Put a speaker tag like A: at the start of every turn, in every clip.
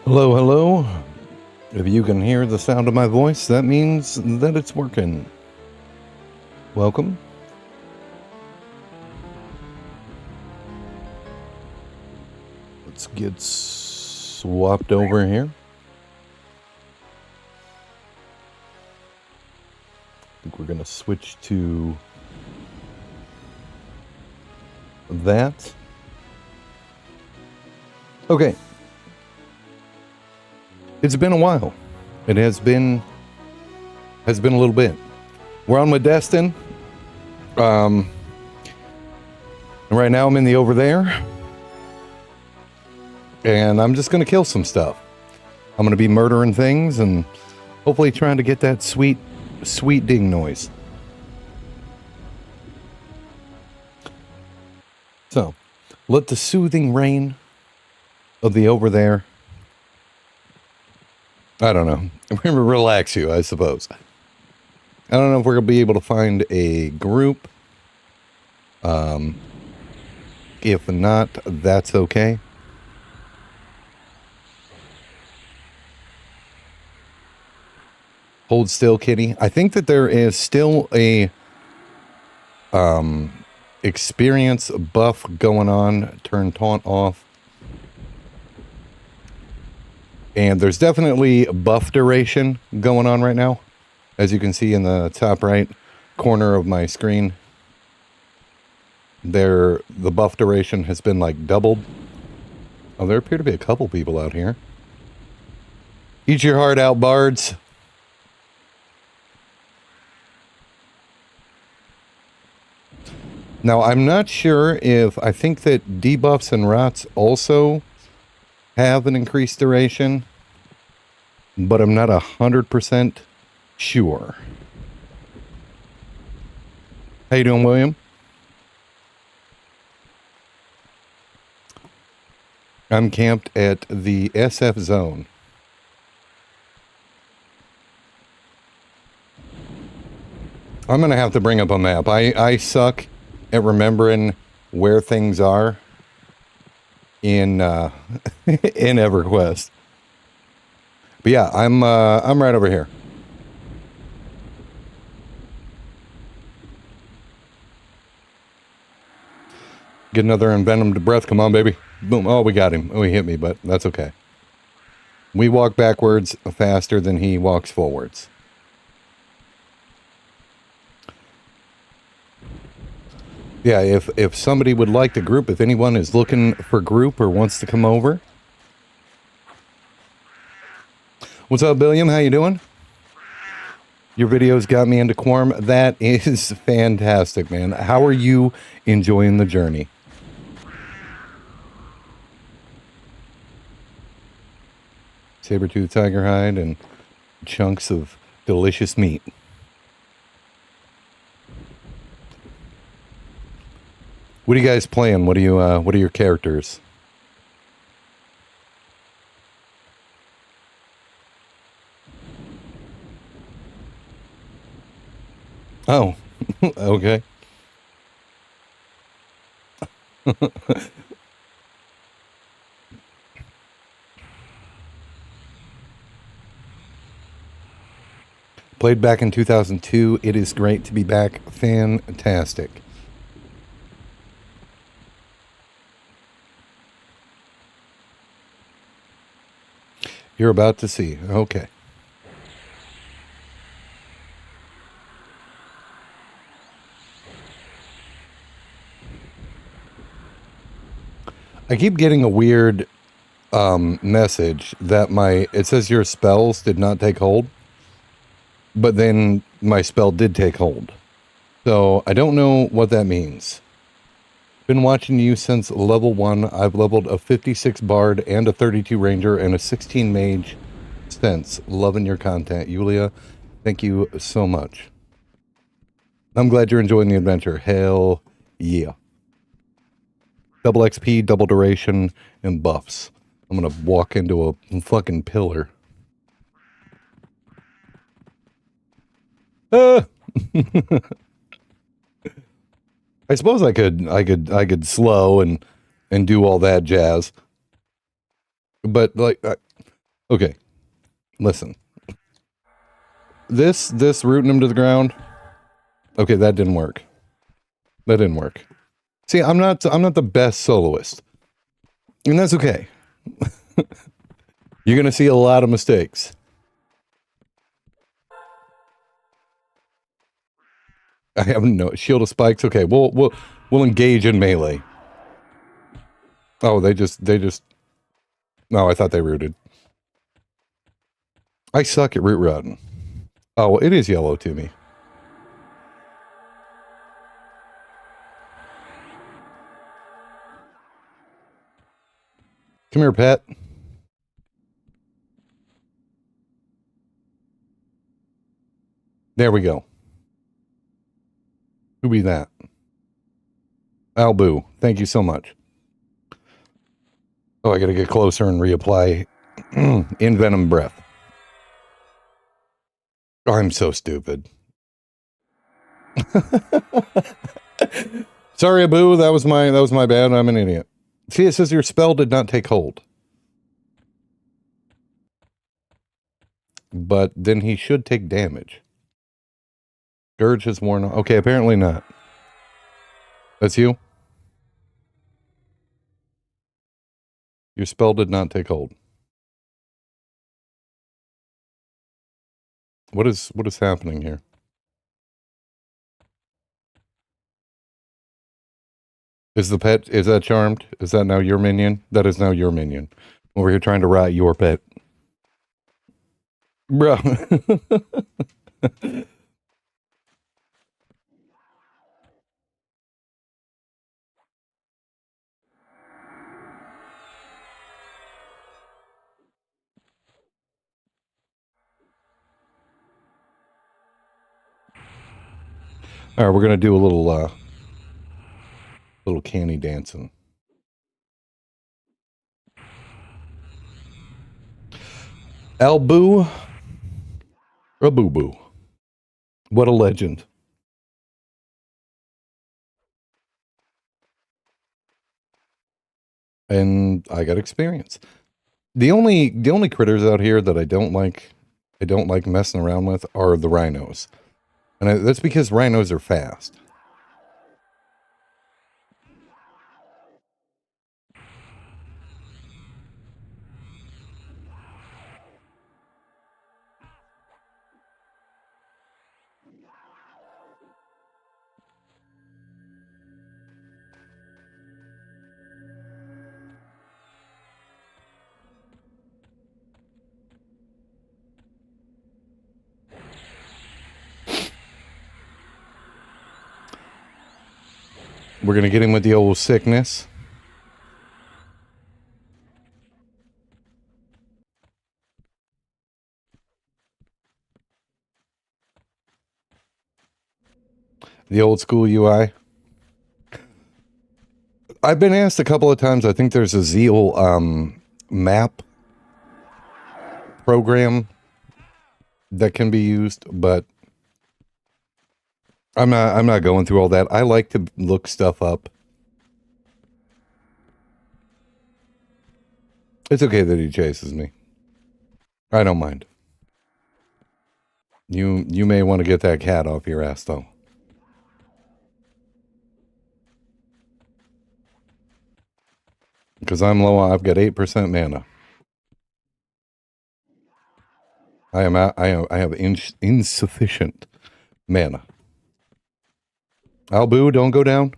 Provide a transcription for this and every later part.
A: Hello, hello. If you can hear the sound of my voice, that means that it's working. Welcome. Let's get swapped over here. I think we're going to switch to that. Okay. It's been a while. It has been a little bit. We're on with Destin. And right now I'm in the Overthere. And I'm just going to kill some stuff. I'm going to be murdering things and hopefully trying to get that sweet ding noise. So, let the soothing rain of the Overthere, I don't know, relax you, I suppose. I don't know if we're going to be able to find a group. If not, that's okay. Hold still, kitty. I think that there is still a experience buff going on. Turn taunt off. And there's definitely buff duration going on right now. As you can see in the top right corner of my screen. The buff duration has been like doubled. Oh, there appear to be a couple people out here. Eat your heart out, bards. Now, I'm not sure if, I think that debuffs and rots also have an increased duration, but I'm not 100% sure. How you doing, William? I'm camped at the SF zone. I'm going to have to bring up a map. I suck at remembering where things are in in EverQuest. But yeah, I'm right over here. Get another envenomed breath. Come on, baby. Boom. Oh, we got him. Oh, he hit me, but that's okay. We walk backwards faster than he walks forwards. Yeah, if somebody would like to group, if anyone is looking for group or wants to come over. What's up, William? How you doing? Your videos got me into Quarm. That is fantastic, man. How are you enjoying the journey? Saber-tooth tiger hide and chunks of delicious meat. What are you guys playing? What are your characters? Oh, okay. Played back in 2002. It is great to be back. Fantastic. You're about to see. Okay. I keep getting a weird message that it says your spells did not take hold, but then my spell did take hold. So I don't know what that means. Been watching you since level 1. I've leveled a 56 bard and a 32 ranger and a 16 mage since. Loving your content, Yulia. Thank you so much. I'm glad you're enjoying the adventure. Hell yeah. Double XP, double duration, and buffs. I'm gonna walk into a fucking pillar. I suppose I could slow and do all that jazz. But like Okay, listen. This rooting him to the ground. Okay, that didn't work. That didn't work. See, I'm not the best soloist. And that's okay. You're gonna see a lot of mistakes. I have no shield of spikes. Okay, we'll engage in melee. Oh, they just. No, I thought they rooted. I suck at root routing. Oh, well, it is yellow to me. Come here, pet. There we go. Who be that? Albu. Thank you so much. Oh, I gotta get closer and reapply Envenom Breath. Oh, I'm so stupid. Sorry, Abu. That was my bad. I'm an idiot. See, it says your spell did not take hold. But then he should take damage. Scourge has worn off. Okay, apparently not. That's you? Your spell did not take hold. What is happening here? Is the pet, is that charmed? Is that now your minion? That is now your minion. Over here trying to rat your pet. Bro. All right, we're gonna do a little canny dancing. Albu, Rabubu. What a legend. And I got experience. The only critters out here that I don't like messing around with are the rhinos, and that's because rhinos are fast. We're gonna get him with the old sickness. The old school UI. I've been asked a couple of times. I think there's a Zeal map program that can be used, but I'm not going through all that. I like to look stuff up. It's okay that he chases me. I don't mind. You may want to get that cat off your ass though. Because I'm low, I've got 8% mana. I have insufficient mana. Albu, don't go down.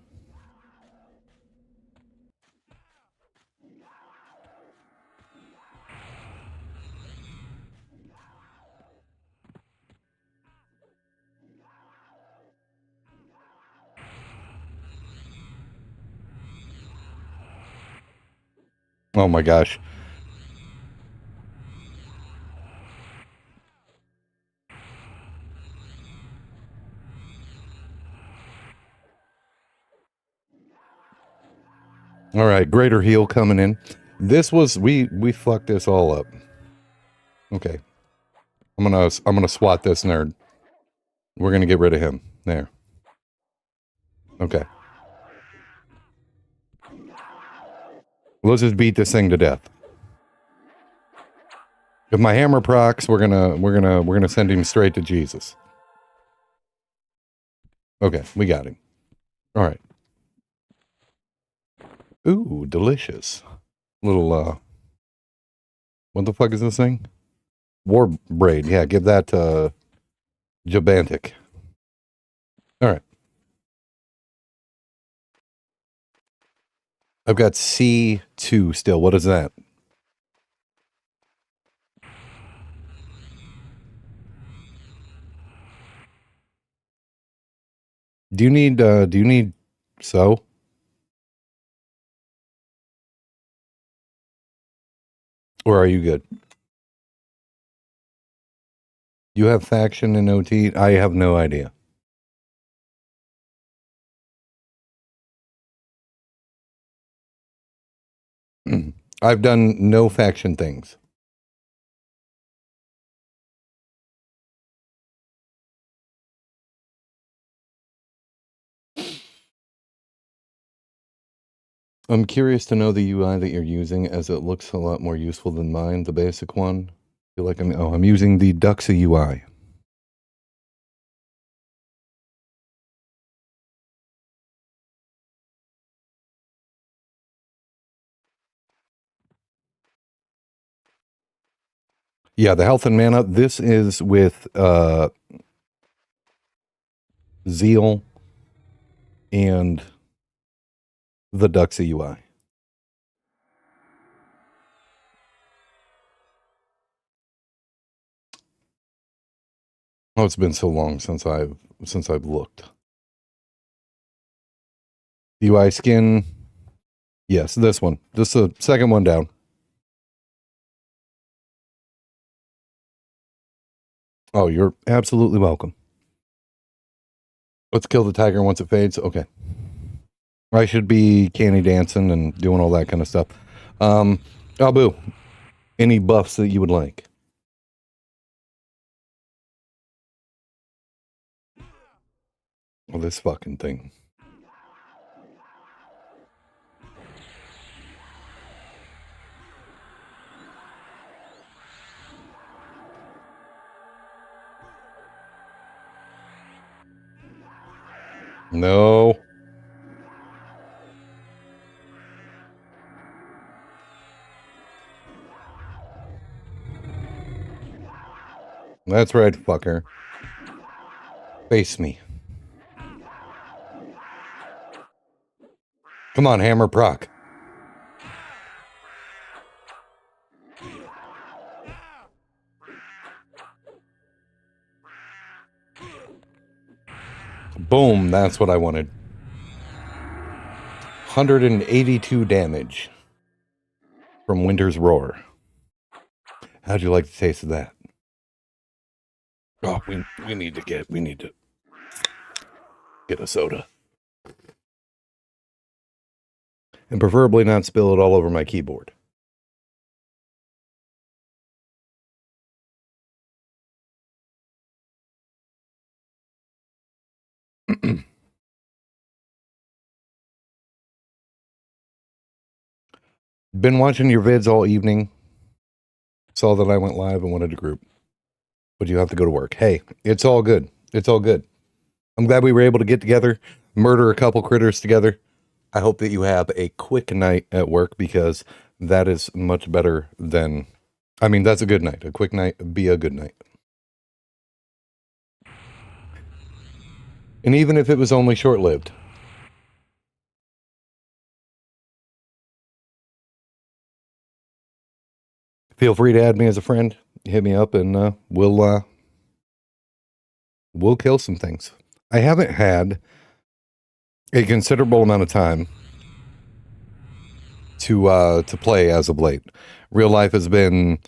A: Oh my gosh. All right, greater heal coming in. This was we fucked this all up. Okay. I'm gonna swat this nerd. We're gonna get rid of him. There. Okay. Let's just beat this thing to death. If my hammer procs, we're gonna send him straight to Jesus. Okay, we got him. All right. Ooh, delicious. Little what the fuck is this thing? War braid. Yeah, give that Jabantic. All right. I've got C2 still. What is that? Do you need so? Or are you good? You have faction in OT? I have no idea. I've done no faction things. I'm curious to know the UI that you're using, as it looks a lot more useful than mine, the basic one. I feel like I'm using the Duxa UI. Yeah, the health and mana. This is with Zeal and the Duxa UI. Oh, it's been so long since I've looked. UI skin. Yes, this one. This is the second one down. Oh, you're absolutely welcome. Let's kill the tiger once it fades. Okay. I should be canny dancing and doing all that kind of stuff. Abu, any buffs that you would like? Well, this fucking thing. No. That's right, fucker. Face me. Come on, hammer proc. Boom, that's what I wanted. 182 damage from Winter's Roar. How'd you like the taste of that? Oh, we need to get a soda. And preferably not spill it all over my keyboard. Been watching your vids all evening. Saw that I went live and wanted to group. But you have to go to work. Hey, it's all good. It's all good. I'm glad we were able to get together, murder a couple critters together. I hope that you have a quick night at work, because that is much better than, I mean, that's a good night. A quick night, be a good night. And even if it was only short-lived. Feel free to add me as a friend. Hit me up and we'll kill some things. I haven't had a considerable amount of time to play as of late. Real life has been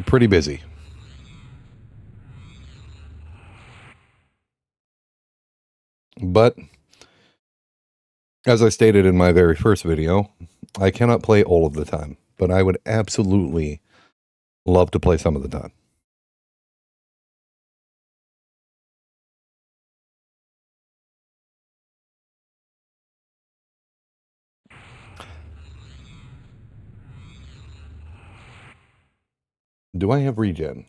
A: pretty busy. But as I stated in my very first video, I cannot play all of the time, but I would absolutely love to play some of the time. Do I have regen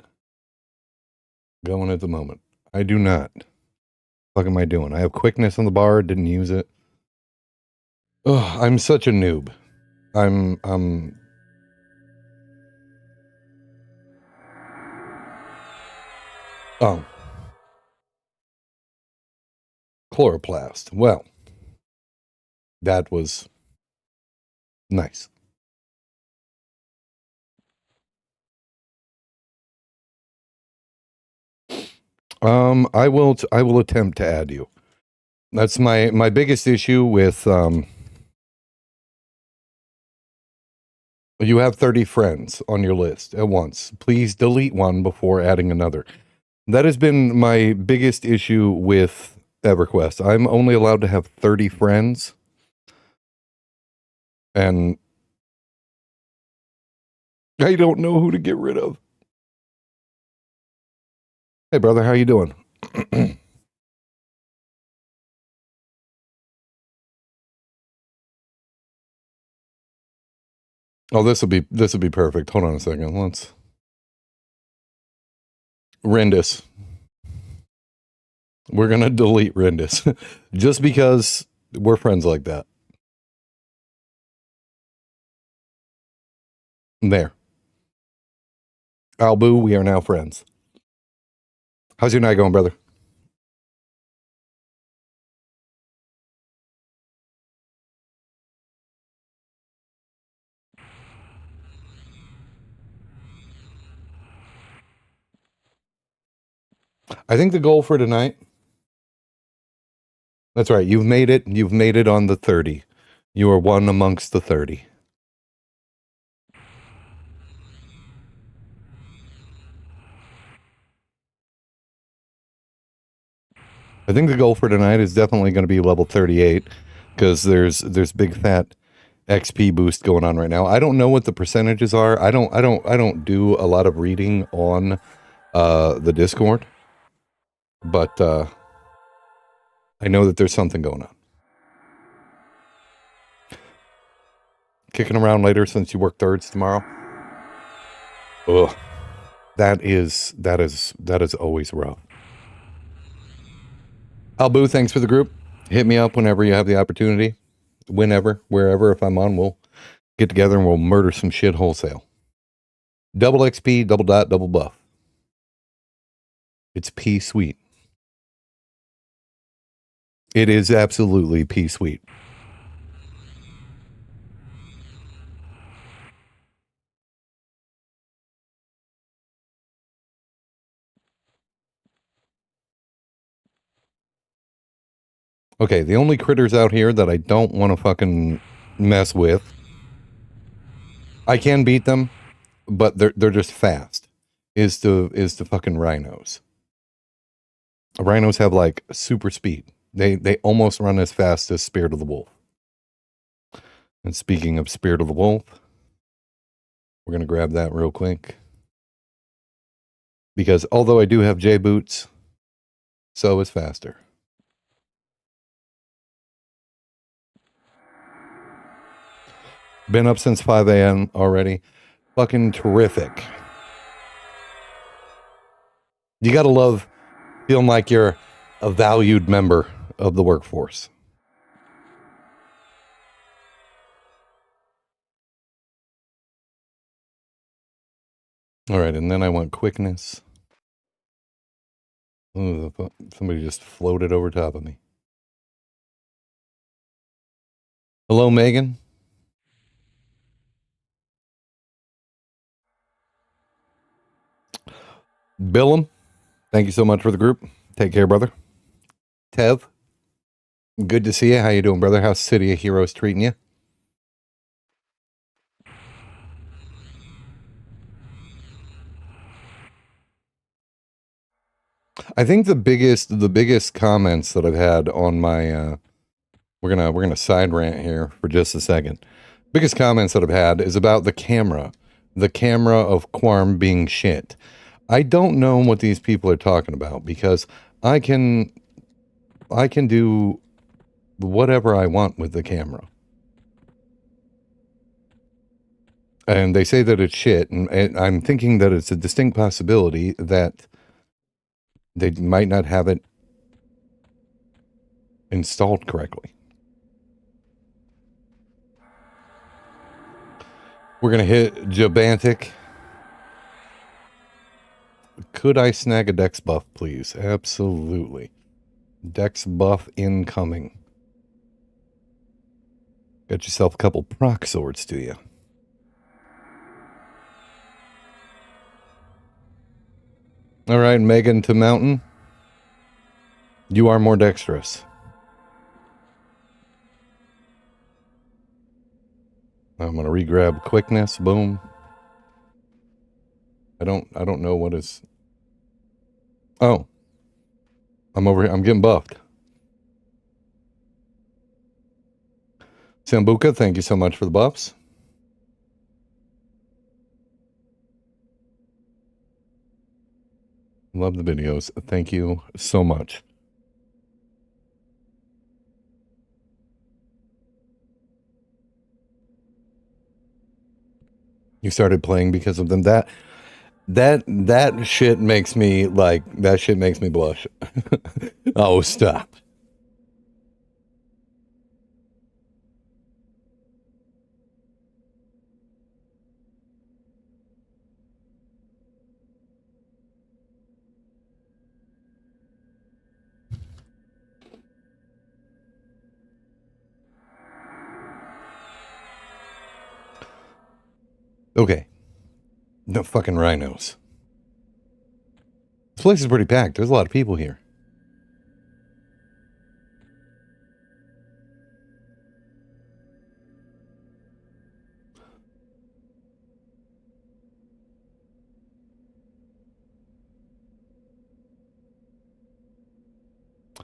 A: going at the moment? I do not. What am I doing? I have quickness on the bar. Didn't use it. Oh, I'm such a noob. I'm oh, chloroplast. Well, that was nice. I will attempt to add you. That's my biggest issue with you have 30 friends on your list at once. Please delete one before adding another. That has been my biggest issue with EverQuest. I'm only allowed to have 30 friends. And I don't know who to get rid of. Hey brother, how you doing? Oh, this will be perfect. Hold on a second. Let's Rendis. We're gonna delete Rendis. Just because we're friends like that. There. Albu, we are now friends. How's your night going, brother? I think the goal for tonight. That's right. You've made it. You've made it on the 30. You are one amongst the 30. I think the goal for tonight is definitely going to be level 38 because there's big fat XP boost going on right now. I don't know what the percentages are. I don't do a lot of reading on the Discord, but I know that there's something going on. Kicking around later since you work thirds tomorrow. Ugh. That is always rough. Albu, thanks for the group. Hit me up whenever you have the opportunity. Whenever, wherever, if I'm on, we'll get together and we'll murder some shit wholesale. Double XP, double dot, double buff. It's P sweet. It is absolutely P sweet. Okay, the only critters out here that I don't want to fucking mess with. I can beat them, but they're just fast. Is the fucking rhinos. Rhinos have like super speed. They almost run as fast as Spirit of the Wolf. And speaking of Spirit of the Wolf, we're gonna grab that real quick. Because although I do have J boots, so is faster. Been up since 5 a.m. already. Fucking terrific. You gotta love feeling like you're a valued member of the workforce. All right, and then I want quickness. Ooh, somebody just floated over top of me. Hello, Megan. Billum, thank you so much for the group. Take care, brother. Tev, good to see you. How you doing, brother? How's City of Heroes treating you? I think the biggest comments that I've had on my we're gonna side rant here for just a second. Biggest comments that I've had is about the camera of Quarm being shit. I don't know what these people are talking about because I can do whatever I want with the camera. And they say that it's shit, and I'm thinking that it's a distinct possibility that they might not have it installed correctly. We're going to hit Jabantic. Could I snag a dex buff, please? Absolutely. Dex buff incoming. Got yourself a couple proc swords, do you? All right, Megan to Mountain. You are more dexterous. I'm going to re-grab quickness. Boom. I don't know what is... Oh. I'm over here. I'm getting buffed. Sambuca, thank you so much for the buffs. Love the videos. Thank you so much. You started playing because of them. That shit makes me like, that shit makes me blush. Oh, stop. Okay. No fucking rhinos. This place is pretty packed. There's a lot of people here.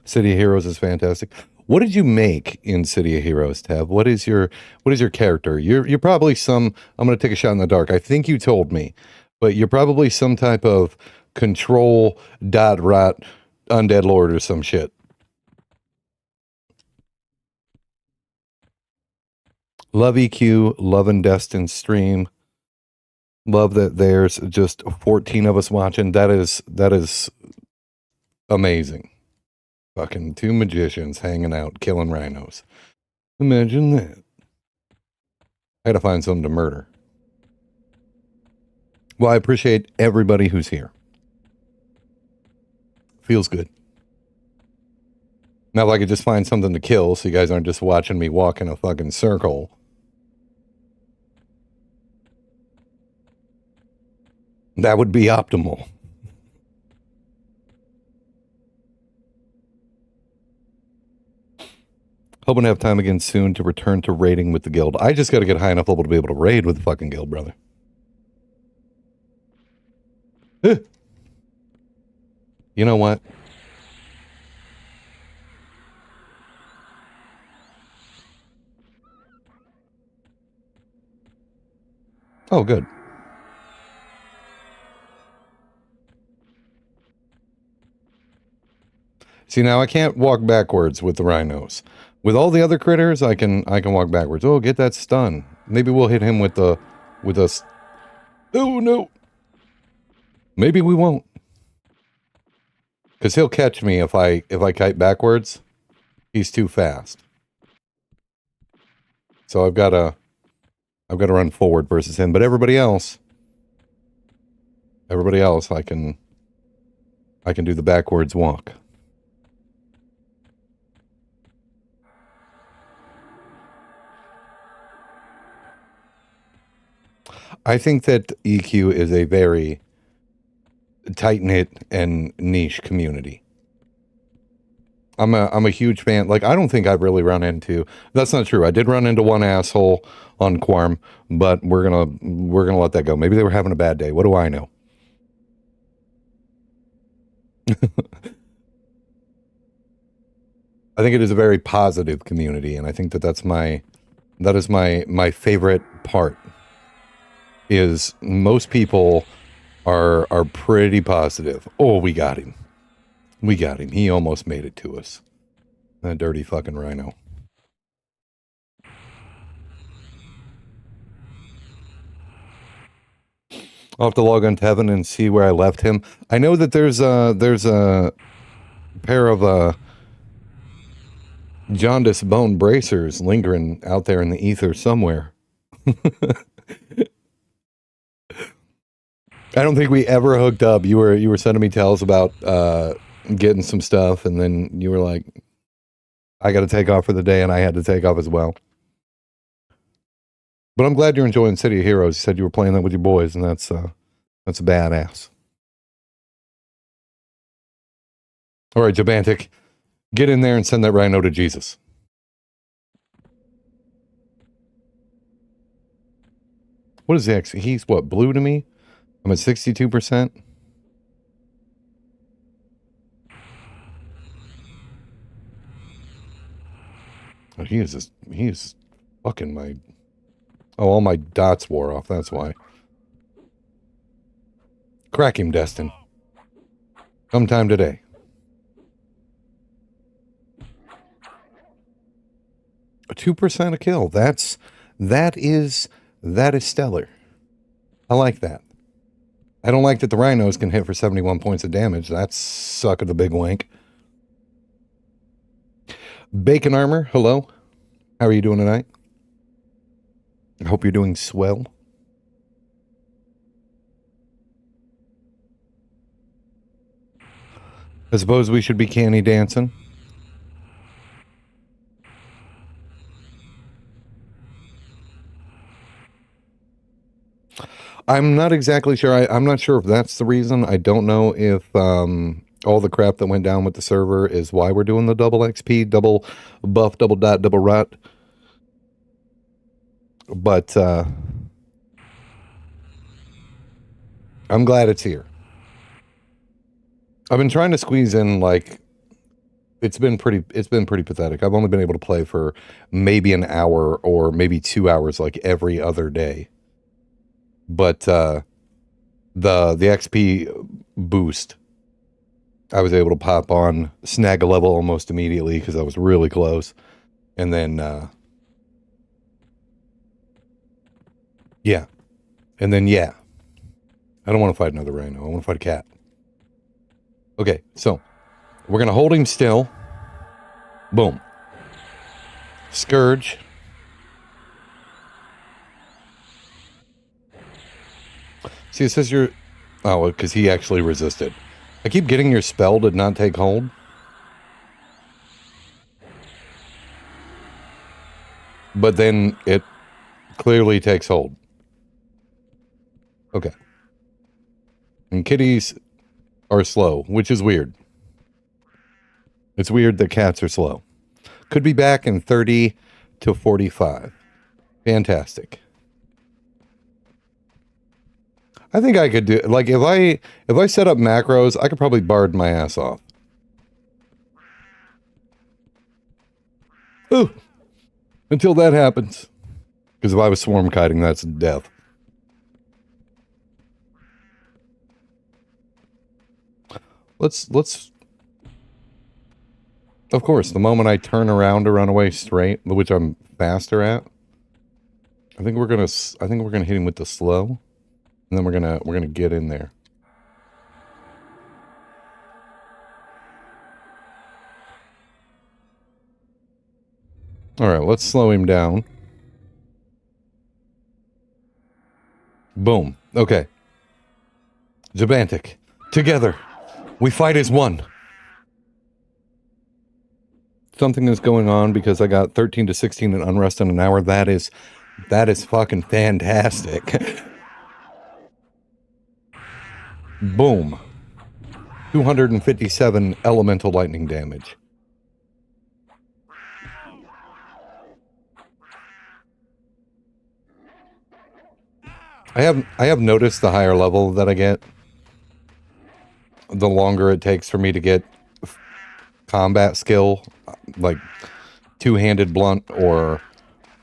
A: City of Heroes is fantastic. What did you make in City of Heroes, Tev? What is your character? You're probably some, I'm gonna take a shot in the dark. I think you told me, but you're probably some type of control dot rot undead lord or some shit. Love EQ, love and Destin stream. Love that there's just 14 of us watching. That is amazing. Fucking two magicians hanging out, killing rhinos. Imagine that. I gotta find something to murder. Well, I appreciate everybody who's here. Feels good. Now, if I could just find something to kill so you guys aren't just watching me walk in a fucking circle. That would be optimal. Hoping to have time again soon to return to raiding with the guild. I just got to get high enough level to be able to raid with the fucking guild, brother. You know what? Oh, good. See, now I can't walk backwards with the rhinos. With all the other critters, I can walk backwards. Oh, get that stun. Maybe we'll hit him with a... Oh, no. Maybe we won't. Because he'll catch me if I kite backwards. He's too fast. So I've got to run forward versus him. But everybody else, I can do the backwards walk. I think that EQ is a very tight-knit and niche community. I'm a huge fan. Like, I don't think I've really run into... That's not true. I did run into one asshole on Quarm, but we're gonna let that go. Maybe they were having a bad day. What do I know? I think it is a very positive community, and I think that is my favorite part. Is most people are pretty positive. Oh, we got him. We got him. He almost made it to us. That dirty fucking rhino. I'll have to log on to Heaven and see where I left him. I know that there's a pair of jaundice bone bracers lingering out there in the ether somewhere. I don't think we ever hooked up. You were sending me tells about getting some stuff, and then you were like, I got to take off for the day, and I had to take off as well. But I'm glad you're enjoying City of Heroes. You said you were playing that with your boys, and that's badass. All right, Jabantic, get in there and send that rhino to Jesus. What is the X? He's what, blue to me? I'm at 62%. Oh, he is fucking my... Oh, all my dots wore off, that's why. Crack him, Destin. Sometime today. A 2% a kill. That is stellar. I like that. I don't like that the rhinos can hit for 71 points of damage. That's suck of the big wank. Bacon Armor, hello. How are you doing tonight? I hope you're doing swell. I suppose we should be canny dancing. I'm not exactly sure. I'm not sure if that's the reason. I don't know if all the crap that went down with the server is why we're doing the double XP, double buff, double dot, double rot. But I'm glad it's here. I've been trying to squeeze in, like, it's been pretty pathetic. I've only been able to play for maybe an hour or maybe 2 hours, like every other day. But the XP boost, I was able to pop on, snag a level almost immediately because I was really close. And then yeah. And then yeah. I don't want to fight another rhino. I want to fight a cat. Okay, so we're going to hold him still. Boom. Scourge. See, it says you're... Oh, because he actually resisted. I keep getting your spell did not take hold. But then it clearly takes hold. Okay. And kitties are slow, which is weird. It's weird that cats are slow. Could be back in 30 to 45. Fantastic. I think I could do, like, if I set up macros, I could probably bard my ass off. Ooh. Until that happens. Because if I was swarm kiting, that's death. Let's of course, the moment I turn around to run away straight, which I'm faster at, I think we're gonna hit him with the slow, and then we're gonna get in there. All right, let's slow him down. Boom. Okay. Jabantic. Together. We fight as one. Something is going on because I got 13 to 16 in unrest in an hour. That is fucking fantastic. Boom. 257 elemental lightning damage. I have noticed the higher level that I get, the longer it takes for me to get combat skill, like two-handed blunt or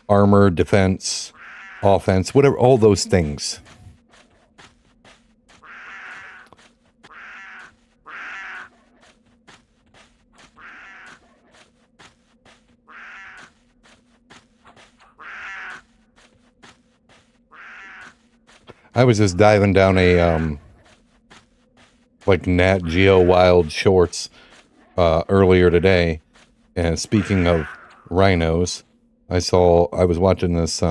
A: armor, defense, offense, whatever, all those things. I was just diving down a like Nat Geo Wild Shorts earlier today, and speaking of rhinos, I was watching this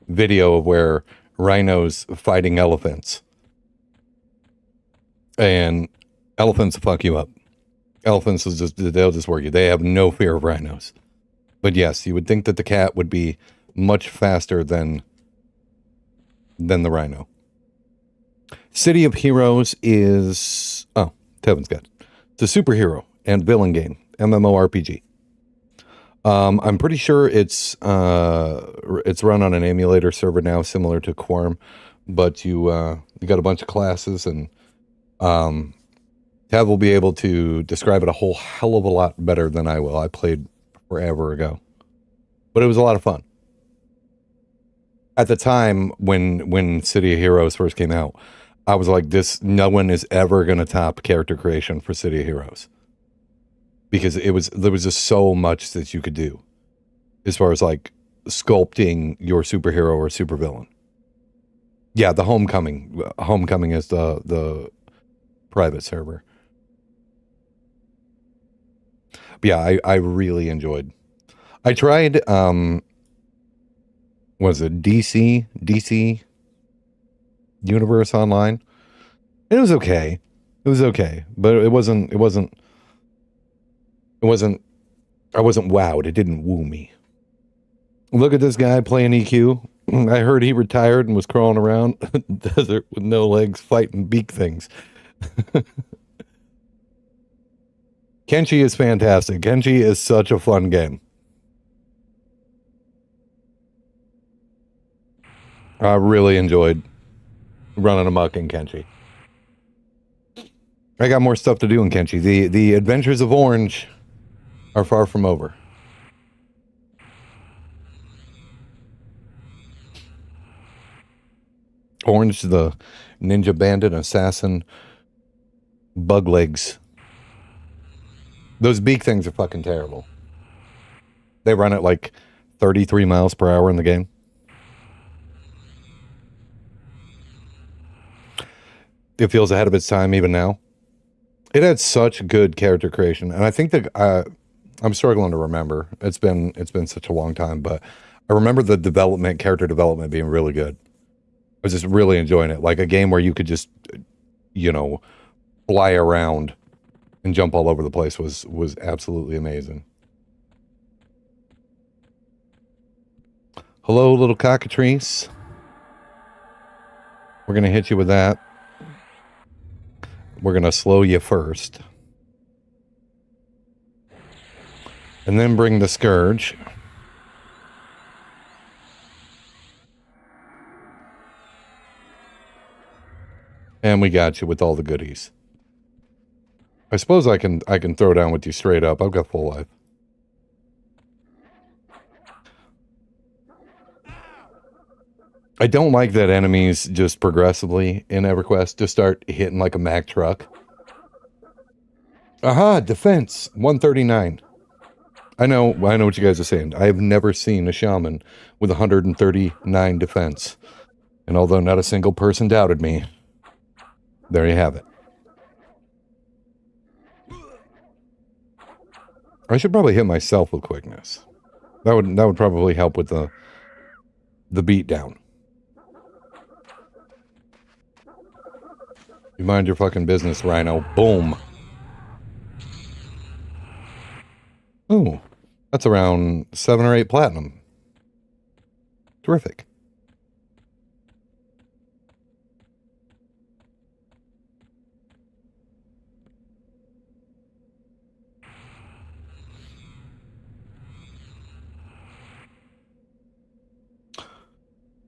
A: video of where rhinos fighting elephants, and elephants fuck you up. Elephants is just, they'll just work you. They have no fear of rhinos. But yes, you would think that the cat would be much faster than the rhino. City of Heroes is Tevin's got it. It's a superhero and villain game, MMORPG. I'm pretty sure it's run on an emulator server now, similar to Quarm, but you got a bunch of classes, and Tev will be able to describe it a whole hell of a lot better than I will. I played forever ago, but it was a lot of fun. At the time when City of Heroes first came out, I was like, no one is ever going to top character creation for City of Heroes. Because there was just so much that you could do as far as like sculpting your superhero or supervillain. Yeah, the Homecoming is the private server. But yeah, I really enjoyed. I tried was it DC Universe Online? It was okay. But it wasn't I wasn't wowed. It didn't woo me. Look at this guy playing EQ. I heard he retired and was crawling around the desert with no legs fighting beak things. Kenshi is fantastic. Kenshi is such a fun game. I really enjoyed running amok in Kenshi. I got more stuff to do in Kenshi. The Adventures of Orange are far from over. Orange, the ninja bandit, assassin, bug legs. Those beak things are fucking terrible. They run at like 33 miles per hour in the game. It feels ahead of its time even now. It had such good character creation, and I think that I'm struggling to remember. It's been such a long time, but I remember the character development being really good. I was just really enjoying it, like a game where you could just, fly around and jump all over the place was absolutely amazing. Hello, little cockatrice. We're gonna hit you with that. We're gonna slow you first. And then bring the Scourge. And we got you with all the goodies. I suppose I can throw down with you straight up. I've got full life. I don't like that enemies just progressively in EverQuest just start hitting like a Mack truck. Aha, defense 139. I know what you guys are saying. I have never seen a shaman with 139 defense. And although not a single person doubted me, there you have it. I should probably hit myself with quickness. That would probably help with the beatdown. You mind your fucking business, Rhino. Boom. Ooh, that's around 7 or 8 platinum. Terrific.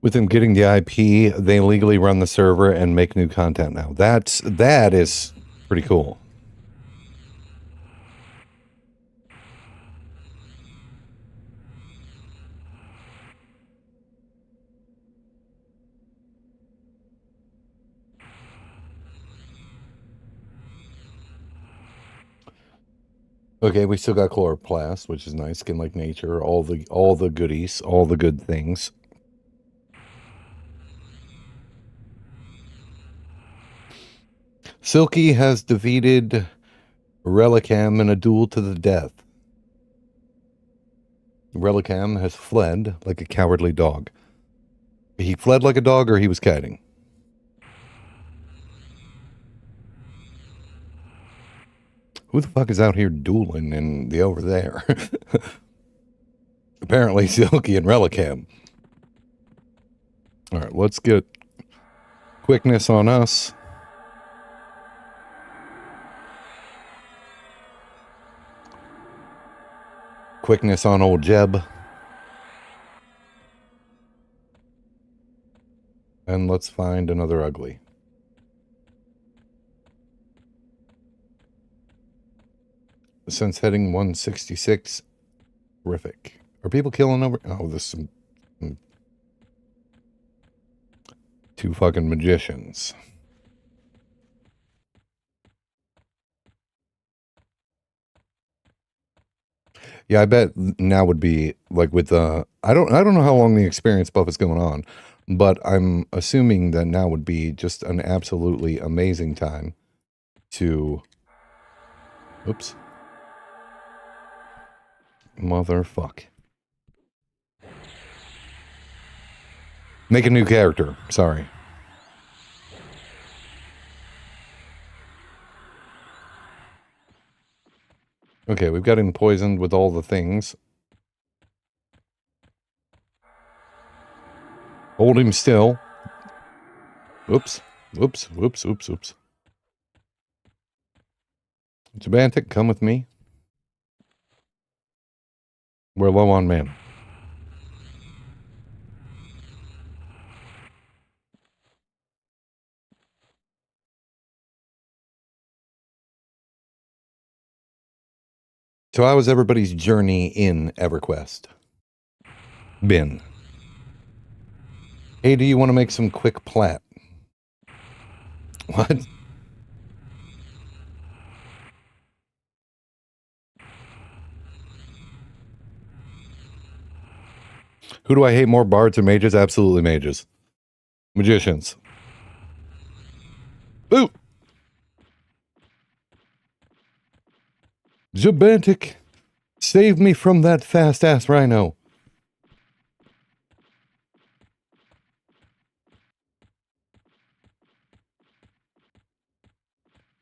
A: With them getting the IP, they legally run the server and make new content now. That is pretty cool. Okay, we still got chloroplast, which is nice. Skin like nature, all the goodies, all the good things. Silky has defeated Relicam in a duel to the death. Relicam has fled like a cowardly dog. He fled like a dog or he was kiting? Who the fuck is out here dueling in the Overthere? Apparently Silky and Relicam. Alright, let's get quickness on us. Quickness on old Jeb. And let's find another ugly. Since heading 166. Terrific. Are people killing over? Oh, there's some two fucking magicians. Yeah, I bet now would be like with the I don't know how long the experience buff is going on, but I'm assuming that now would be just an absolutely amazing time to oops. Motherfuck. Make a new character. Sorry. Okay, we've got him poisoned with all the things. Hold him still. Oops. Oops. Oops. Oops. Oops. Jabantic, come with me. We're low on mana. So how was everybody's journey in EverQuest? Been. Hey, do you want to make some quick plat? What? Who do I hate more, bards or mages? Absolutely mages. Magicians. Ooh! Jabantic, save me from that fast-ass rhino.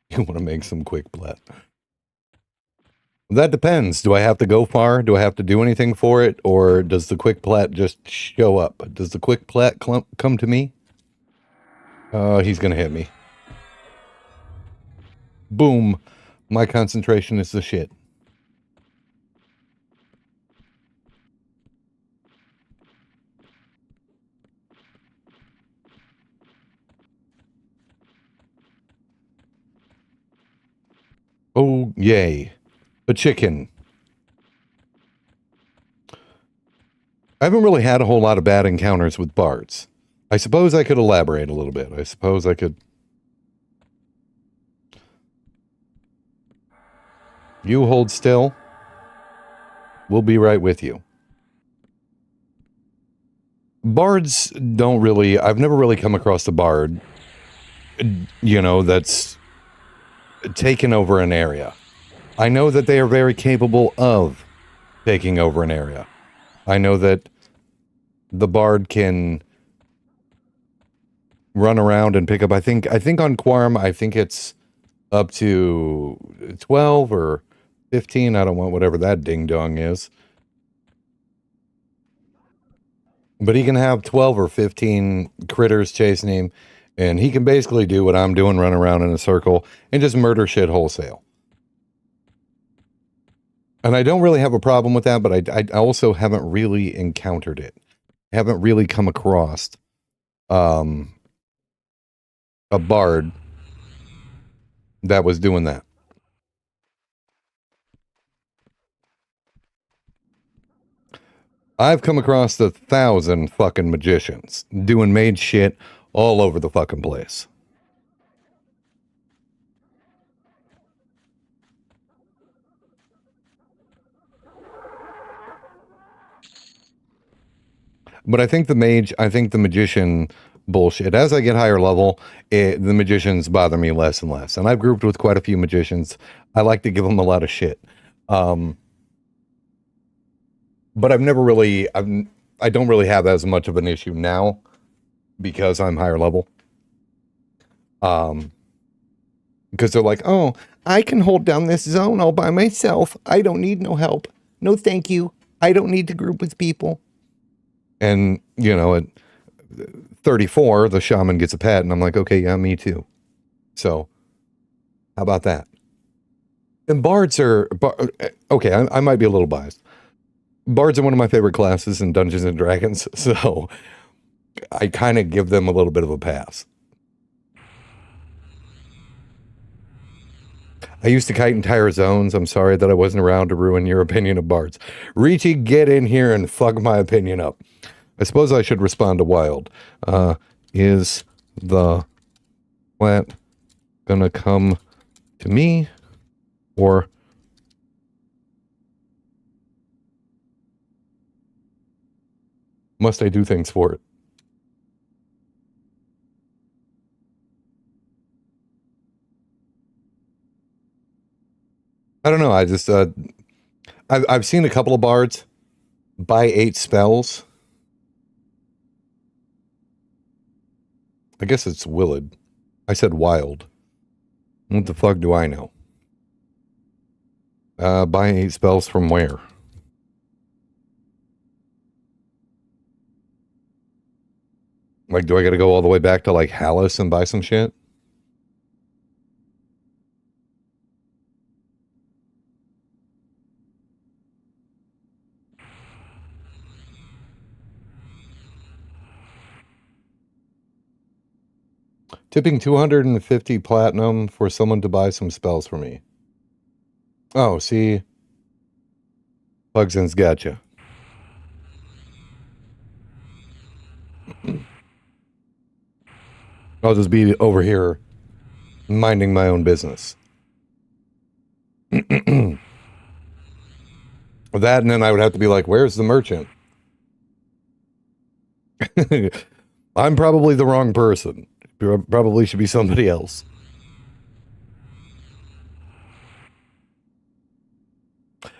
A: You want to make some quick plat. That depends. Do I have to go far? Do I have to do anything for it? Or does the quick plat just show up? Does the quick plat come to me? He's going to hit me. Boom. My concentration is the shit. Oh, yay. A chicken. I haven't really had a whole lot of bad encounters with bards. I suppose I could elaborate a little bit. I suppose I could... You hold still. We'll be right with you. Bards don't really... I've never really come across a bard, you know, that's taken over an area. I know that they are very capable of taking over an area. I know that the bard can run around and pick up, I think on Quarm, I think it's up to 12 or 15. I don't want whatever that ding-dong is. But he can have 12 or 15 critters chasing him, and he can basically do what I'm doing, run around in a circle, and just murder shit wholesale. And I don't really have a problem with that, but I also haven't really encountered it. I haven't really come across a bard that was doing that. I've come across 1,000 fucking magicians doing mage shit all over the fucking place. But I think the magician bullshit. As I get higher level, the magicians bother me less and less. And I've grouped with quite a few magicians. I like to give them a lot of shit. But I've never really, I don't really have as much of an issue now because I'm higher level. Because they're like, oh, I can hold down this zone all by myself. I don't need no help. No, thank you. I don't need to group with people. And, you know, at 34, the shaman gets a pet, and I'm like, okay, yeah, me too. So, how about that? And bards are, okay, I might be a little biased. Bards are one of my favorite classes in Dungeons and Dragons, so I kind of give them a little bit of a pass. I used to kite entire zones. I'm sorry that I wasn't around to ruin your opinion of bards. Richie, get in here and fuck my opinion up. I suppose I should respond to Wild. Is the plant gonna come to me, or must I do things for it? I don't know. I just I've seen a couple of bards buy 8 spells. I guess it's Willard. I said Wild. What the fuck do I know? Buy 8 spells from where? Like, do I gotta go all the way back to, like, Hallis and buy some shit? Tipping 250 platinum for someone to buy some spells for me. Oh, see? Pugson's gotcha. I'll just be over here minding my own business. That, and then I would have to be like, where's the merchant? I'm probably the wrong person. Probably should be somebody else.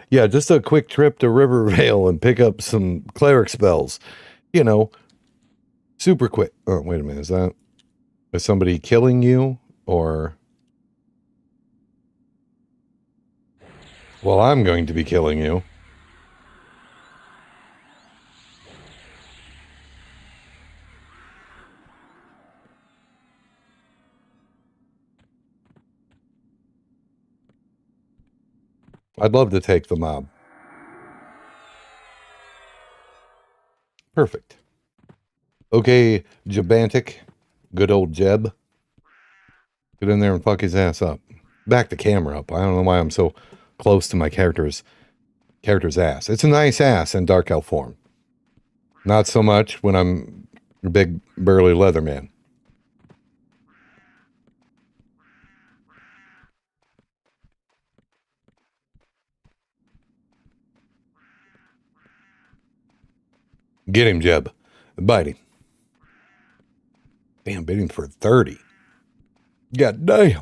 A: Yeah, just a quick trip to Rivervale and pick up some cleric spells. You know, super quick. Oh, wait a minute. Is somebody killing you? Or... Well, I'm going to be killing you. I'd love to take the mob. Perfect. Okay, Jabantic. Good old Jeb. Get in there and fuck his ass up. Back the camera up. I don't know why I'm so close to my character's ass. It's a nice ass in Dark Elf form. Not so much when I'm a big, burly leather man. Get him, Jeb. Bite him. Damn, bit him for 30. God damn.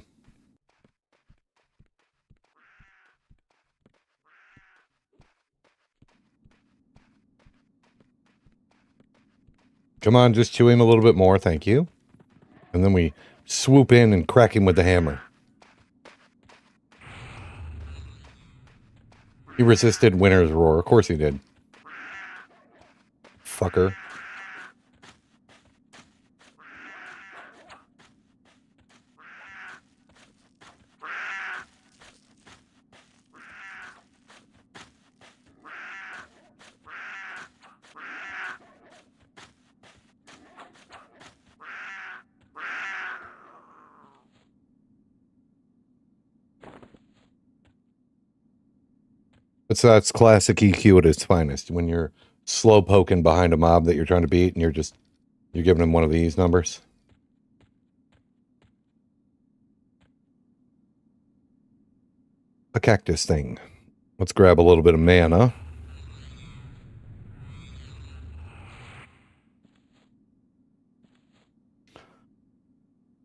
A: Come on, just chew him a little bit more, thank you. And then we swoop in and crack him with the hammer. He resisted Winter's Roar. Of course he did. Fucker. That's classic EQ at its finest. When you're slow poking behind a mob that you're trying to beat and you're giving him one of these numbers. A cactus thing. Let's grab a little bit of mana.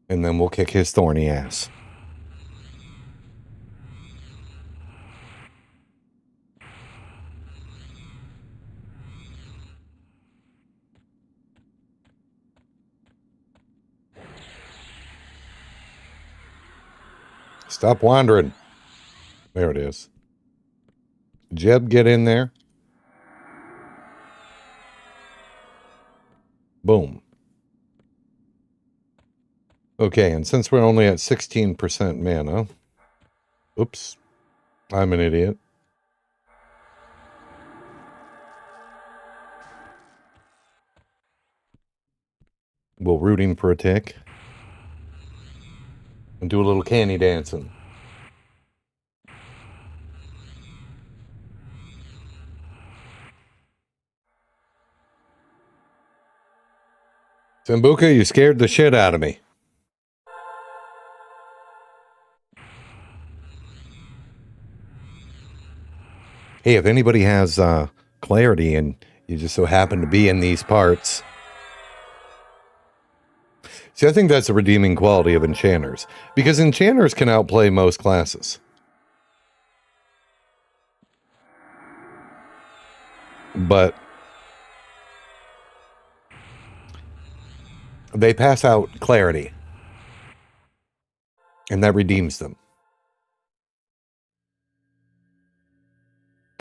A: And then we'll kick his thorny ass. Stop wandering. There it is. Jeb, get in there. Boom. Okay, and since we're only at 16% mana... Oops. I'm an idiot. We'll root him for a tick. And do a little candy dancing. Sambuca, you scared the shit out of me. Hey, if anybody has clarity and you just so happen to be in these parts... See, I think that's a redeeming quality of enchanters. Because enchanters can outplay most classes. But... they pass out clarity. And that redeems them.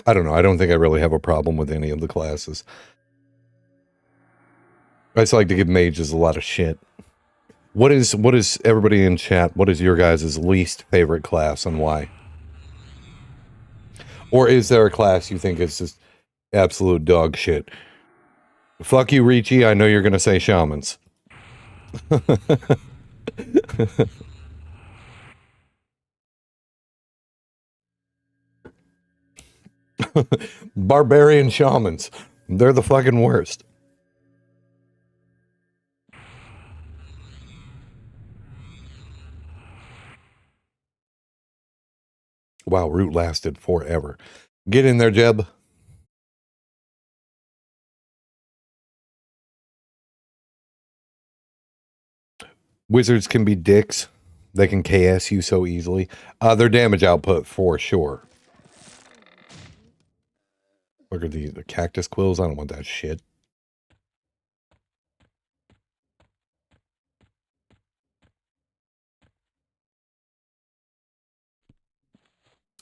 A: I don't know. I don't think I really have a problem with any of the classes. I just like to give mages a lot of shit. What is everybody in chat? What is your guys' least favorite class and why? Or is there a class you think is just absolute dog shit? Fuck you, Ricci. I know you're going to say shamans. Barbarian shamans. They're the fucking worst. Wow, root lasted forever. Get in there, Jeb. Wizards can be dicks. They can KS you so easily. Their damage output for sure. Look at the cactus quills. I don't want that shit.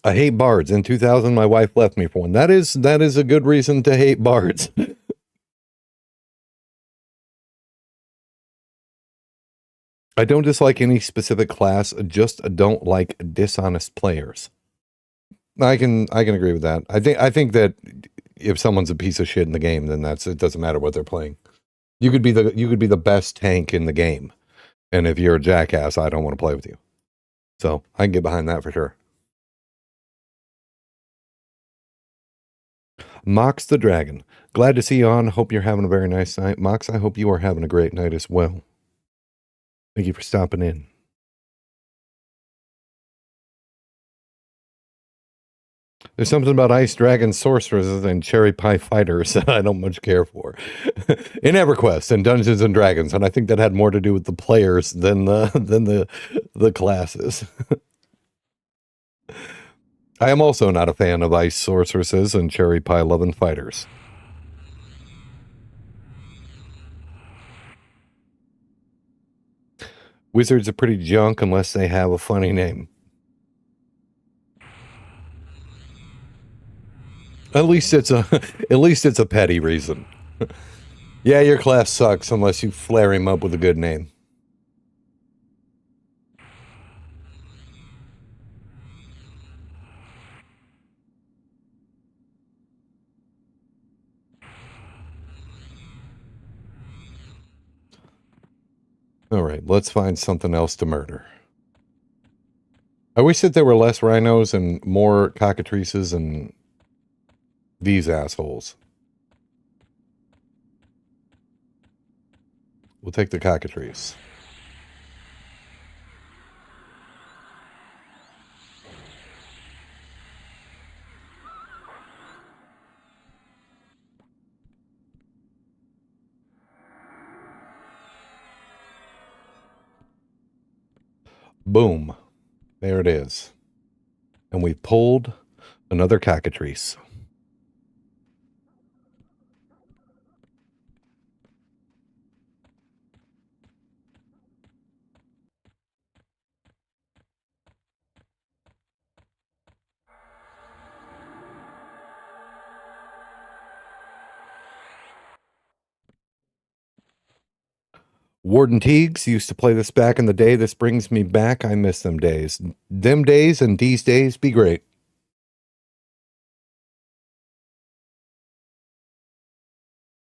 A: I hate bards. In 2000, my wife left me for one. That is a good reason to hate bards. I don't dislike any specific class. Just don't like dishonest players. I can agree with that. I think that if someone's a piece of shit in the game, then it doesn't matter what they're playing. You could be the best tank in the game, and if you're a jackass, I don't want to play with you. So I can get behind that for sure. Mox the Dragon. Glad to see you on. Hope you're having a very nice night. Mox, I hope you are having a great night as well. Thank you for stopping in. There's something about Ice Dragon Sorceresses and Cherry Pie Fighters that I don't much care for. In EverQuest and Dungeons and Dragons, and I think that had more to do with the players than the classes. I am also not a fan of Ice Sorceresses and Cherry Pie Lovin' Fighters. Wizards are pretty junk unless they have a funny name. At least it's a petty reason. Yeah, your class sucks unless you flare him up with a good name. All right, let's find something else to murder. I wish that there were less rhinos and more cockatrices and these assholes. We'll take the cockatrice. Boom. There it is. And we pulled another cockatrice. Warden Teagues used to play this back in the day. This brings me back. I miss them days. Them days and these days be great.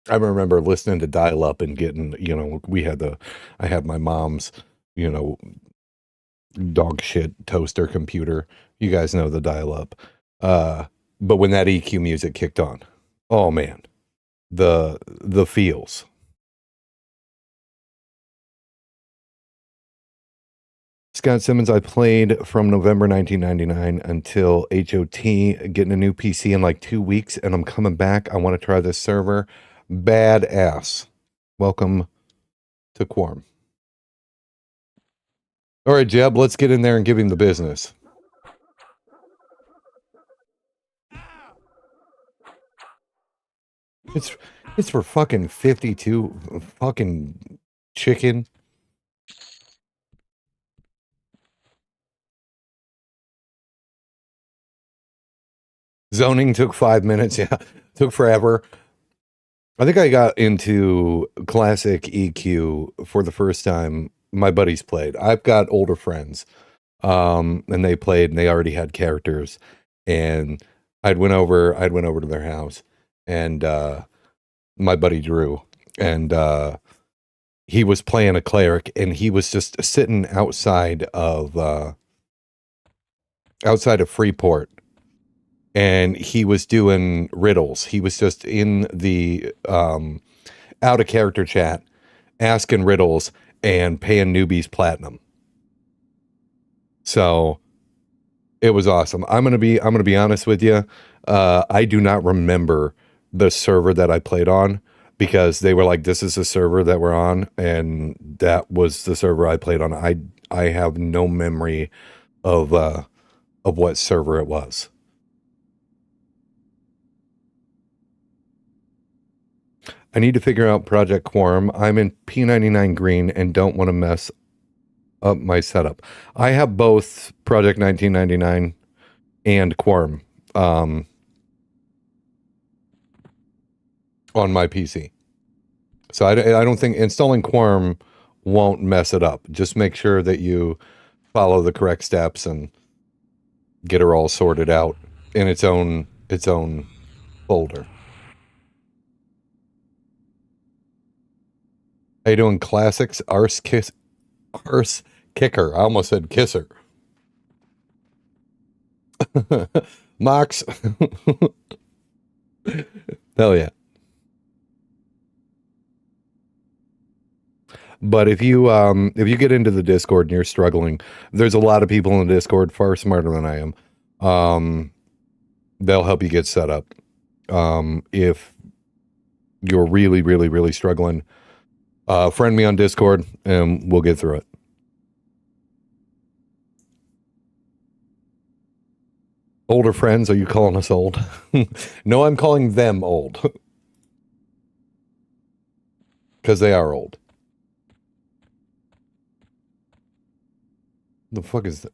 A: I remember listening to dial up and getting, I had my mom's, you know, dog shit toaster computer. You guys know the dial up. But when that EQ music kicked on, oh man, the feels. Scott Simmons, I played from November 1999 until HOT, getting a new PC in like 2 weeks, and I'm coming back. I want to try this server. Badass. Welcome to Quarm. All right, Jeb, let's get in there and give him the business. It's for fucking 52 fucking chicken. Zoning took 5 minutes. Yeah, took forever. I think I got into classic EQ for the first time. My buddies played. I've got older friends, and they played, and they already had characters. And I'd went over to their house, and my buddy Drew, and he was playing a cleric, and he was just sitting outside of Freeport, and he was doing riddles. He was just in the out of character chat, asking riddles and paying newbies platinum. So it was awesome. I'm gonna be honest with you. I do not remember the server that I played on, because they were like, "This is the server that we're on," and that was the server I played on. I have no memory of what server it was. I need to figure out Project Quarm. I'm in P99 green and don't want to mess up my setup. I have both Project 1999 and Quarm on my PC. So I don't think installing Quarm won't mess it up. Just make sure that you follow the correct steps and get her all sorted out in its own folder. How you doing, classics? Arse kicker. I almost said kisser. Mox. Hell yeah. But if you get into the Discord and you're struggling, there's a lot of people in the Discord far smarter than I am. They'll help you get set up. If you're really, really, really struggling, friend me on Discord and we'll get through it. Older friends, are you calling us old? No, I'm calling them old. Because they are old. The fuck is that?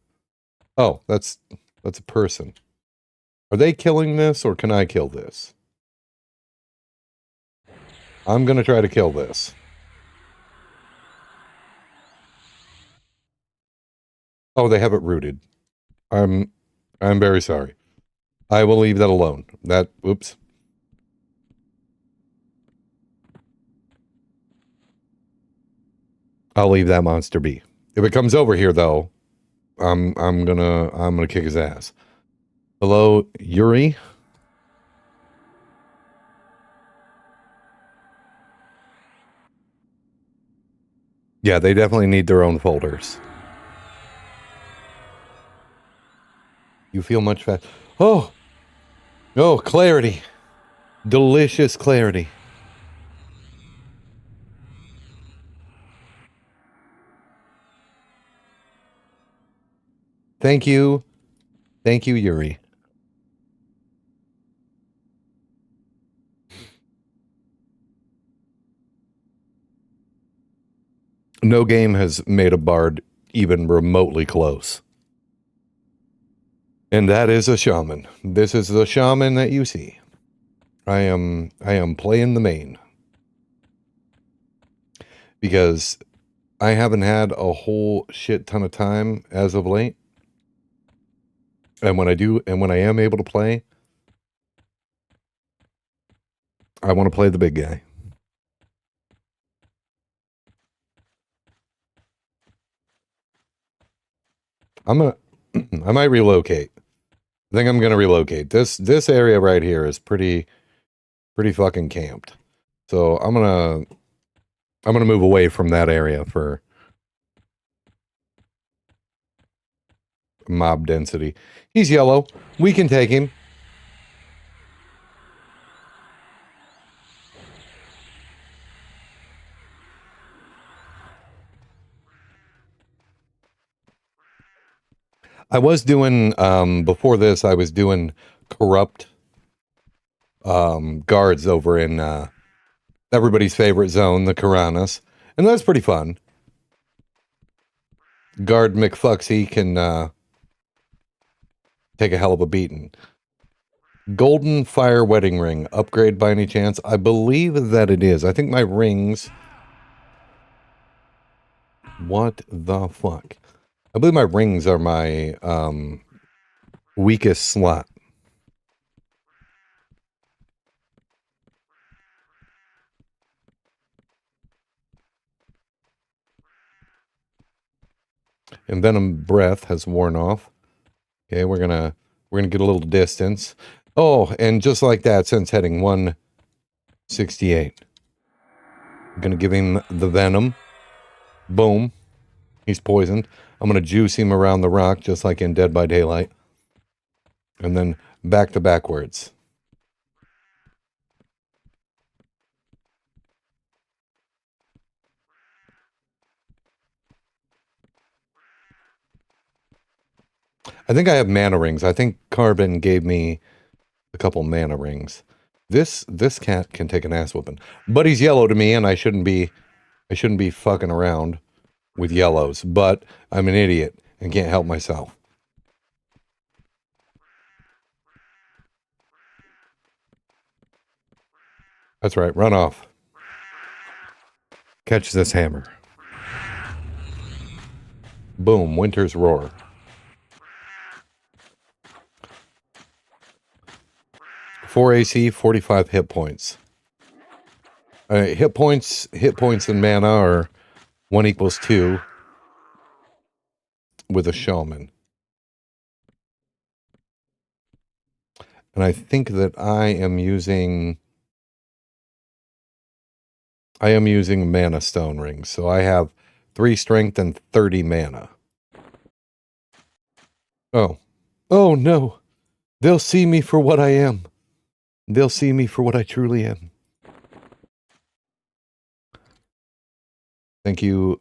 A: Oh, that's a person. Are they killing this, or can I kill this? I'm gonna try to kill this. Oh, they have it rooted. I'm very sorry. I will leave that alone. Oops. I'll leave that monster be. If it comes over here, though, I'm gonna kick his ass. Hello, Yuri. Yeah, they definitely need their own folders. You feel much fast. Oh, clarity. Delicious clarity. Thank you. Thank you, Yuri. No game has made a bard even remotely close. And that is a shaman. This is the shaman that you see. I am playing the main. Because I haven't had a whole shit ton of time as of late. And when I do, and when I am able to play, I want to play the big guy. I might relocate. I think I'm gonna relocate. This area right here is pretty fucking camped. So I'm gonna move away from that area for mob density. He's yellow. We can take him. I was doing before this. I was doing corrupt guards over in everybody's favorite zone, the Karanas, and that's pretty fun. Guard McFuxy can take a hell of a beating. Golden Fire Wedding Ring upgrade by any chance? I believe that it is. I think my rings. What the fuck? I believe my rings are my weakest slot. And Venom Breath has worn off. Okay, we're gonna get a little distance. Oh, and just like that, since heading 168. I'm gonna give him the venom. Boom. He's poisoned. I'm gonna juice him around the rock, just like in Dead by Daylight. And then back to backwards. I think I have mana rings. I think Carbon gave me a couple mana rings. This cat can take an ass whooping. But he's yellow to me, and I shouldn't be fucking around with yellows. But I'm an idiot and can't help myself. That's right, run off. Catch this hammer. Boom, Winter's Roar. 4 AC, 45 hit points. Hit points and mana are 1 equals 2 with a shaman. And I think that I am using mana stone rings. So I have 3 strength and 30 mana. Oh. Oh no. They'll see me for what I am. They'll see me for what I truly am. Thank you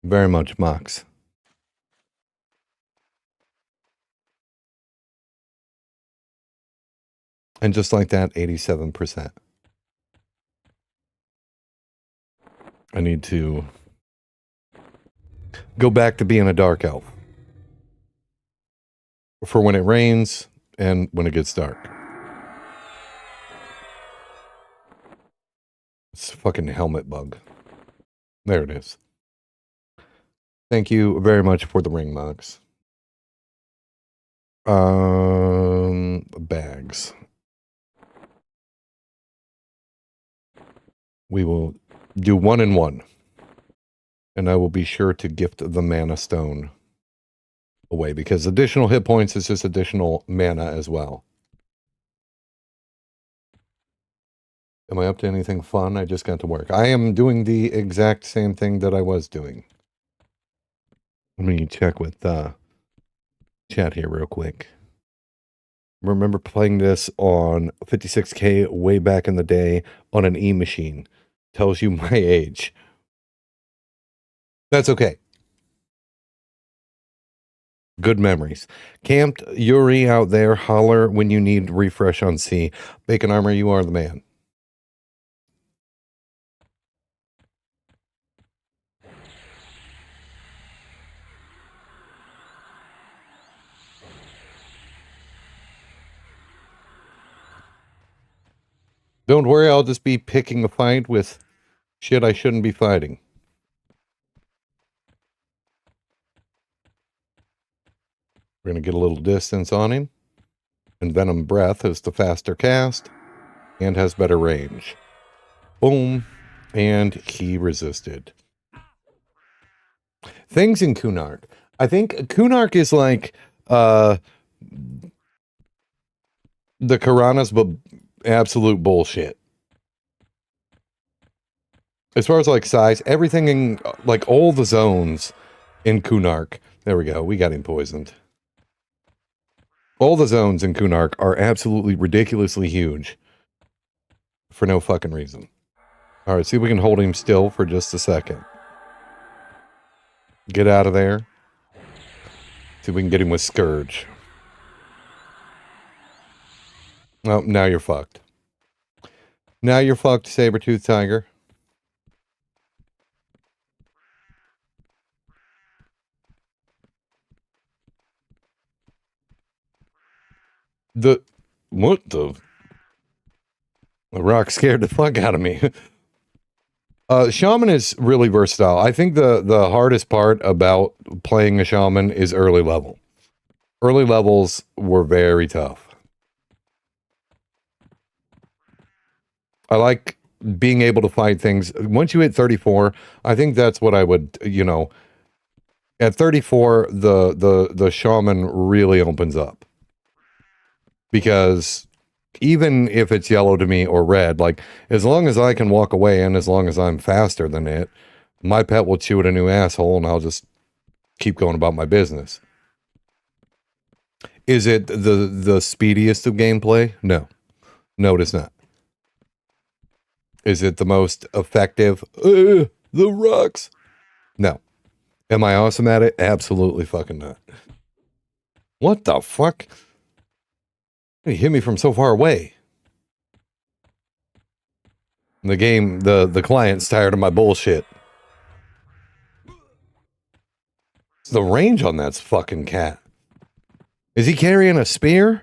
A: very much, Mox. And just like that, 87%. I need to go back to being a dark elf. For when it rains and when it gets dark. It's a fucking helmet bug. There it is. Thank you very much for the ring, Mox. Bags. We will do 1 and 1. And I will be sure to gift the mana stone away, because additional hit points is just additional mana as well. Am I up to anything fun? I just got to work. I am doing the exact same thing that I was doing. Let me check with chat here real quick. Remember playing this on 56K way back in the day on an E-machine. Tells you my age. That's okay. Good memories. Camped Yuri out there. Holler when you need refresh on C. Bacon Armor, you are the man. Don't worry, I'll just be picking a fight with shit I shouldn't be fighting. We're going to get a little distance on him. And Venom Breath is the faster cast and has better range. Boom. And he resisted. Things in Kunark. I think Kunark is like the Karanas, but absolute bullshit. As far as like size, everything in like all the zones in Kunark. There we go. We got him poisoned. All the zones in Kunark are absolutely ridiculously huge. For no fucking reason. Alright, see if we can hold him still for just a second. Get out of there. See if we can get him with Scourge. Oh, now you're fucked. Now you're fucked, Saber-Tooth Tiger. What the? The rock scared the fuck out of me. Shaman is really versatile. I think the hardest part about playing a Shaman is early level. Early levels were very tough. I like being able to fight things. Once you hit 34, I think that's what I would, you know, at 34, the Shaman really opens up. Because even if it's yellow to me or red, like, as long as I can walk away and as long as I'm faster than it, my pet will chew at a new asshole and I'll just keep going about my business. Is it the speediest of gameplay? No. No, it is not. Is it the most effective? The rocks. No. Am I awesome at it? Absolutely fucking not. What the fuck? He hit me from so far away. The game, the client's tired of my bullshit. The range on that fucking cat. Is he carrying a spear?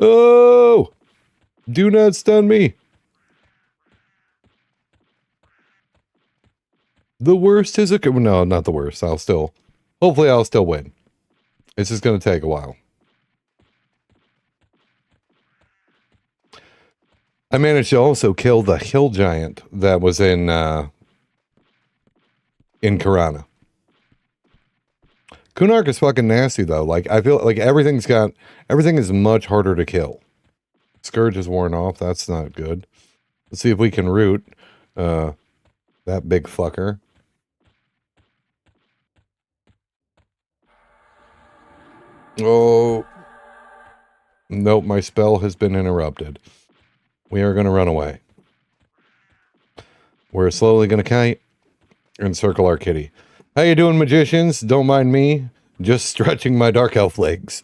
A: Oh! Do not stun me. The worst is a... No, not the worst. Hopefully I'll still win. It's just going to take a while. I managed to also kill the hill giant that was in Karana. Kunark is fucking nasty though. Like, I feel like everything is much harder to kill. Scourge is worn off. That's not good. Let's see if we can root that big fucker. Oh. Nope, my spell has been interrupted. We are going to run away. We're slowly going to kite and circle our kitty. How you doing, magicians? Don't mind me. Just stretching my dark elf legs.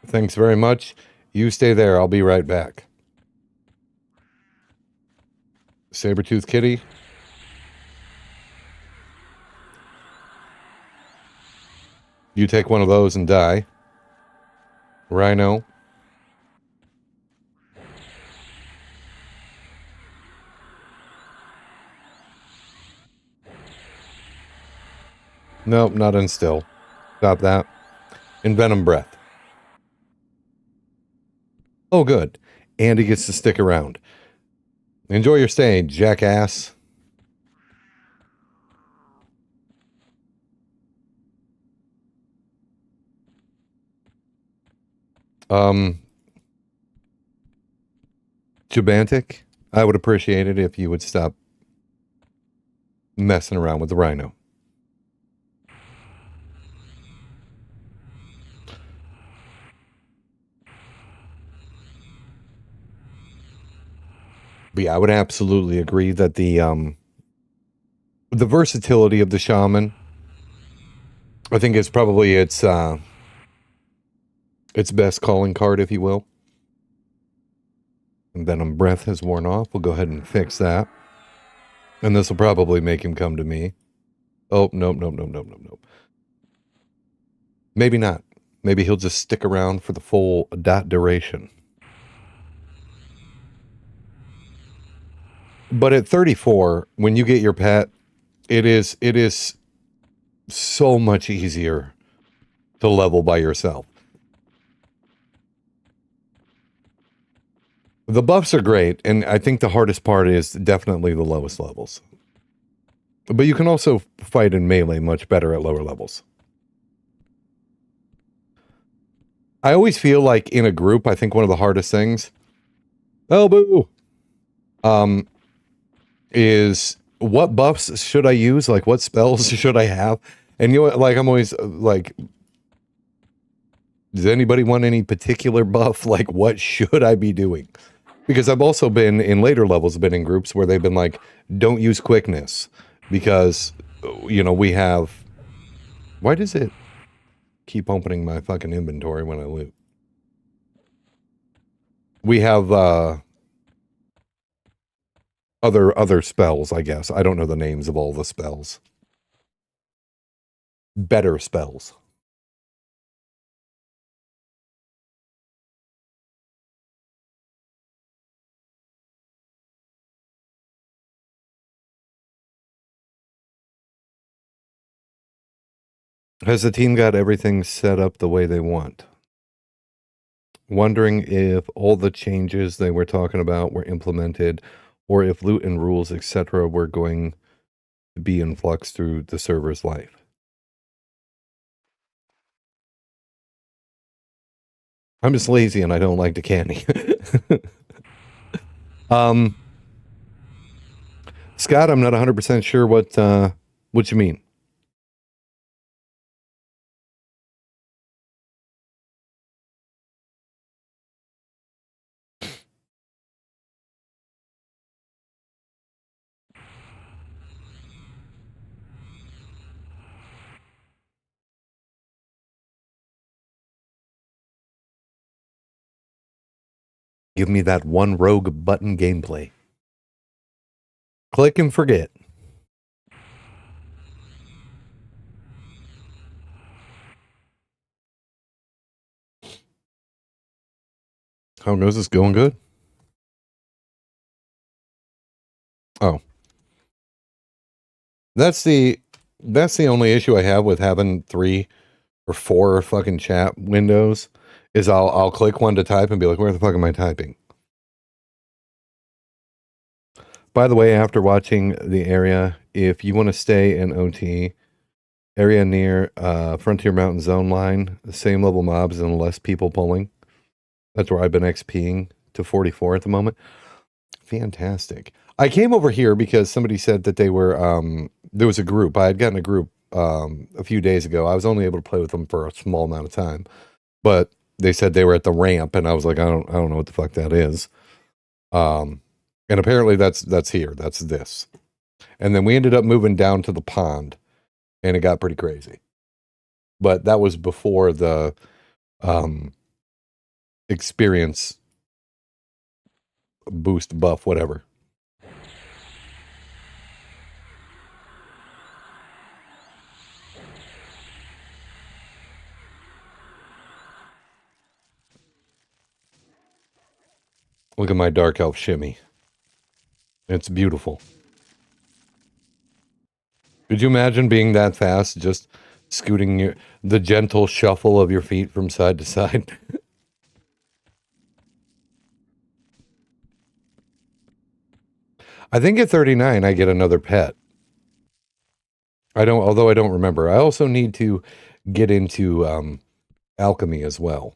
A: Thanks very much. You stay there. I'll be right back. Saber-tooth kitty. You take one of those and die. Rhino. Nope, not instill. Stop that. Envenom breath. Oh, good. And he gets to stick around. Enjoy your stay, jackass. Jubantic, I would appreciate it if you would stop messing around with the rhino. But yeah, I would absolutely agree that the versatility of the shaman, I think, is probably its best calling card, if you will. And Venom Breath has worn off. We'll go ahead and fix that. And this will probably make him come to me. Oh, nope. Maybe not. Maybe he'll just stick around for the full duration. But at 34, when you get your pet, it is so much easier to level by yourself. The buffs are great, and I think the hardest part is definitely the lowest levels. But you can also fight in melee much better at lower levels. I always feel like in a group, I think one of the hardest things, is what buffs should I use? Like, what spells should I have? And you know what, like, I'm always like, does anybody want any particular buff? Like, what should I be doing? Because I've also been in later levels, been in groups where they've been like, don't use quickness because, you know, we have, why does it keep opening my fucking inventory when I loot? We have other spells, I guess. I don't know the names of all the spells. Better spells. Has the team got everything set up the way they want? Wondering if all the changes they were talking about were implemented, or if loot and rules, etc., were going to be in flux through the server's life. I'm just lazy and I don't like the candy. Scott, I'm not 100% sure what you mean. Give me that one rogue button gameplay. Click and forget. How goes this? Going good? Oh. That's the only issue I have with having 3 or 4 fucking chat windows is I'll click one to type and be like, where the fuck am I typing? By the way, after watching the area, if you want to stay in OT, area near Frontier Mountain Zone line, the same level mobs and less people pulling. That's where I've been XPing to 44 at the moment. Fantastic. I came over here because somebody said that they were, there was a group. I had gotten a group a few days ago. I was only able to play with them for a small amount of time, but they said they were at the ramp, and I was like, I don't know what the fuck that is. And apparently that's here. That's this. And then we ended up moving down to the pond, and it got pretty crazy. But that was before the experience boost buff, whatever. Look at my dark elf shimmy. It's beautiful. Could you imagine being that fast, just scooting the gentle shuffle of your feet from side to side? I think at 39, I get another pet. Although I don't remember. I also need to get into alchemy as well.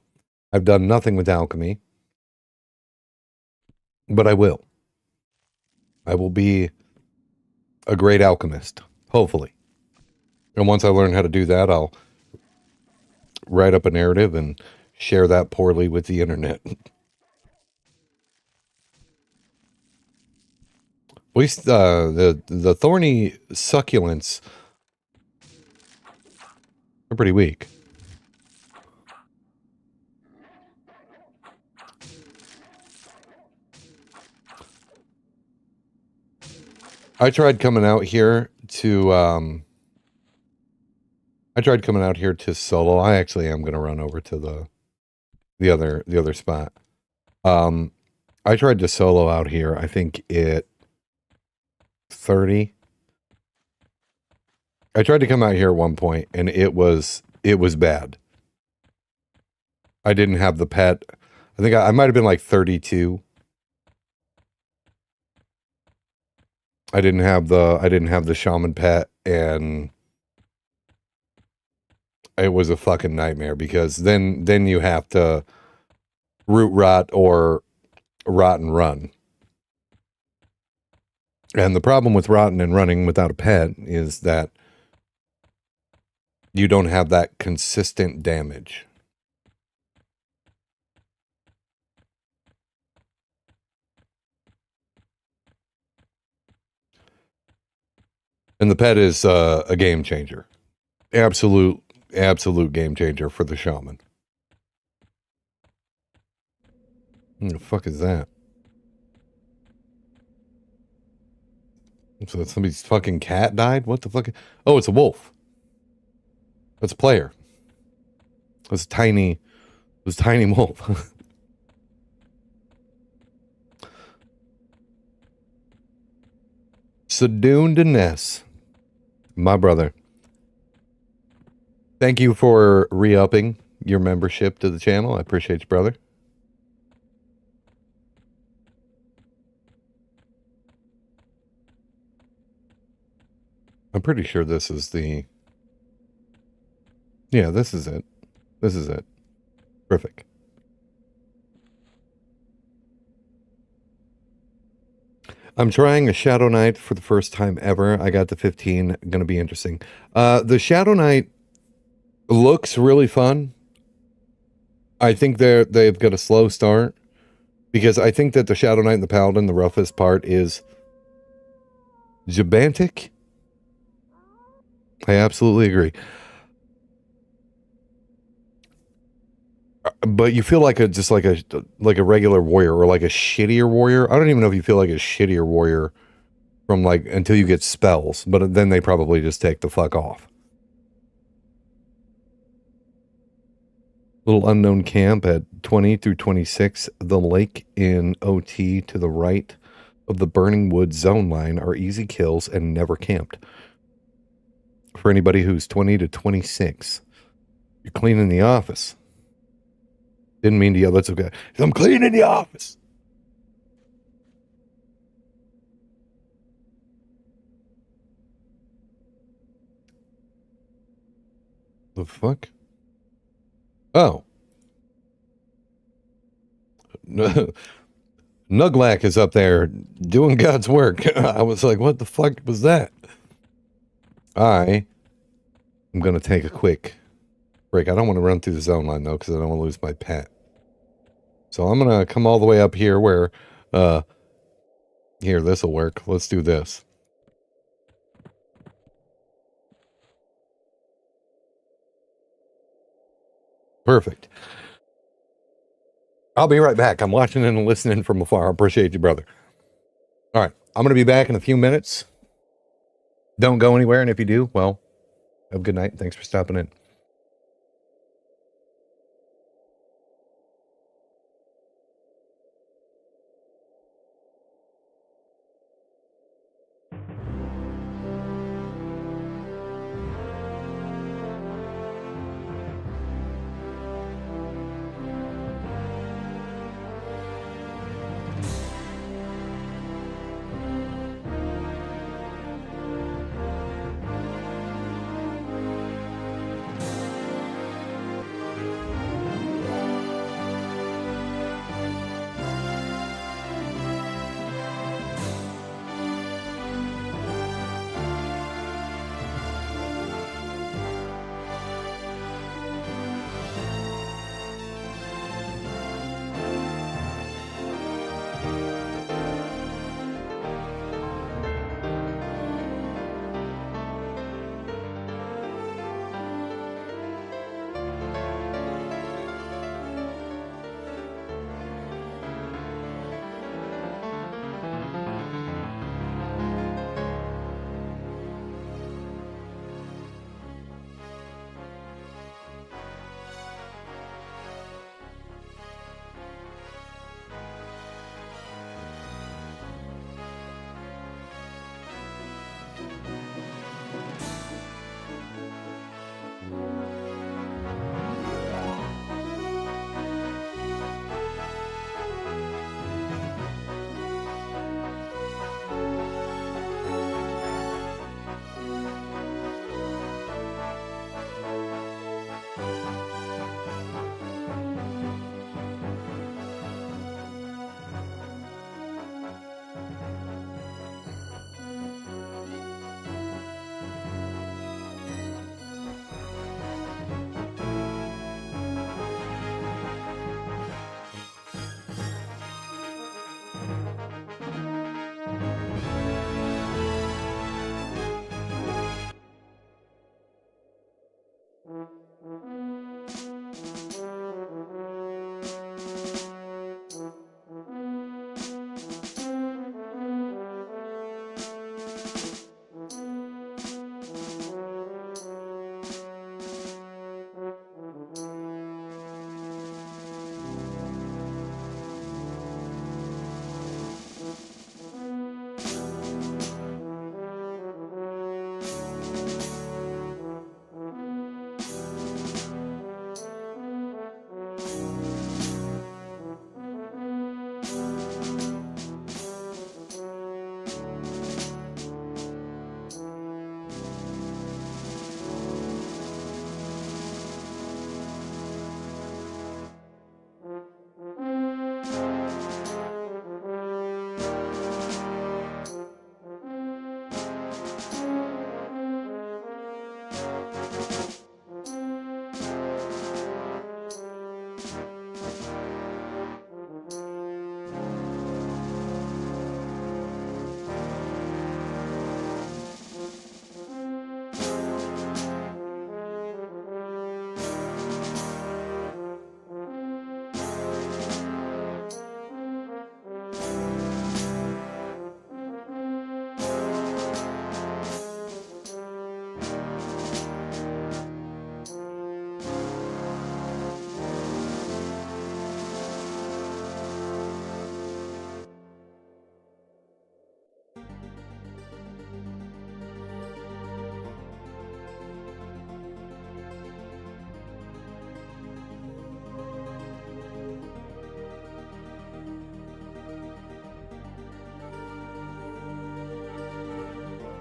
A: I've done nothing with alchemy, but I will. I will be a great alchemist, hopefully. And once I learn how to do that, I'll write up a narrative and share that poorly with the internet. At least the thorny succulents are pretty weak. I tried coming out here to solo. I actually am going to run over to the other spot. I tried to solo out here. I think it 30. I tried to come out here at one point and it was bad. I didn't have the pet. I think I might have been like 32. I didn't have the shaman pet, and it was a fucking nightmare because then you have to root rot or rot and run. And the problem with rotting and running without a pet is that you don't have that consistent damage. And the pet is a game changer. Absolute game changer for the shaman. What the fuck is that? So somebody's fucking cat died? What the fuck? Oh, it's a wolf. That's a player. It's a tiny wolf. Sadoon Dines, my brother. Thank you for re-upping your membership to the channel. I appreciate you, brother. I'm pretty sure this is the... Yeah, this is it. This is it. Perfect. I'm trying a Shadow Knight for the first time ever. I got to 15. Going to be interesting. The Shadow Knight looks really fun. I think they've got a slow start because I think that the Shadow Knight and the Paladin, the roughest part is Jabantic. I absolutely agree. But you feel like just like a regular warrior or like a shittier warrior. I don't even know if you feel like a shittier warrior from like until you get spells, but then they probably just take the fuck off. Little unknown camp at 20 through 26. The lake in OT to the right of the Burning Woods zone line are easy kills and never camped. For anybody who's 20 to 26, you're cleaning the office. Didn't mean to yell, that's okay. I'm cleaning the office. The fuck? Oh. Nuglak is up there doing God's work. I was like, what the fuck was that? I am going to take a quick break. I don't want to run through the zone line, though, because I don't want to lose my pet. So I'm going to come all the way up here where, here, this will work. Let's do this. Perfect. I'll be right back. I'm watching and listening from afar. I appreciate you, brother. All right. I'm going to be back in a few minutes. Don't go anywhere. And if you do, well, have a good night. Thanks for stopping in.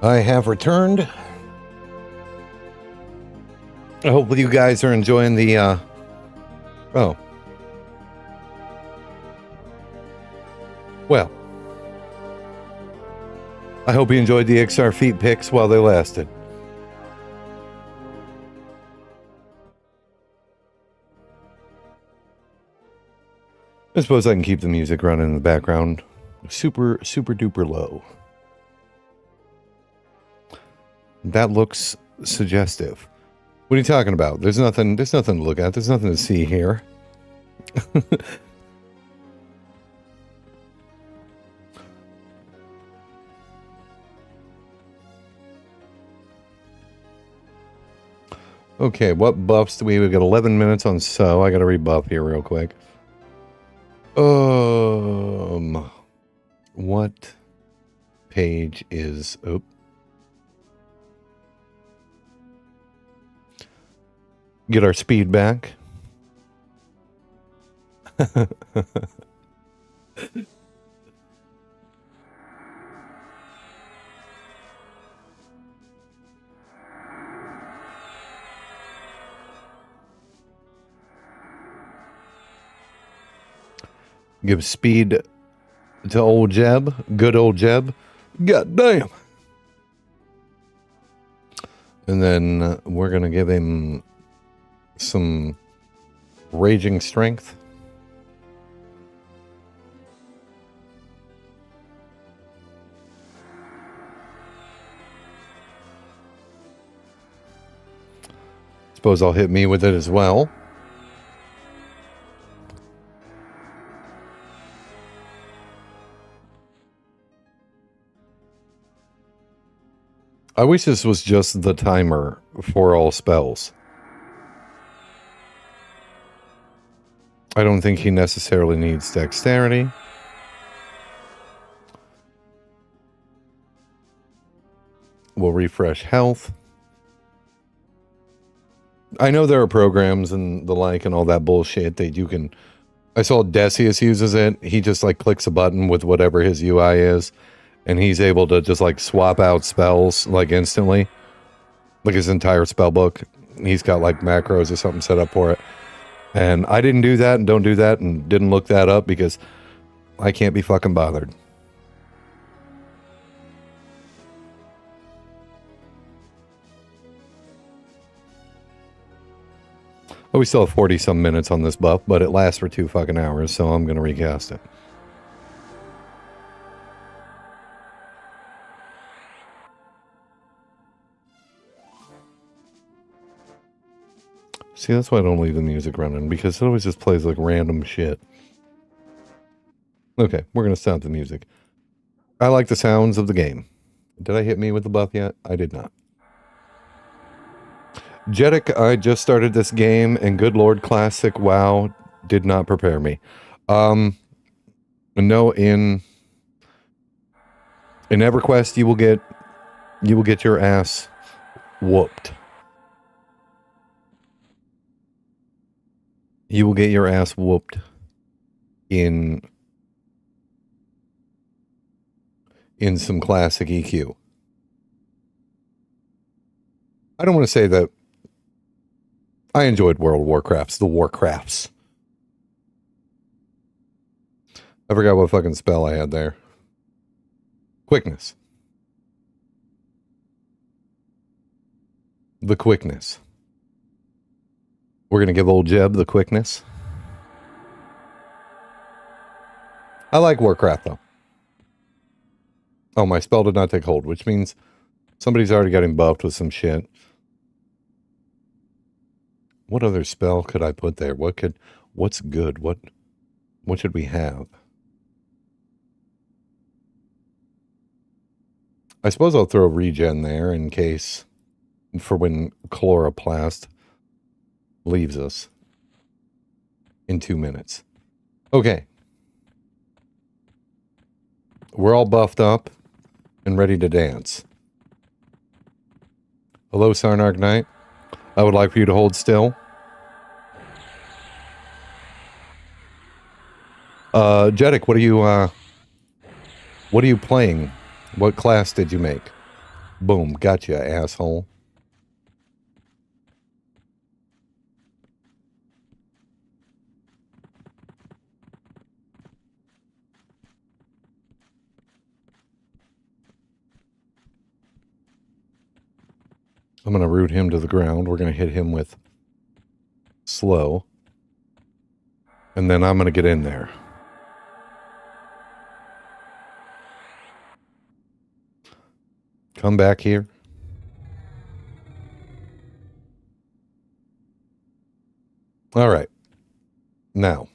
A: I have returned. Hopefully you guys are enjoying the, oh. Well. I hope you enjoyed the XR feet pics while they lasted. I suppose I can keep the music running in the background. Super duper low. That looks suggestive. What are you talking about? There's nothing to look at. There's nothing to see here. Okay, what buffs do we got 11 minutes on I gotta rebuff here real quick. What page is get our speed back. Give speed to old Jeb. Good old Jeb. God damn. And then we're going to give him some raging strength. Suppose I'll hit me with it as well. I wish this was just the timer for all spells. I don't think he necessarily needs dexterity. We'll refresh health. I know there are programs and the like and all that bullshit that you can... I saw Decius uses it. He just like clicks a button with whatever his UI is, and he's able to just like swap out spells like instantly. Like his entire spell book. He's got like macros or something set up for it. And I didn't do that and don't do that and didn't look that up because I can't be fucking bothered. Oh, we still have 40 some minutes on this buff, but it lasts for 2 fucking hours, so I'm going to recast it. See, that's why I don't leave the music running, because it always just plays like random shit. Okay, we're going to stop the music. I like the sounds of the game. Did I hit me with the buff yet? I did not. Jeddick, I just started this game, and good lord, classic WoW did not prepare me. No, in EverQuest, you will get your ass whooped. You will get your ass whooped in some classic EQ. I don't want to say that I enjoyed World of Warcrafts, the Warcrafts. I forgot what fucking spell I had there. Quickness. The quickness. We're going to give old Jeb the quickness. I like Warcraft, though. Oh, my spell did not take hold, which means somebody's already got him buffed with some shit. What other spell could I put there? What's good? What should we have? I suppose I'll throw regen there in case for when Chloroplast leaves us in 2 minutes. Okay. We're all buffed up and ready to dance. Hello, Sarnark Knight. I would like for you to hold still. Jeddick, what are you playing? What class did you make? Boom, gotcha, asshole. I'm going to root him to the ground. We're going to hit him with slow. And then I'm going to get in there. Come back here. All right. Now.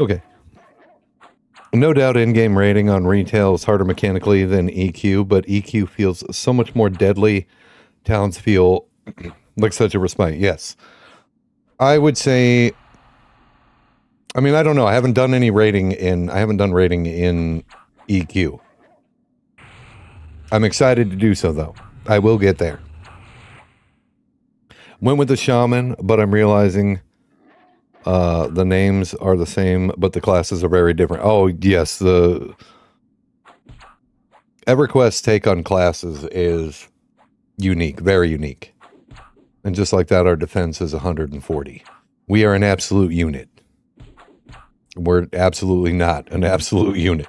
A: Okay. No doubt in-game rating on retail is harder mechanically than EQ, but EQ feels so much more deadly. Talents feel like such a respite. Yes. I would say... I mean, I don't know. I haven't done rating in EQ. I'm excited to do so, though. I will get there. Went with the shaman, but I'm realizing the names are the same, but the classes are very different. Oh, yes. The EverQuest take on classes is unique, very unique. And just like that, our defense is 140. We are an absolute unit. We're absolutely not an absolute unit.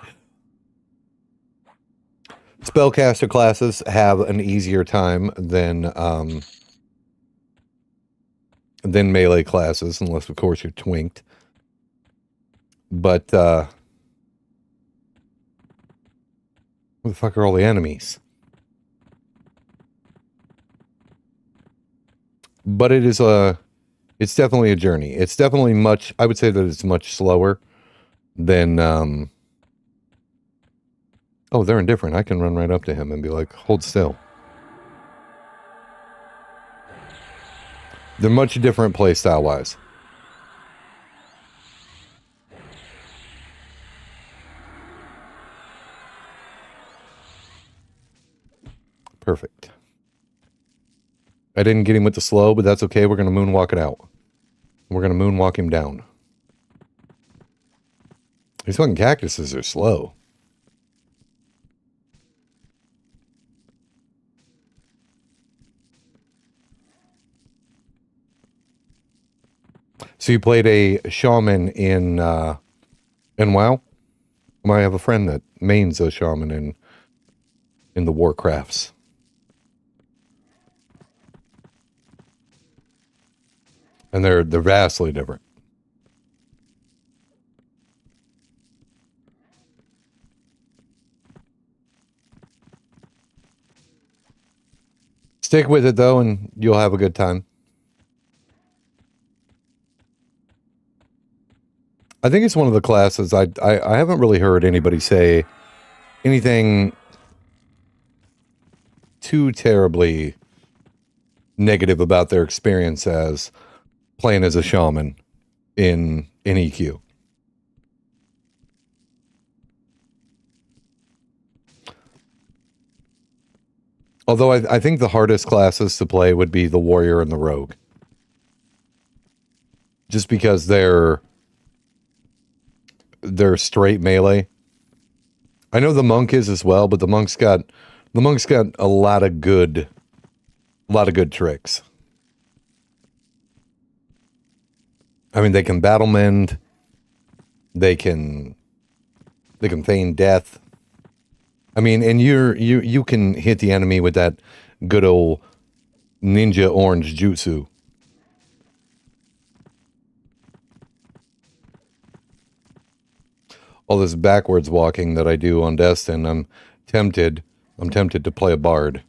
A: Spellcaster classes have an easier time than melee classes, unless of course you're twinked. But where the fuck are all the enemies? But it's definitely a journey. It's definitely I would say that it's much slower than, oh, they're indifferent. I can run right up to him and be like, hold still. They're much different playstyle-wise. I didn't get him with the slow, but that's okay. We're going to moonwalk it out. We're going to moonwalk him down. These fucking cactuses are slow. So you played a shaman in WoW? I have a friend that mains a shaman in the Warcrafts. And they're vastly different. Stick with it though, and you'll have a good time. I think it's one of the classes I haven't really heard anybody say anything too terribly negative about their experience as playing as a shaman in EQ. Although I think the hardest classes to play would be the warrior and the rogue. Just because they're straight melee. I know the monk is as well, but the monk's got a lot of good tricks. I mean, they can battle mend. They can feign death. I mean, and you can hit the enemy with that good old ninja orange jutsu. All this backwards walking that I do on Destin, I'm tempted to play a bard.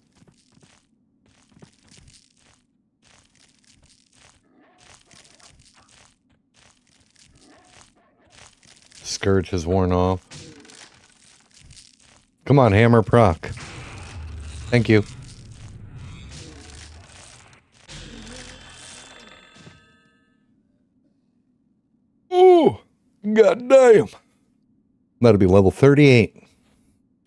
A: Scourge has worn off. Come on, hammer proc. Thank you. Ooh, goddamn. That'll be level 38.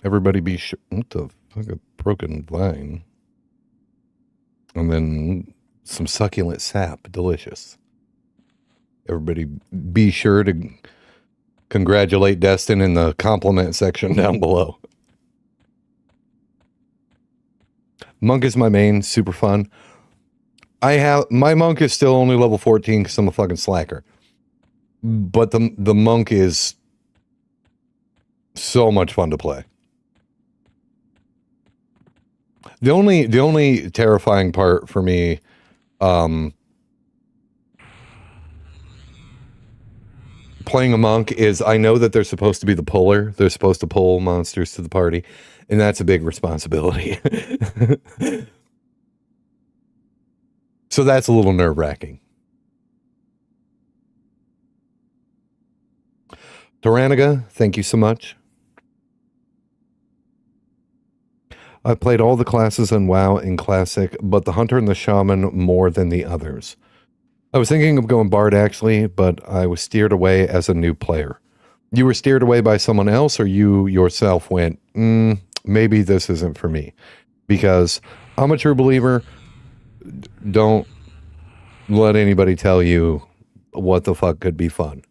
A: Everybody be sure. What the fuck? A broken vine. And then some succulent sap. Delicious. Everybody be sure to congratulate Destin in the compliment section down below. Monk is my main. Super fun. My monk is still only level 14 because I'm a fucking slacker. But the monk is so much fun to play. The only terrifying part for me, playing a monk is I know that they're supposed to be the puller. They're supposed to pull monsters to the party, and that's a big responsibility. So that's a little nerve-wracking. Toranaga, thank you so much. I played all the classes in WoW in Classic, but the Hunter and the Shaman more than the others. I was thinking of going Bard actually, but I was steered away as a new player. You were steered away by someone else, or you yourself went, maybe this isn't for me? Because I'm a true believer. Don't let anybody tell you what the fuck could be fun.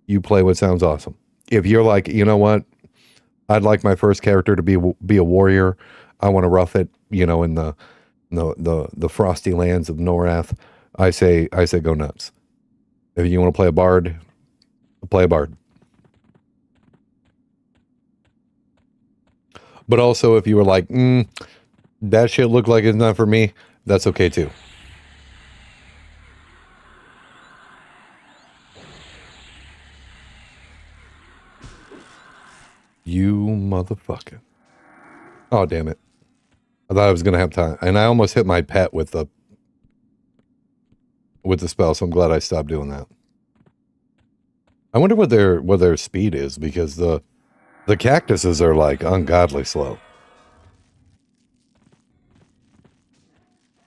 A: You play what sounds awesome. If you're like, you know what, I'd like my first character to be a warrior. I want to rough it, in the frosty lands of Norath. I say go nuts. If you want to play a bard, play a bard. But also, if you were like, that shit looked like it's not for me, that's okay too. You motherfucker. Oh, damn it. I thought I was going to have time. And I almost hit my pet with the spell, so I'm glad I stopped doing that. I wonder what their speed is, because the cactuses are like ungodly slow.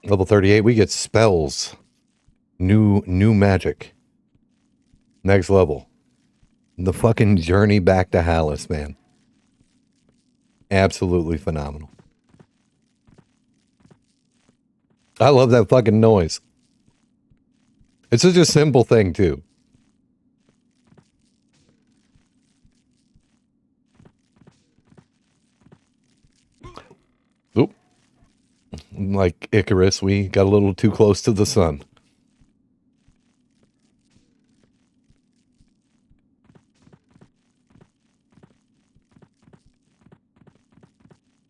A: Level 38, we get spells. New magic. Next level. The fucking journey back to Hallis, man. Absolutely phenomenal. I love that fucking noise. It's such a simple thing, too. Oop. Like Icarus, we got a little too close to the sun.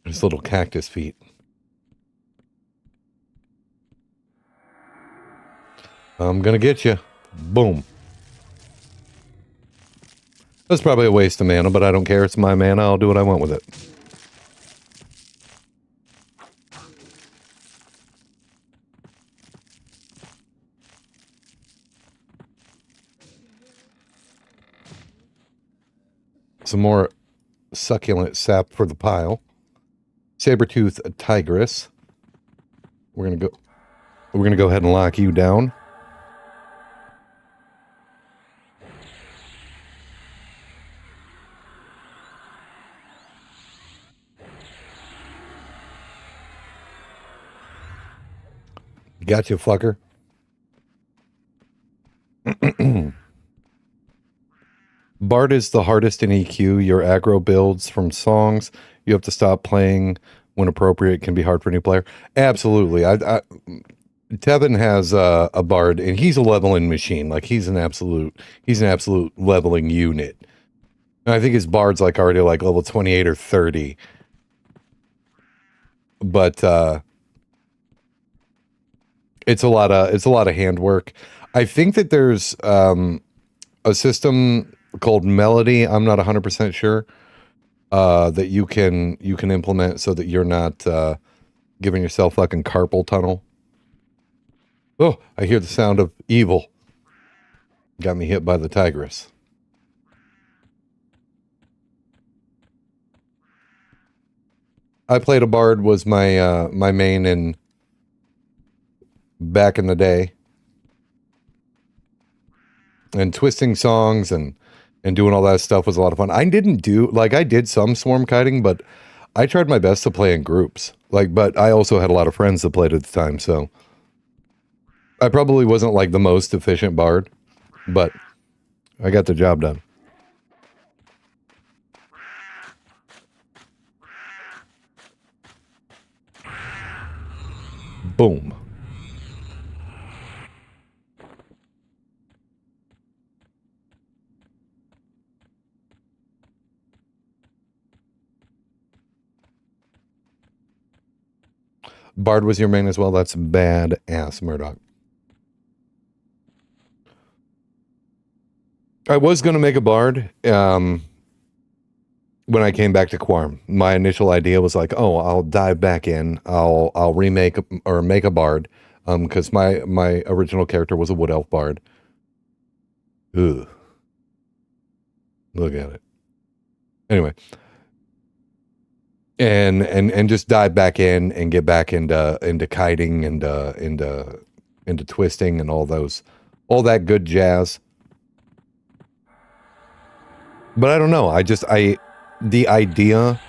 A: There's little cactus feet. I'm gonna get you. Boom. That's probably a waste of mana, but I don't care. It's my mana. I'll do what I want with it. Some more succulent sap for the pile. Saber-tooth tigress. We're gonna go ahead and lock you down. Gotcha, fucker. Bard is the hardest in EQ. Your aggro builds from songs. You have to stop playing when appropriate. Can be hard for a new player. Absolutely. Tevin has a Bard, and he's a leveling machine. Like he's an absolute leveling unit. And I think his Bard's like already like level 28 or 30. But it's a lot of handwork. I think that there's a system called Melody. I'm not 100% sure that you can implement so that you're not giving yourself fucking carpal tunnel. Oh, I hear the sound of evil. Got me hit by the tigress. I played a Bard, was my my main in back in the day. And twisting songs and doing all that stuff was a lot of fun. I did some swarm kiting, but I tried my best to play in groups. But I also had a lot of friends that played at the time, so I probably wasn't like the most efficient Bard, but I got the job done. Boom. Bard was your main as well? That's badass, Murdoch. I was going to make a Bard when I came back to Quarm. My initial idea was like, oh, I'll dive back in. I'll remake or make a Bard because my original character was a Wood Elf Bard. Ugh. Look at it. Anyway. And just dive back in and get back into kiting and into twisting and all that good jazz. But I don't know. The idea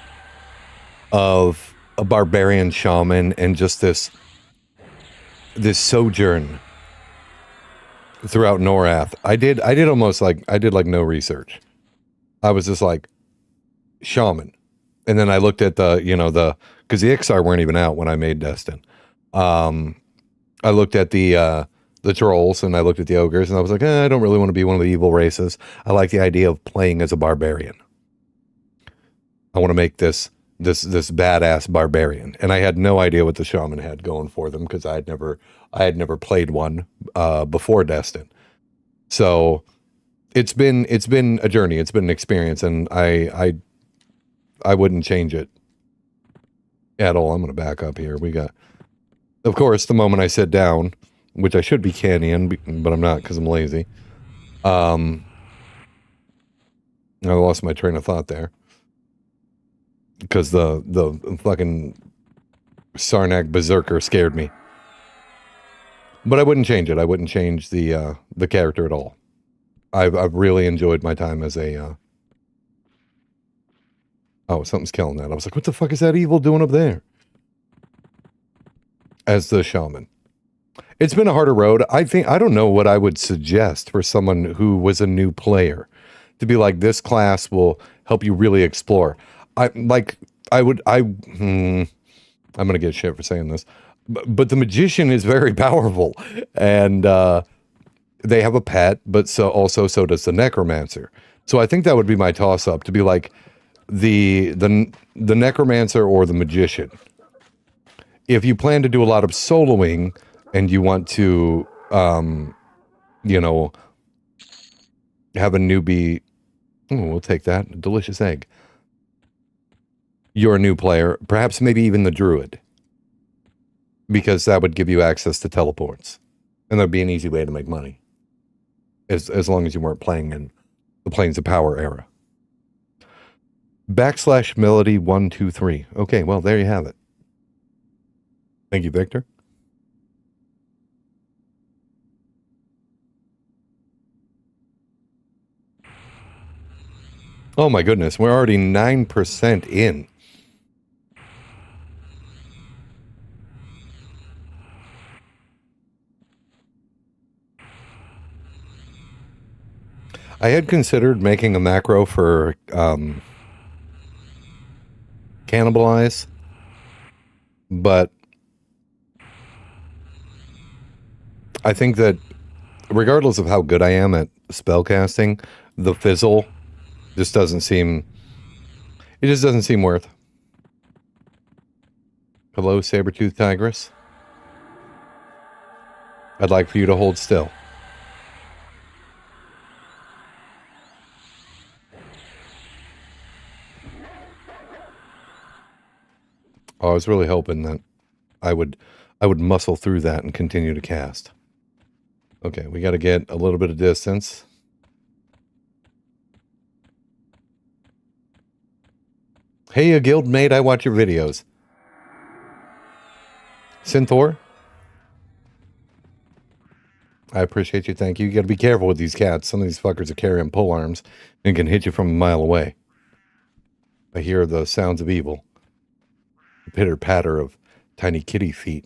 A: of a barbarian shaman and just this sojourn throughout Norath. I did like no research. I was just like shaman. And then I looked at because the Ixar weren't even out when I made Destin. I looked at the trolls and I looked at the ogres and I was like, I don't really want to be one of the evil races. I like the idea of playing as a barbarian. I want to make this badass barbarian. And I had no idea what the shaman had going for them because I had never played one before Destin. So it's been a journey. It's been an experience, and I wouldn't change it at all. I'm going to back up here. We got, of course, the moment I sit down, which I should be canning, but I'm not because I'm lazy. I lost my train of thought there because the fucking Sarnak Berserker scared me. But I wouldn't change it. I wouldn't change the character at all. I've really enjoyed my time as a. Oh, something's killing that. I was like, what the fuck is that evil doing up there? as the shaman. It's been a harder road. I don't know what I would suggest for someone who was a new player to be like, this class will help you really explore. I'm going to get shit for saying this, but the magician is very powerful, and they have a pet, but so does the necromancer. So I think that would be my toss up, to be like the necromancer or the magician. If you plan to do a lot of soloing and you want to, you know, have a newbie, we'll take that, a delicious egg. You're a new player, perhaps maybe even the druid, because that would give you access to teleports, and that'd be an easy way to make money, as long as you weren't playing in the Planes of Power era. /melody 123. Okay, well, there you have it. Thank you, Victor. Oh my goodness, we're already 9% in. I had considered making a macro for cannibalize, but I think that regardless of how good I am at spellcasting, the fizzle just doesn't seem worth. Hello, saber-toothed tigress. I'd like for you to hold still. Oh, I was really hoping that I would muscle through that and continue to cast. Okay, we got to get a little bit of distance. Hey, a guildmate, I watch your videos. Synthor? I appreciate you, thank you. You got to be careful with these cats. Some of these fuckers are carrying pole arms and can hit you from a mile away. I hear the sounds of evil. The pitter-patter of tiny kitty feet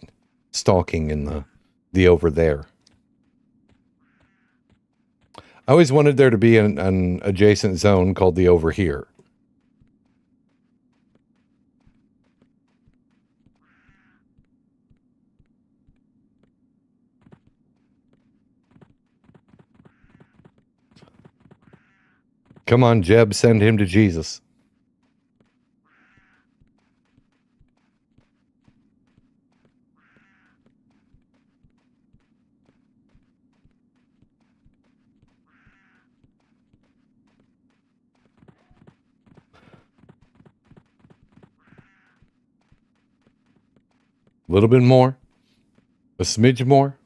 A: stalking in the Overthere. I always wanted there to be an adjacent zone called the Overthere. Come on, Jeb, send him to Jesus. A little bit more. A smidge more.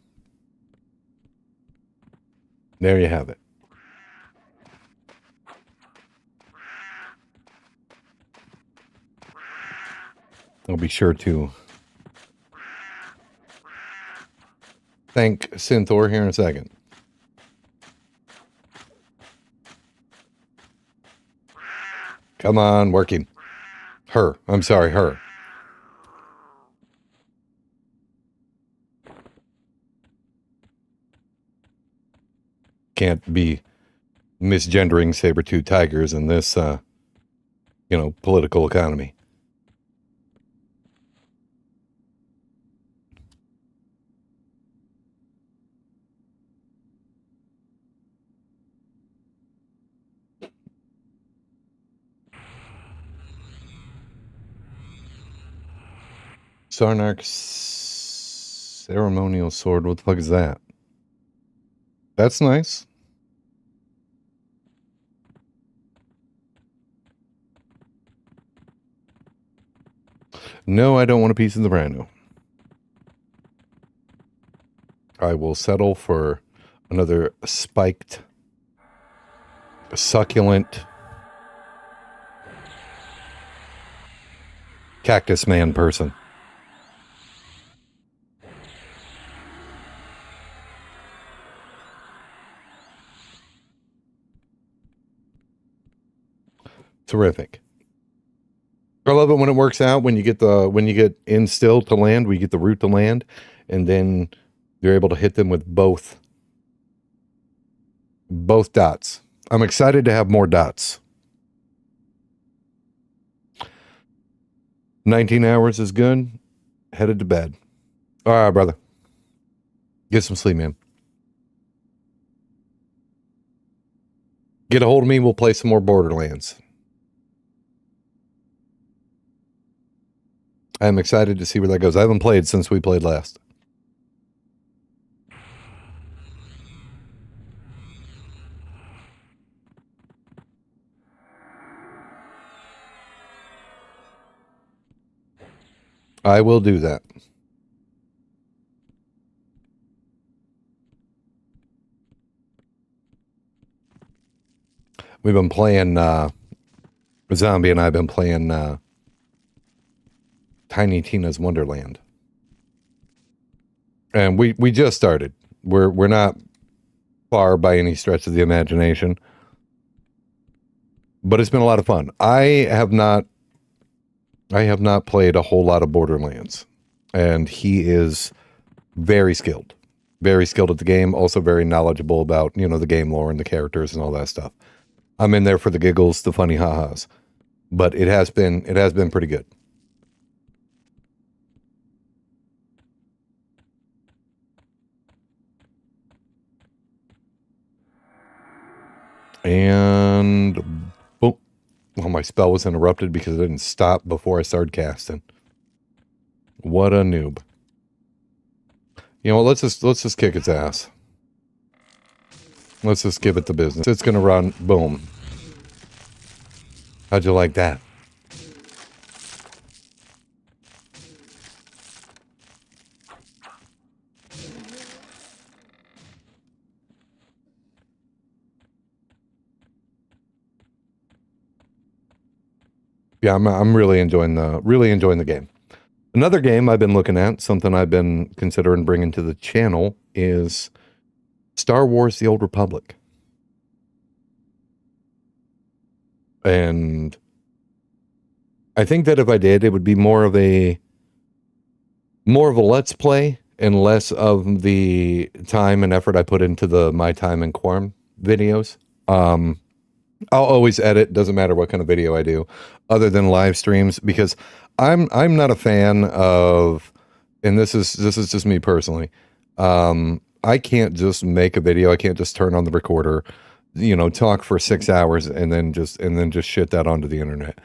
A: There you have it. I'll be sure to thank Synthor here in a second. Come on, working. Her. I'm sorry, her. Can't be misgendering saber-toothed tigers in this, political economy. Sarnark's ceremonial sword. What the fuck is that? That's nice. No, I don't want a piece of the brand. I will settle for another spiked, succulent cactus man person. Terrific. I love it when it works out, when you get instill to land, we get the root to land, and then you're able to hit them with both dots. I'm excited to have more dots. 19 hours is good. Headed to bed. All right, brother. Get some sleep, man. Get a hold of me. We'll play some more Borderlands. I'm excited to see where that goes. I haven't played since we played last. I will do that. We've been playing, Zombie and I have been playing Tiny Tina's Wonderland. And we just started. We're not far by any stretch of the imagination. But it's been a lot of fun. I have not played a whole lot of Borderlands. And he is very skilled. Very skilled at the game, also very knowledgeable about, the game lore and the characters and all that stuff. I'm in there for the giggles, the funny ha-has. But it has been pretty good. And boom. Well, my spell was interrupted because it didn't stop before I started casting. What a noob. Let's just kick its ass. Let's just give it the business. It's gonna run. Boom. How'd you like that? Yeah, I'm really enjoying the game. Another game I've been looking at, something I've been considering bringing to the channel, is Star Wars: The Old Republic. And I think that if I did, it would be more of a let's play and less of the time and effort I put into the My Time in Quarm videos. I'll always edit, doesn't matter what kind of video I do, other than live streams, because I'm not a fan of, and this is just me personally. I can't just make a video. I can't just turn on the recorder, talk for 6 hours and then just shit that onto the internet.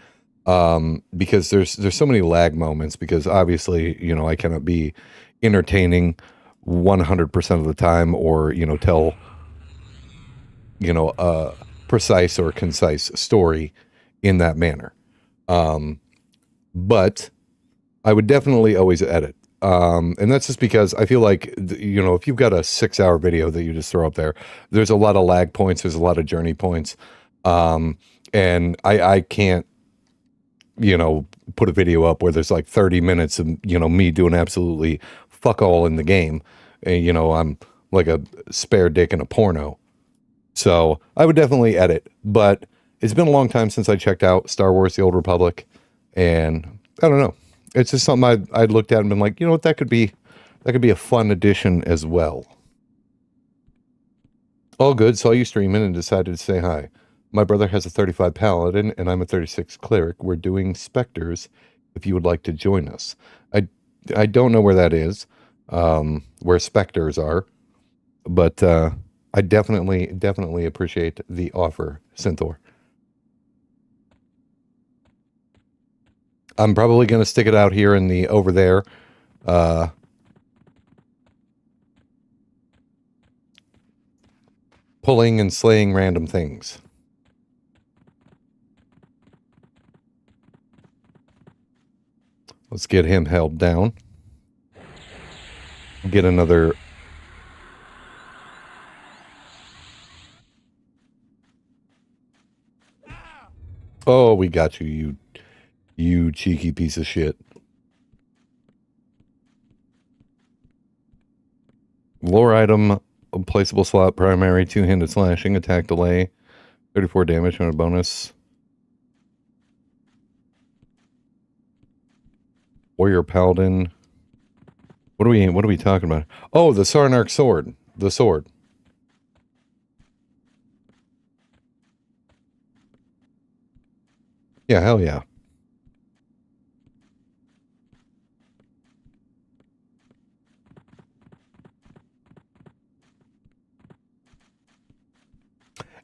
A: Because there's so many lag moments, because obviously, I cannot be entertaining 100% of the time, or, tell, a precise or concise story in that manner. But I would definitely always edit. And that's just because I feel like, if you've got a 6-hour video that you just throw up there, there's a lot of lag points, there's a lot of journey points. And I can't, put a video up where there's like 30 minutes of, me doing absolutely fuck all in the game. And, I'm like a spare dick in a porno. So I would definitely edit, but it's been a long time since I checked out Star Wars: The Old Republic, and I don't know. It's just something I'd looked at and been like, what, that could be a fun addition as well. All good. Saw you streaming and decided to say hi. My brother has a 35 paladin and I'm a 36 cleric. We're doing specters. If you would like to join us, I don't know where that is, where specters are, but I definitely appreciate the offer, Synthor. I'm probably going to stick it out here in the Overthere. Pulling and slaying random things. Let's get him held down. Get another... Oh, we got you, you cheeky piece of shit. Lore item, placeable slot, primary, two-handed slashing, attack delay, 34 damage on a bonus. Warrior Paladin. What are we talking about? Oh, the Sarnarch sword. The sword. Yeah, hell yeah.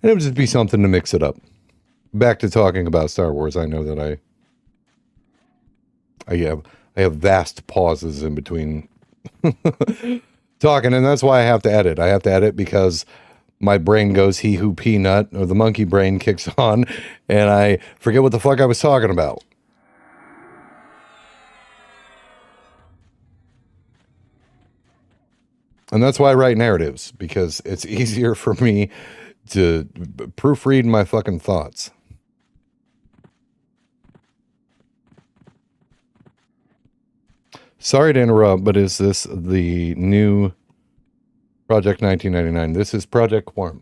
A: And it would just be something to mix it up. Back to talking about Star Wars. I know that I have vast pauses in between talking, and that's why I have to edit. I have to edit because my brain goes he who peanut, or the monkey brain kicks on, and I forget what the fuck I was talking about. And that's why I write narratives, because it's easier for me to proofread my fucking thoughts. Sorry to interrupt, but is this the new Project 1999? This is Project Quarm.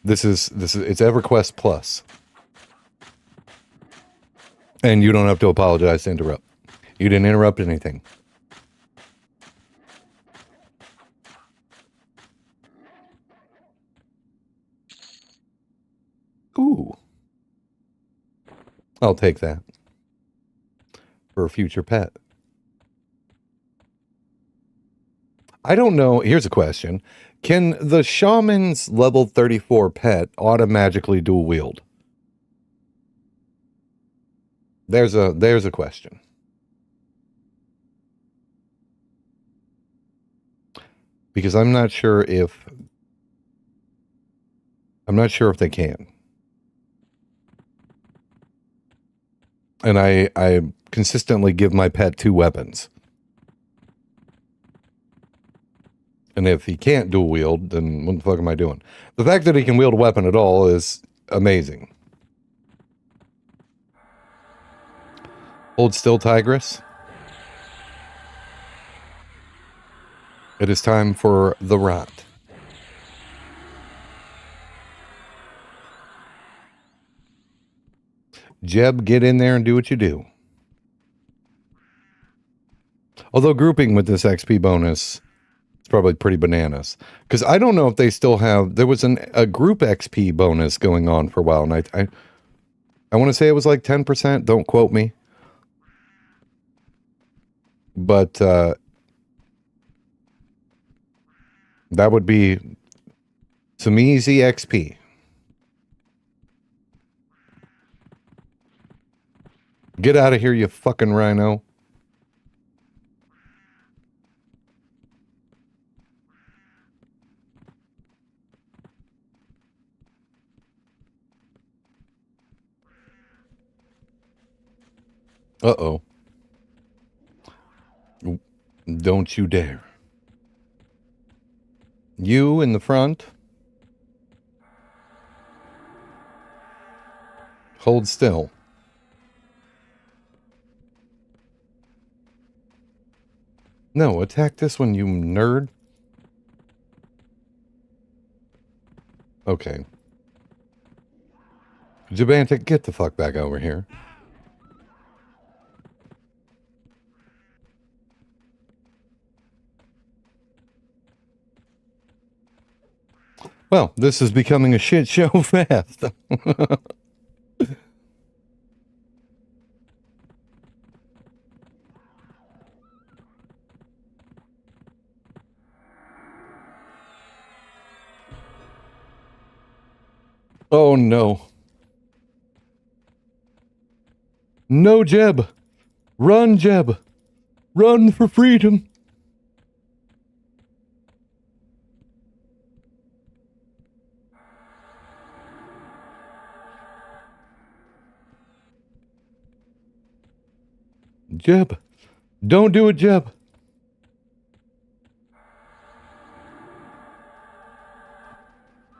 A: It's EverQuest Plus. And you don't have to apologize to interrupt. You didn't interrupt anything. Ooh. I'll take that. For a future pet. I don't know. Here's a question. Can the shaman's level 34 pet automatically dual wield? There's a question. Because I'm not sure if they can. And I consistently give my pet 2 weapons. And if he can't dual wield, then what the fuck am I doing? The fact that he can wield a weapon at all is amazing. Hold still, Tigress. It is time for the rant. Jeb, get in there and do what you do. Although grouping with this XP bonus, it's probably pretty bananas. Because I don't know if they still have... There was a group XP bonus going on for a while, and I want to say it was like 10%. Don't quote me. But that would be some easy XP. Get out of here, you fucking rhino. Uh-oh. Don't you dare. You in the front. Hold still. No, attack this one, you nerd. Okay. Jabantic, get the fuck back over here. Well, this is becoming a shit show fast. Oh no. No, Jeb. Run, Jeb. Run for freedom. Jeb. Don't do it, Jeb.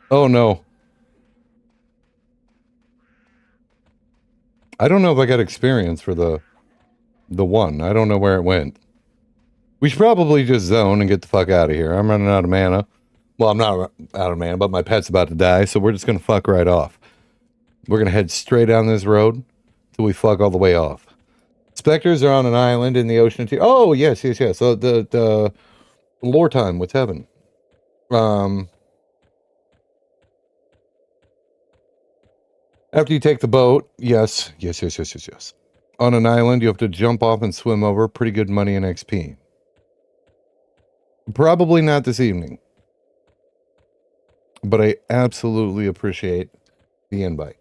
A: Oh no. I don't know if I got experience for the one. I don't know where it went. We should probably just zone and get the fuck out of here. I'm running out of mana. Well, I'm not out of mana, but my pet's about to die, so we're just going to fuck right off. We're going to head straight down this road. till we fuck all the way off. Specters are on an island in the ocean. Oh, yes. So the lore time with heaven. After you take the boat, yes. On an island, you have to jump off and swim over. Pretty good money in XP. Probably not this evening. But I absolutely appreciate the invite.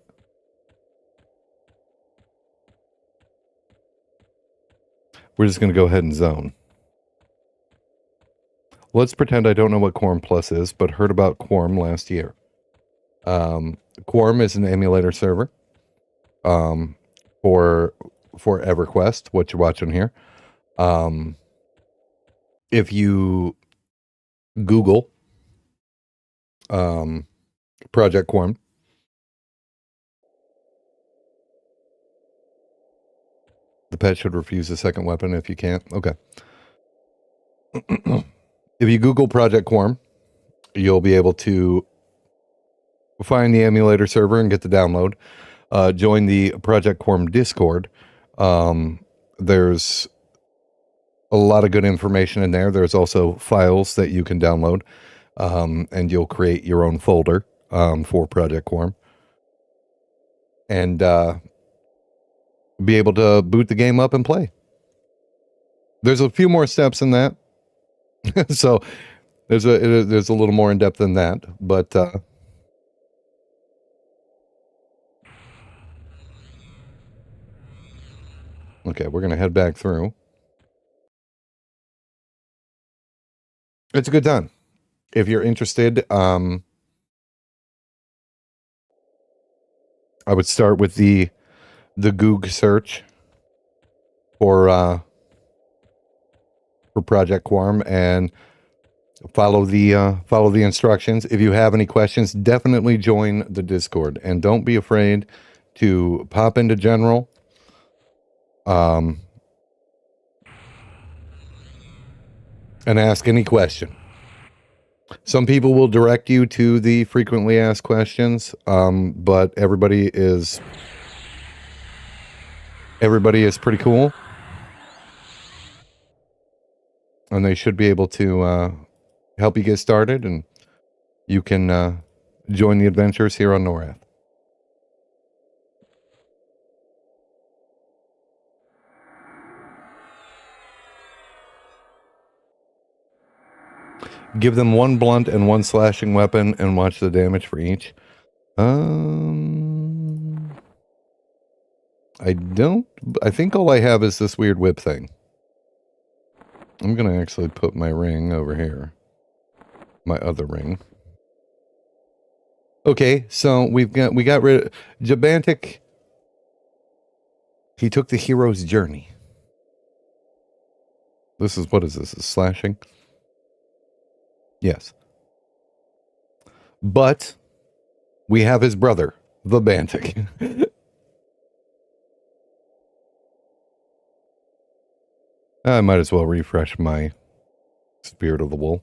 A: We're just going to go ahead and zone. Let's pretend I don't know what Quarm Plus is, but heard about Quarm last year. Quarm is an emulator server for EverQuest, what you're watching here. If you Google Project Quarm, the pet should refuse a second weapon if you can't. Okay. If you Google Project Quarm, you'll be able to find the emulator server and get the download. Join the Project Quarm Discord. There's a lot of good information in there. There's also files that you can download, and you'll create your own folder for Project Quarm. And be able to boot the game up and play. There's a few more steps in that. So there's a little more in depth than that, but okay, we're gonna head back through. It's a good time. If you're interested, I would start with the Goog search for Project Quarm and follow the instructions. If you have any questions, definitely join the Discord and don't be afraid to pop into general. And ask any question. Some people will direct you to the frequently asked questions, but everybody is pretty cool. And they should be able to help you get started, and you can join the adventures here on Norath. Give them one blunt and one slashing weapon and watch the damage for each. I think all I have is this weird whip thing. I'm going to actually put my ring over here. My other ring. Okay, so we got rid of Jabantic. He took the hero's journey. What is this? Is slashing? Yes. But we have his brother, the Bantic. I might as well refresh my Spirit of the Wolf.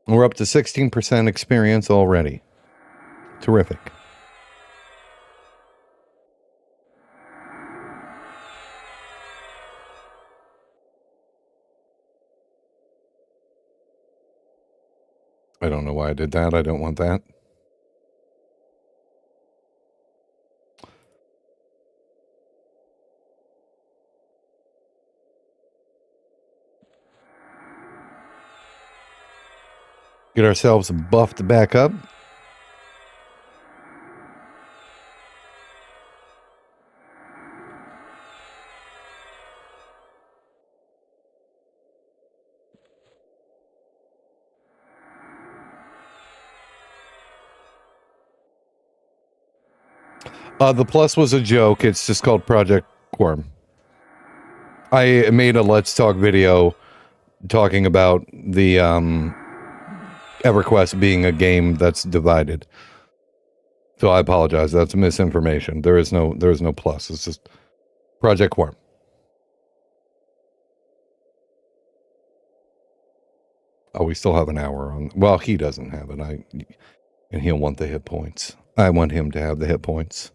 A: We're up to 16% experience already. Terrific. I don't know why I did that. I don't want that. Get ourselves buffed back up. The plus was a joke. It's just called Project Quarm. I made a Let's Talk video talking about the EverQuest being a game that's divided. So I apologize. That's misinformation. There is no plus. It's just Project Quarm. Oh, we still have an hour on. Well, he doesn't have it. And he'll want the hit points. I want him to have the hit points.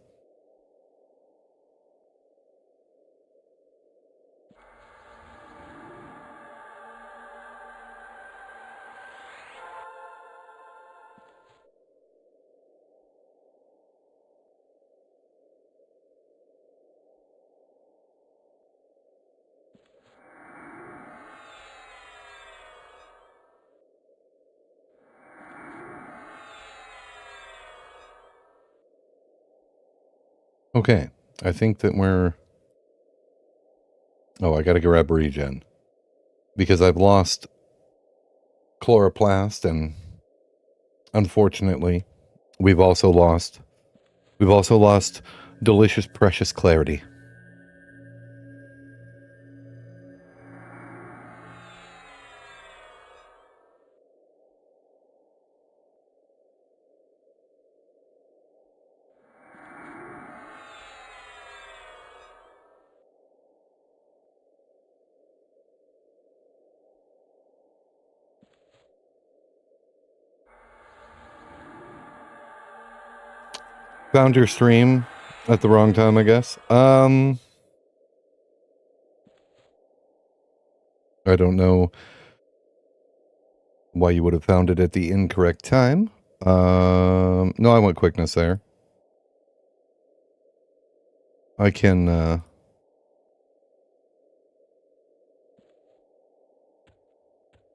A: Okay, I think that we're... Oh, I gotta grab regen. Because I've lost chloroplast, and unfortunately, we've also lost delicious, precious clarity. Found your stream at the wrong time, I guess. I don't know why you would have found it at the incorrect time. No, I want quickness there. I can,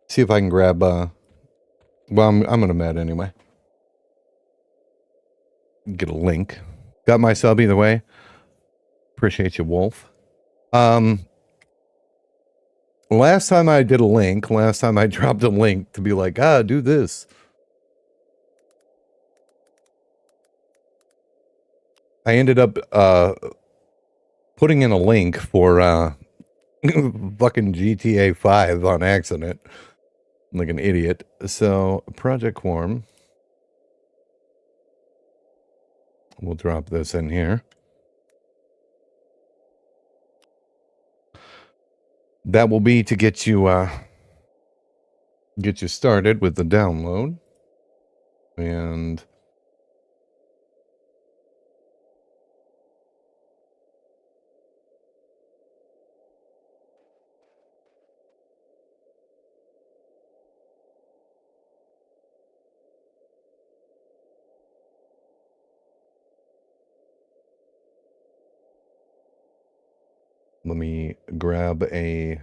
A: see if I can grab, well, I'm gonna med anyway. Get a link. Got my sub either way. Appreciate you, Wolf. Last time I did a link, last time I dropped a link to be like, do this. I ended up, putting in a link for, fucking GTA 5 on accident. Like an idiot. So, Project Quarm. We'll drop this in here. That will be to get you started with the download. And let me grab a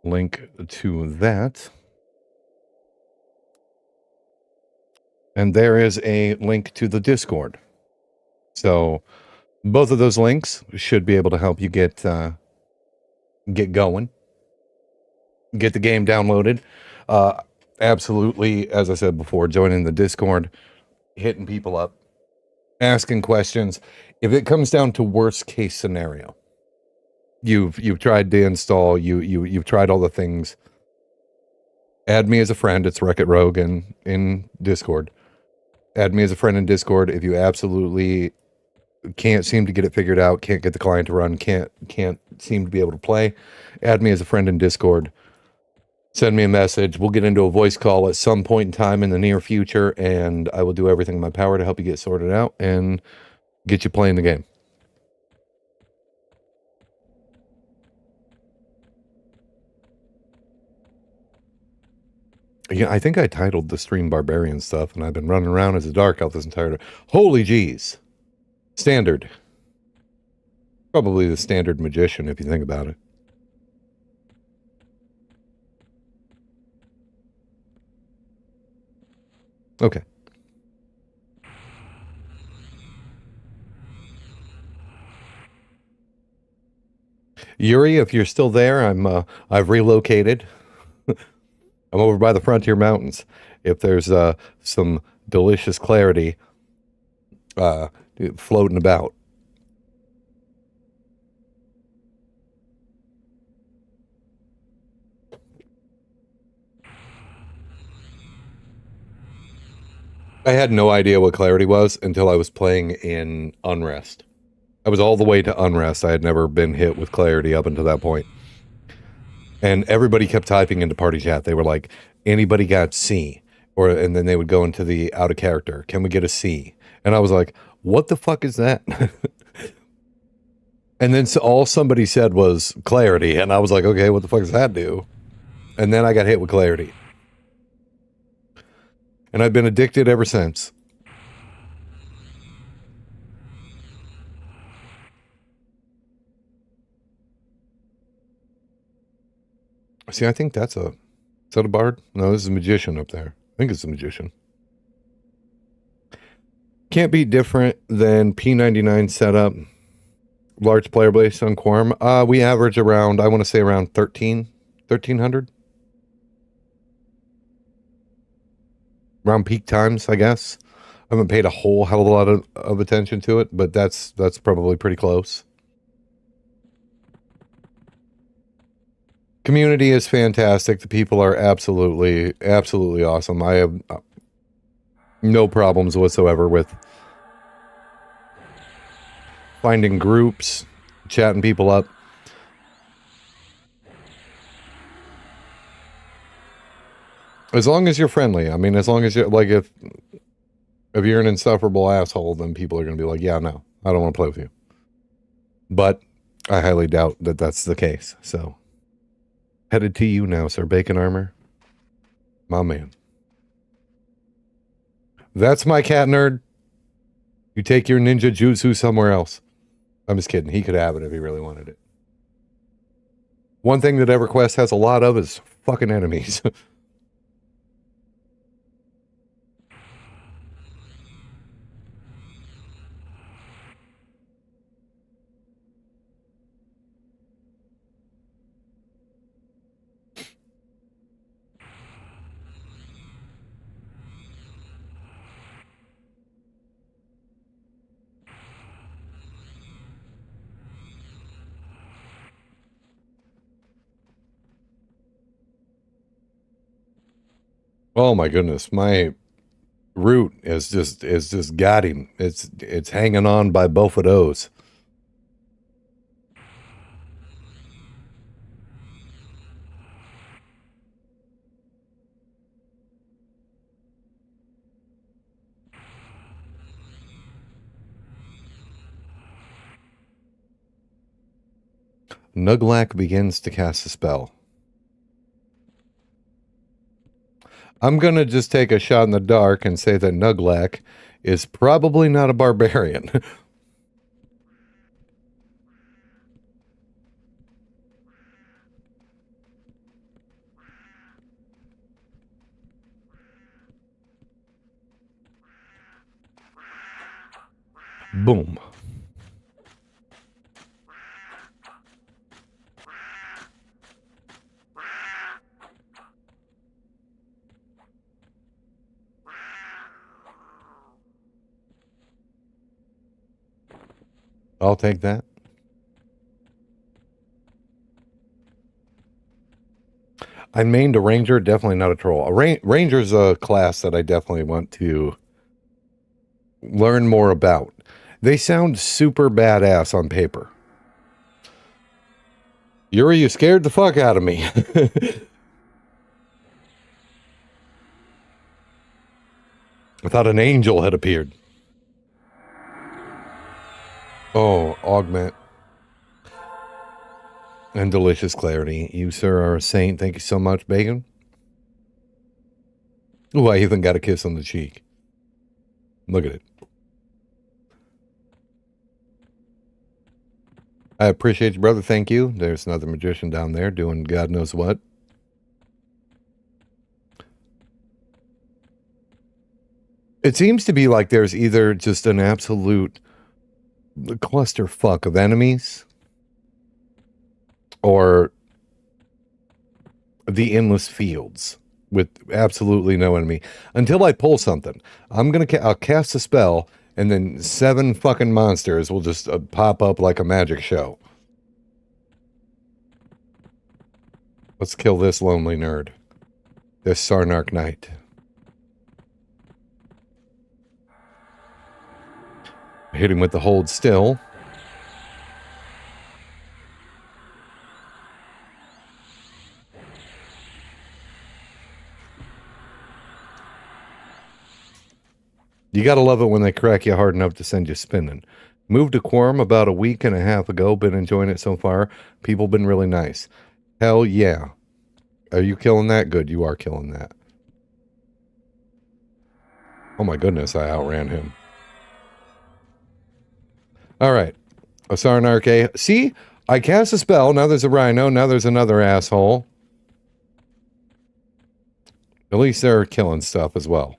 A: link to that. And there is a link to the Discord. So both of those links should be able to help you get going, get the game downloaded. Absolutely, as I said before, joining the Discord, hitting people up, asking questions. If it comes down to worst case scenario, you've tried to install, you've tried all the things. Add me as a friend. It's Wreck-It Rogue in Discord. Add me as a friend in Discord if you absolutely can't seem to get it figured out, can't get the client to run, can't seem to be able to play. Add me as a friend in Discord. Send me a message. We'll get into a voice call at some point in time in the near future, and I will do everything in my power to help you get sorted out and get you playing the game. Yeah, I think I titled the stream Barbarian stuff, and I've been running around as a Dark Elf this entire time. Holy jeez. Standard. Probably the standard magician, if you think about it. Okay. Yuri, if you're still there, I've relocated. I'm over by the Frontier Mountains. If there's some delicious clarity floating about. I had no idea what clarity was until I was playing in Unrest. I was all the way to Unrest. I had never been hit with clarity up until that point. And everybody kept typing into party chat. They were like, anybody got C? And then they would go into the out of character. Can we get a C? And I was like, what the fuck is that? And then all somebody said was clarity. And I was like, okay, what the fuck does that do? And then I got hit with clarity. And I've been addicted ever since. See, I think that's is that a bard? No, this is a magician up there. I think it's a magician. Can't be different than P99 setup. Large player base on Quarm. We average around, I want to say around 1,300. Around peak times, I guess. I haven't paid a whole hell of a lot of attention to it, but that's probably pretty close. Community is fantastic. The people are absolutely awesome. I have no problems whatsoever with finding groups, chatting people up. As long as you're friendly. I mean, as long as you're like, if you're an insufferable asshole, then people are going to be like, yeah, no, I don't want to play with you. But I highly doubt that that's the case. So headed to you now, Sir Bacon Armor. My man. That's my cat nerd. You take your ninja jutsu somewhere else. I'm just kidding. He could have it if he really wanted it. One thing that EverQuest has a lot of is fucking enemies. Oh my goodness, my root is just got him. It's hanging on by both of those. Nuglak begins to cast a spell. I'm going to just take a shot in the dark and say that Nuglak is probably not a barbarian. Boom. I'll take that. I mained a ranger, definitely not a troll. Ranger's a class that I definitely want to learn more about. They sound super badass on paper. Yuri, you scared the fuck out of me. I thought an angel had appeared. Oh, augment. And delicious clarity. You, sir, are a saint. Thank you so much, Bacon. Ooh, I even got a kiss on the cheek. Look at it. I appreciate you, brother. Thank you. There's another magician down there doing God knows what. It seems to be like there's either just an absolute clusterfuck of enemies or the endless fields with absolutely no enemy until I pull something. I'll cast a spell and then 7 fucking monsters will just pop up like a magic show. Let's kill this lonely nerd. This Sarnarch Knight. Hit him with the hold still. You gotta love it when they crack you hard enough to send you spinning. Moved to Quarm about a week and a half ago. Been enjoying it so far. People been really nice. Hell yeah. Are you killing that? Good, you are killing that. Oh my goodness, I outran him. Alright. Asarnarch. See? I cast a spell. Now there's a rhino. Now there's another asshole. At least they're killing stuff as well.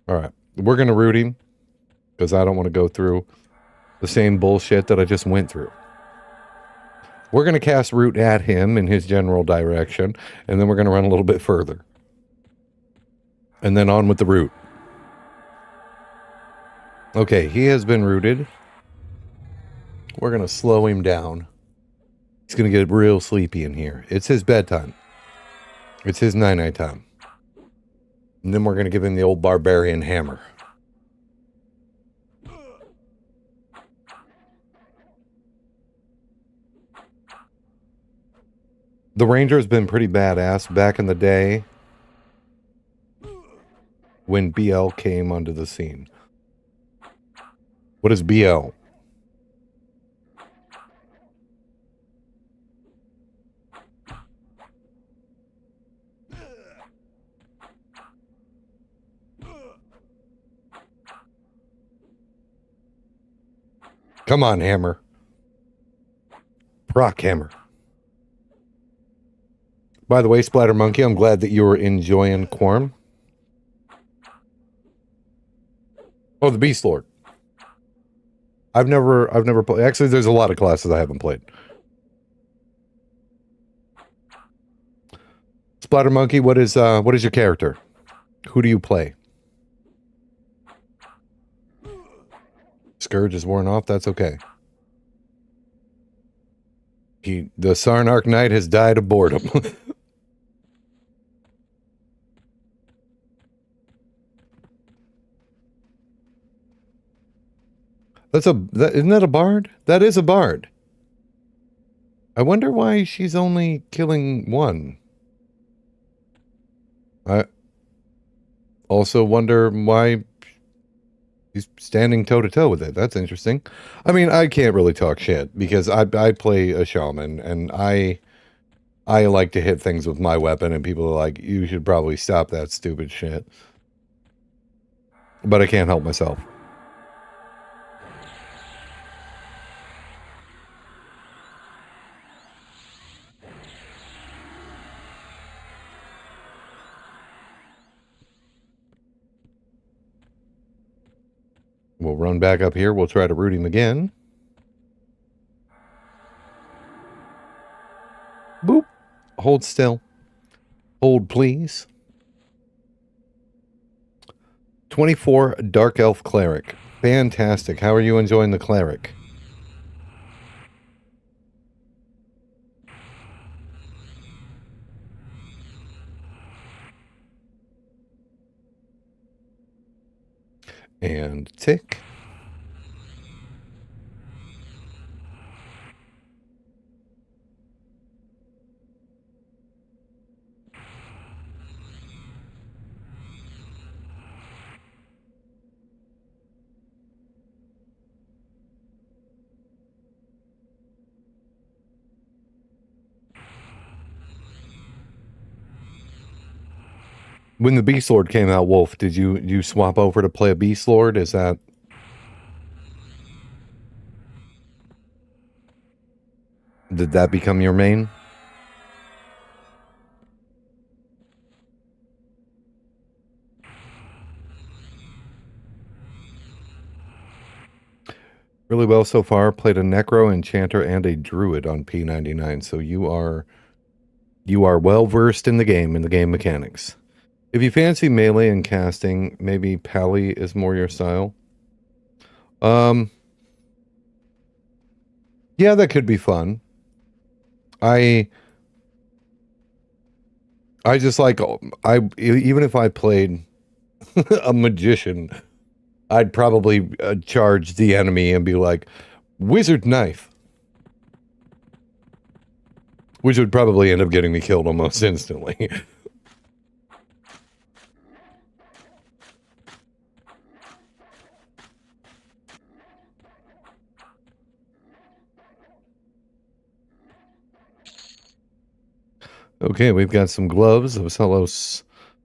A: Alright. We're going to root him. Because I don't want to go through the same bullshit that I just went through. We're going to cast root at him in his general direction. And then we're going to run a little bit further. And then on with the root. Okay, he has been rooted. We're going to slow him down. He's going to get real sleepy in here. It's his bedtime. It's his night-night time. And then we're going to give him the old Barbarian hammer. The ranger has been pretty badass back in the day when BL came onto the scene. What is BL? Come on, hammer. Proc hammer. By the way, Splatter Monkey, I'm glad that you were enjoying Quarm. Oh, the Beast Lord. I've never played. Actually, there's a lot of classes I haven't played. Splatter Monkey, what is your character? Who do you play? Scourge is worn off. That's okay. The Sarnarch Knight has died of boredom. Isn't that a bard? That is a bard. I wonder why she's only killing one. I also wonder why he's standing toe-to-toe with it. That's interesting. I mean, I can't really talk shit because I play a shaman and I like to hit things with my weapon and people are like, you should probably stop that stupid shit. But I can't help myself. We'll run back up here. We'll try to root him again. Boop. Hold still. Hold, please. 24 Dark Elf Cleric. Fantastic. How are you enjoying the Cleric? And tick. When the Beast Lord came out, Wolf, did you swap over to play a Beast Lord? Is that... Did that become your main? Really well so far. Played a Necro, Enchanter, and a Druid on P99. So you are well versed in the game mechanics. If you fancy melee and casting, maybe Pally is more your style. Yeah, that could be fun. I just like, even if I played a magician, I'd probably charge the enemy and be like, Wizard Knife. Which would probably end up getting me killed almost instantly. Okay, we've got some gloves of Celos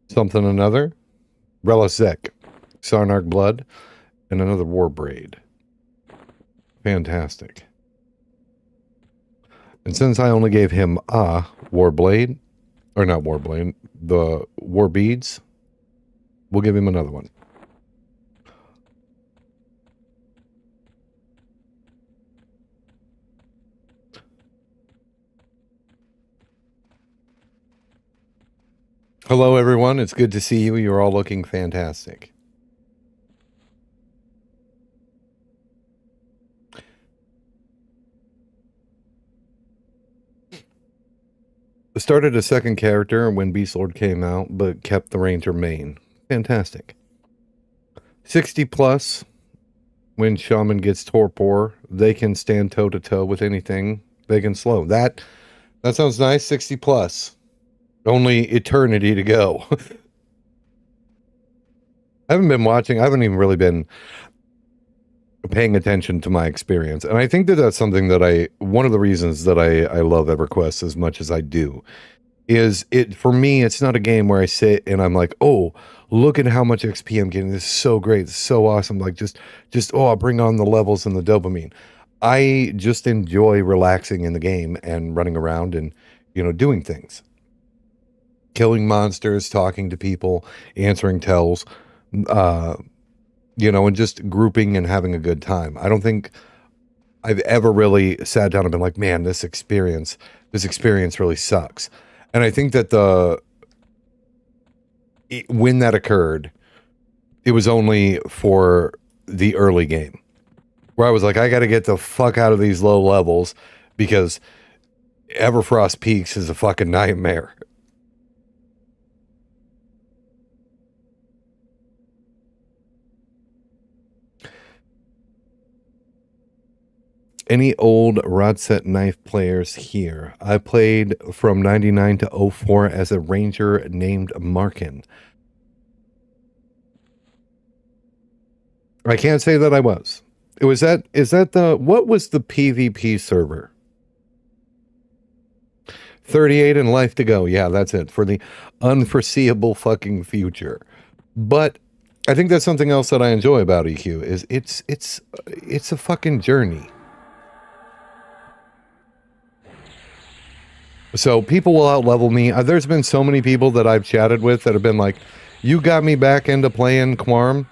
A: something another. Relisek, Sarnarch Blood, and another War Braid. Fantastic. And since I only gave him a War Blade, or not War Blade, the War Beads, we'll give him another one. Hello, everyone. It's good to see you. You're all looking fantastic. Started a second character when Beastlord came out, but kept the Ranger main. Fantastic. 60 plus. When Shaman gets Torpor, they can stand toe-to-toe with anything. They can slow. That sounds nice. 60 plus. Only eternity to go. I haven't been watching. I haven't even really been paying attention to my experience. And I think that that's something that one of the reasons that I love EverQuest as much as I do is for me, it's not a game where I sit and I'm like, oh, look at how much XP I'm getting. This is so great. This is so awesome. Like oh, I'll bring on the levels and the dopamine. I just enjoy relaxing in the game and running around and, doing things. Killing monsters, talking to people, answering tells, and just grouping and having a good time. I don't think I've ever really sat down and been like, man, this experience really sucks. And I think that when that occurred, it was only for the early game where I was like, I got to get the fuck out of these low levels because Everfrost Peaks is a fucking nightmare. Any old rod set knife players here? I played from 99 to 04 as a ranger named Markin. I can't say that I was. Is that what was the PvP server? 38 and life to go. Yeah, that's it for the unforeseeable fucking future. But I think that's something else that I enjoy about EQ is it's a fucking journey. So people will outlevel me. There's been so many people that I've chatted with that have been like, you got me back into playing Quarm.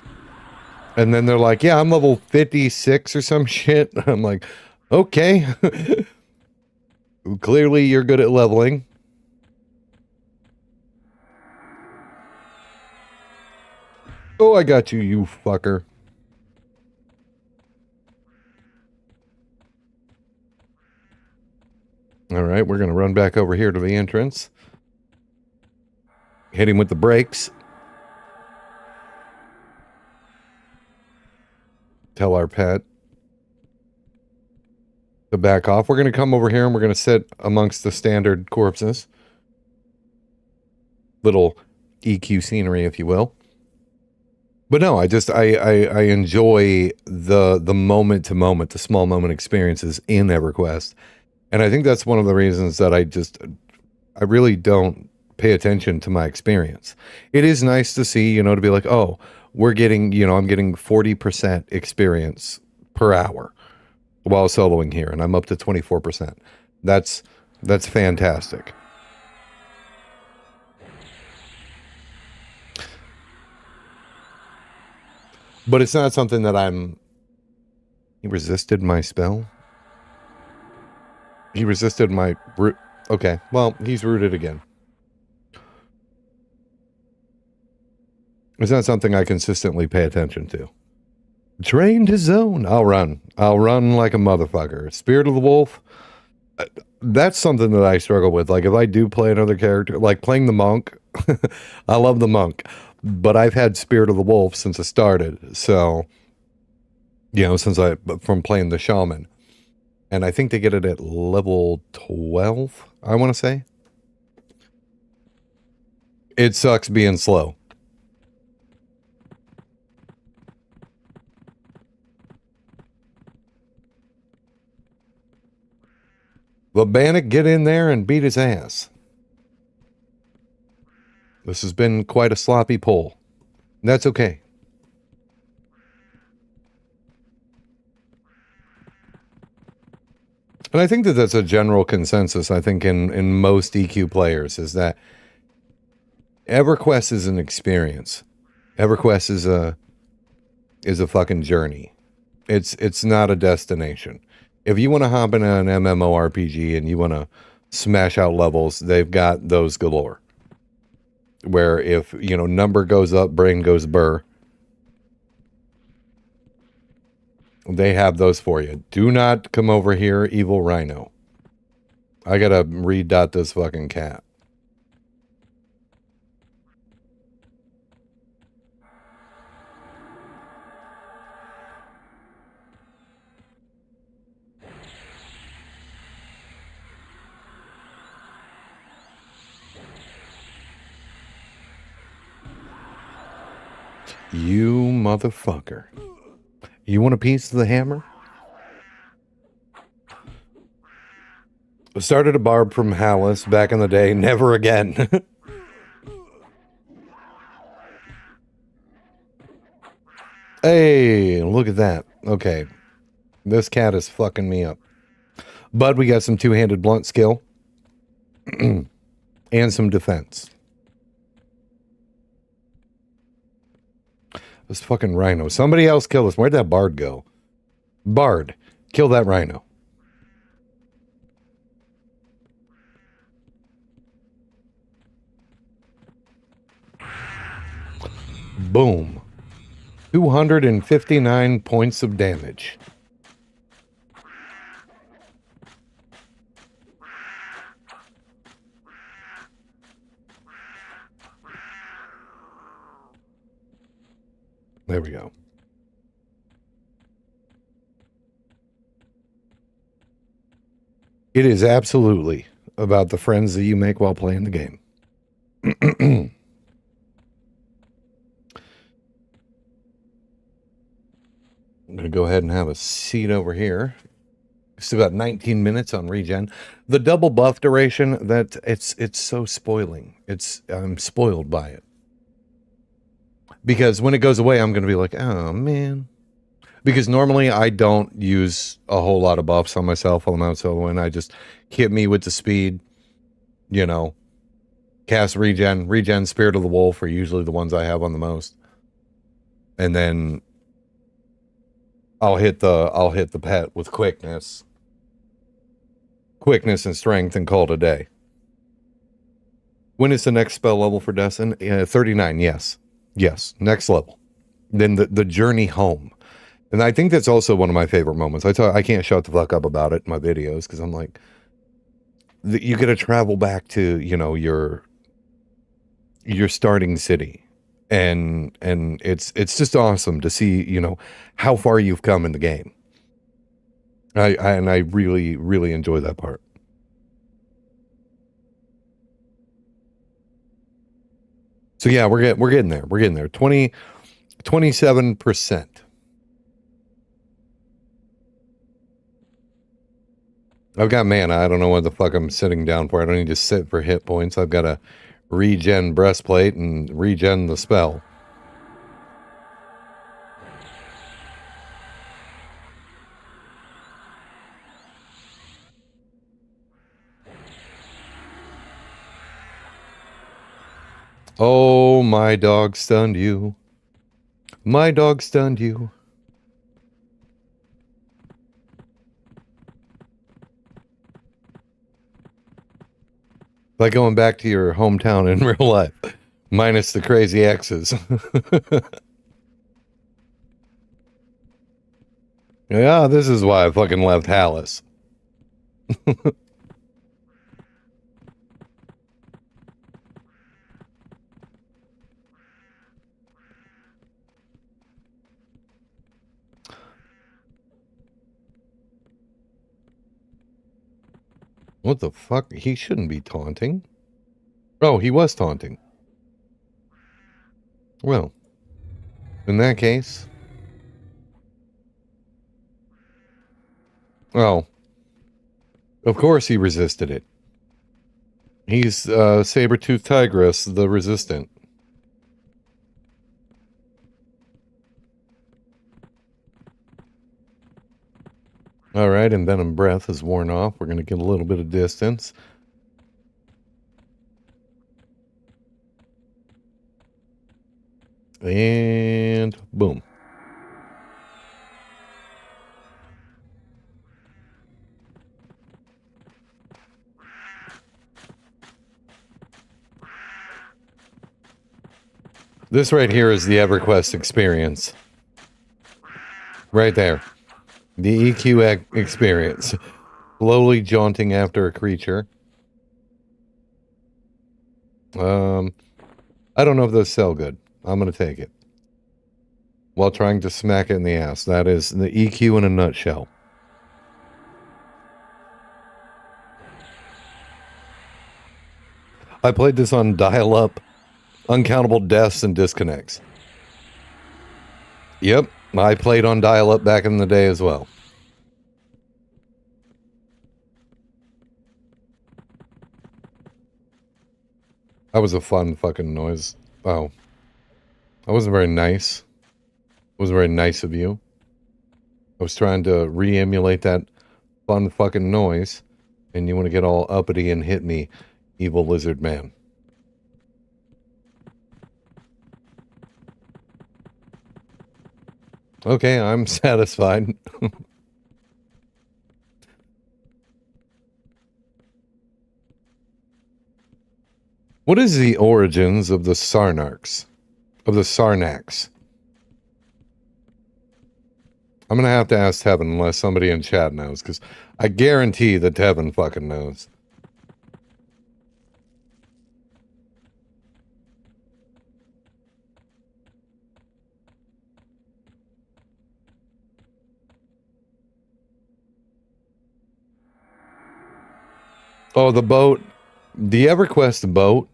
A: And then they're like, yeah, I'm level 56 or some shit. I'm like, okay. Clearly you're good at leveling. Oh, I got you, you fucker. All right, we're going to run back over here to the entrance. Hit him with the brakes. Tell our pet to back off. We're going to come over here and we're going to sit amongst the standard corpses. Little EQ scenery, if you will. But no, I enjoy the moment to moment, the small moment experiences in EverQuest. And I think that's one of the reasons that I really don't pay attention to my experience. It is nice to see, to be like, oh, we're getting, I'm getting 40% experience per hour while soloing here, and I'm up to 24%. That's fantastic. But it's not something that He resisted my spell? He resisted my root. Okay, well, he's rooted again. It's not something I consistently pay attention to. Trained his zone. I'll run. I'll run like a motherfucker. Spirit of the Wolf. That's something that I struggle with. Like, if I do play another character, like playing the monk, I love the monk, but I've had Spirit of the Wolf since I started. So, from playing the shaman. And I think they get it at level 12, I want to say. It sucks being slow. But Bannock, get in there and beat his ass. This has been quite a sloppy poll. That's okay. And I think that that's a general consensus, I think, in most EQ players, is that EverQuest is an experience. EverQuest is a fucking journey. It's not a destination. If you want to hop in an MMORPG and you want to smash out levels, they've got those galore. Where if, you know, number goes up, brain goes burr. They have those for you. Do not come over here, evil rhino. I gotta redot this fucking cat. You motherfucker. You want a piece of the hammer? Started a barb from Hallis back in the day. Never again. Hey, look at that. Okay. This cat is fucking me up. But we got some two-handed blunt skill. And some defense. This fucking rhino. Somebody else kill this. Where'd that bard go? Bard, kill that rhino. Boom. 259 points of damage. There we go. It is absolutely about the friends that you make while playing the game. I'm going to go ahead and have a seat over here. It's about 19 minutes on regen. The double buff duration, that it's so spoiling. I'm spoiled by it. Because when it goes away, I'm going to be like, oh, man. Because normally I don't use a whole lot of buffs on myself while I'm out soloing. I just hit me with the speed, you know, cast regen, Spirit of the Wolf are usually the ones I have on the most. And then I'll hit the pet with quickness and strength and call it a day. When is the next spell level for Destin? 39, yes. Yes, next level. Then the journey home. And I think that's also one of my favorite moments. I can't shut the fuck up about it in my videos because I'm like, you get to travel back to, you know, your starting city, and it's just awesome to see, you know, how far you've come in the game. I really, really enjoy that part. So yeah, we're getting there. We're getting there. 27%. I've got mana. I don't know what the fuck I'm sitting down for. I don't need to sit for hit points. I've got a regen breastplate and regen the spell. Oh, my dog stunned you. My dog stunned you. Like going back to your hometown in real life, minus the crazy exes. Yeah, this is why I fucking left Hallis. What the fuck? He shouldn't be taunting. Oh, he was taunting. Well, in that case... Oh. Of course he resisted it. He's saber-toothed tigress, the resistant. All right, and venom breath is worn off. We're going to get a little bit of distance. And boom. This right here is the EverQuest experience. Right there. The EQ experience. Slowly jaunting after a creature. I don't know if those sell good. I'm going to take it. While trying to smack it in the ass. That is the EQ in a nutshell. I played this on dial-up, uncountable deaths and disconnects. Yep, I played on dial-up back in the day as well. That was a fun fucking noise. Oh. That wasn't very nice. It wasn't very nice of you. I was trying to re-emulate that fun fucking noise, and you want to get all uppity and hit me, evil lizard man. Okay, I'm satisfied. What is the origins of the Sarnarks? Of the Sarnax? I'm gonna have to ask Tevin unless somebody in chat knows, because I guarantee that Tevin fucking knows. Oh, the boat. The EverQuest boat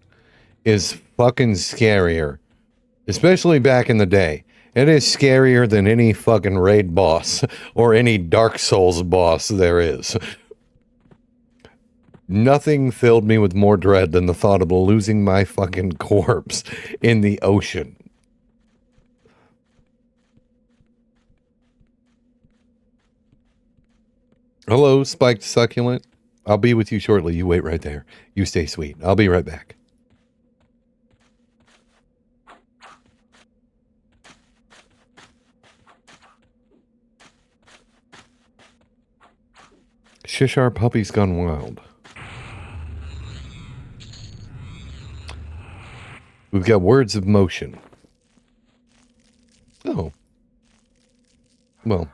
A: is fucking scarier. Especially back in the day. It is scarier than any fucking raid boss or any Dark Souls boss there is. Nothing filled me with more dread than the thought of losing my fucking corpse in the ocean. Hello, Spiked Succulent. I'll be with you shortly. You wait right there. You stay sweet. I'll be right back. Shishar Puppy's Gone Wild. We've got Words of Motion. Oh. Well,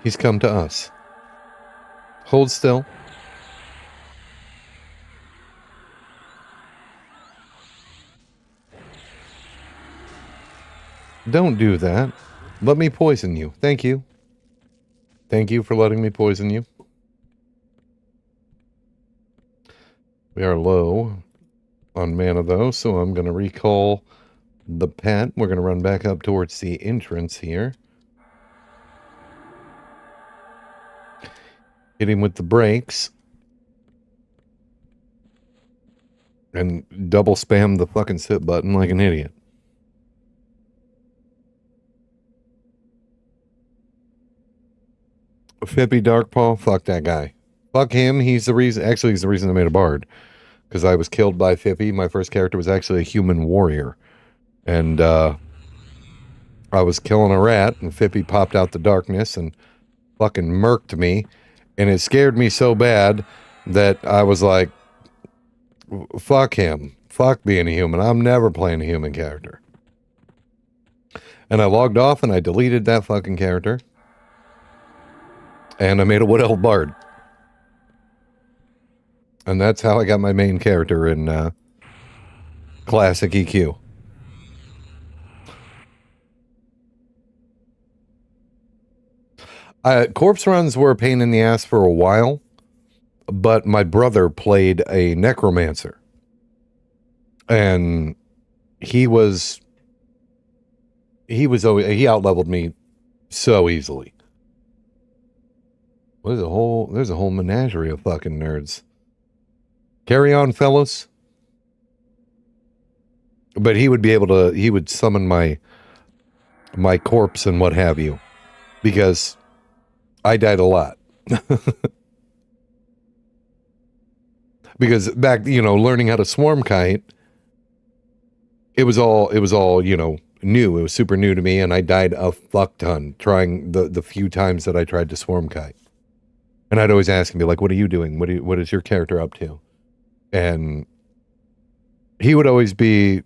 A: he's come to us. Hold still. Don't do that. Let me poison you. Thank you. Thank you for letting me poison you. We are low on mana, though, so I'm going to recall the pet. We're going to run back up towards the entrance here. Hit him with the brakes. And double spam the fucking sit button like an idiot. Fippy Darkpaw, fuck that guy. Fuck him. He's the reason. Actually, he's the reason I made a bard. Because I was killed by Fippy. My first character was actually a human warrior. And I was killing a rat, and Fippy popped out the darkness and fucking murked me. And it scared me so bad that I was like, fuck him. Fuck being a human. I'm never playing a human character. And I logged off and I deleted that fucking character. And I made a Wood Elf Bard. And that's how I got my main character in Classic EQ. Corpse runs were a pain in the ass for a while, but my brother played a necromancer. And he out-leveled me so easily. There's a whole menagerie of fucking nerds. Carry on, fellas. But he would be able to, he would summon my corpse and what have you, because I died a lot. Because back, learning how to swarm kite, it was all, new. It was super new to me, and I died a fuck ton trying the few times that I tried to swarm kite. And I'd always ask him, be like, what are you doing? What is your character up to? And he would always be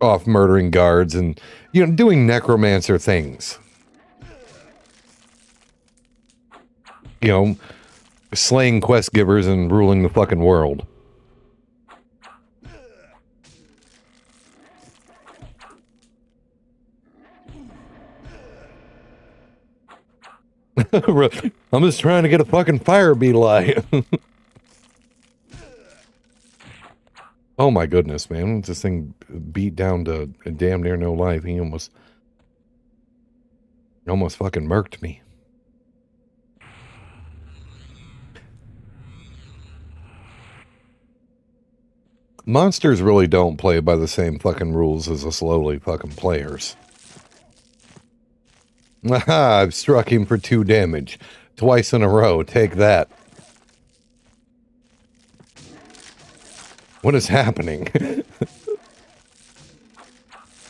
A: off murdering guards and, doing necromancer things. Slaying quest givers and ruling the fucking world. I'm just trying to get a fucking fire beetle eye. Oh my goodness, man. This thing beat down to damn near no life. He almost fucking murked me. Monsters really don't play by the same fucking rules as us lowly fucking players. Aha, I've struck him for 2 damage. Twice in a row. Take that. What is happening?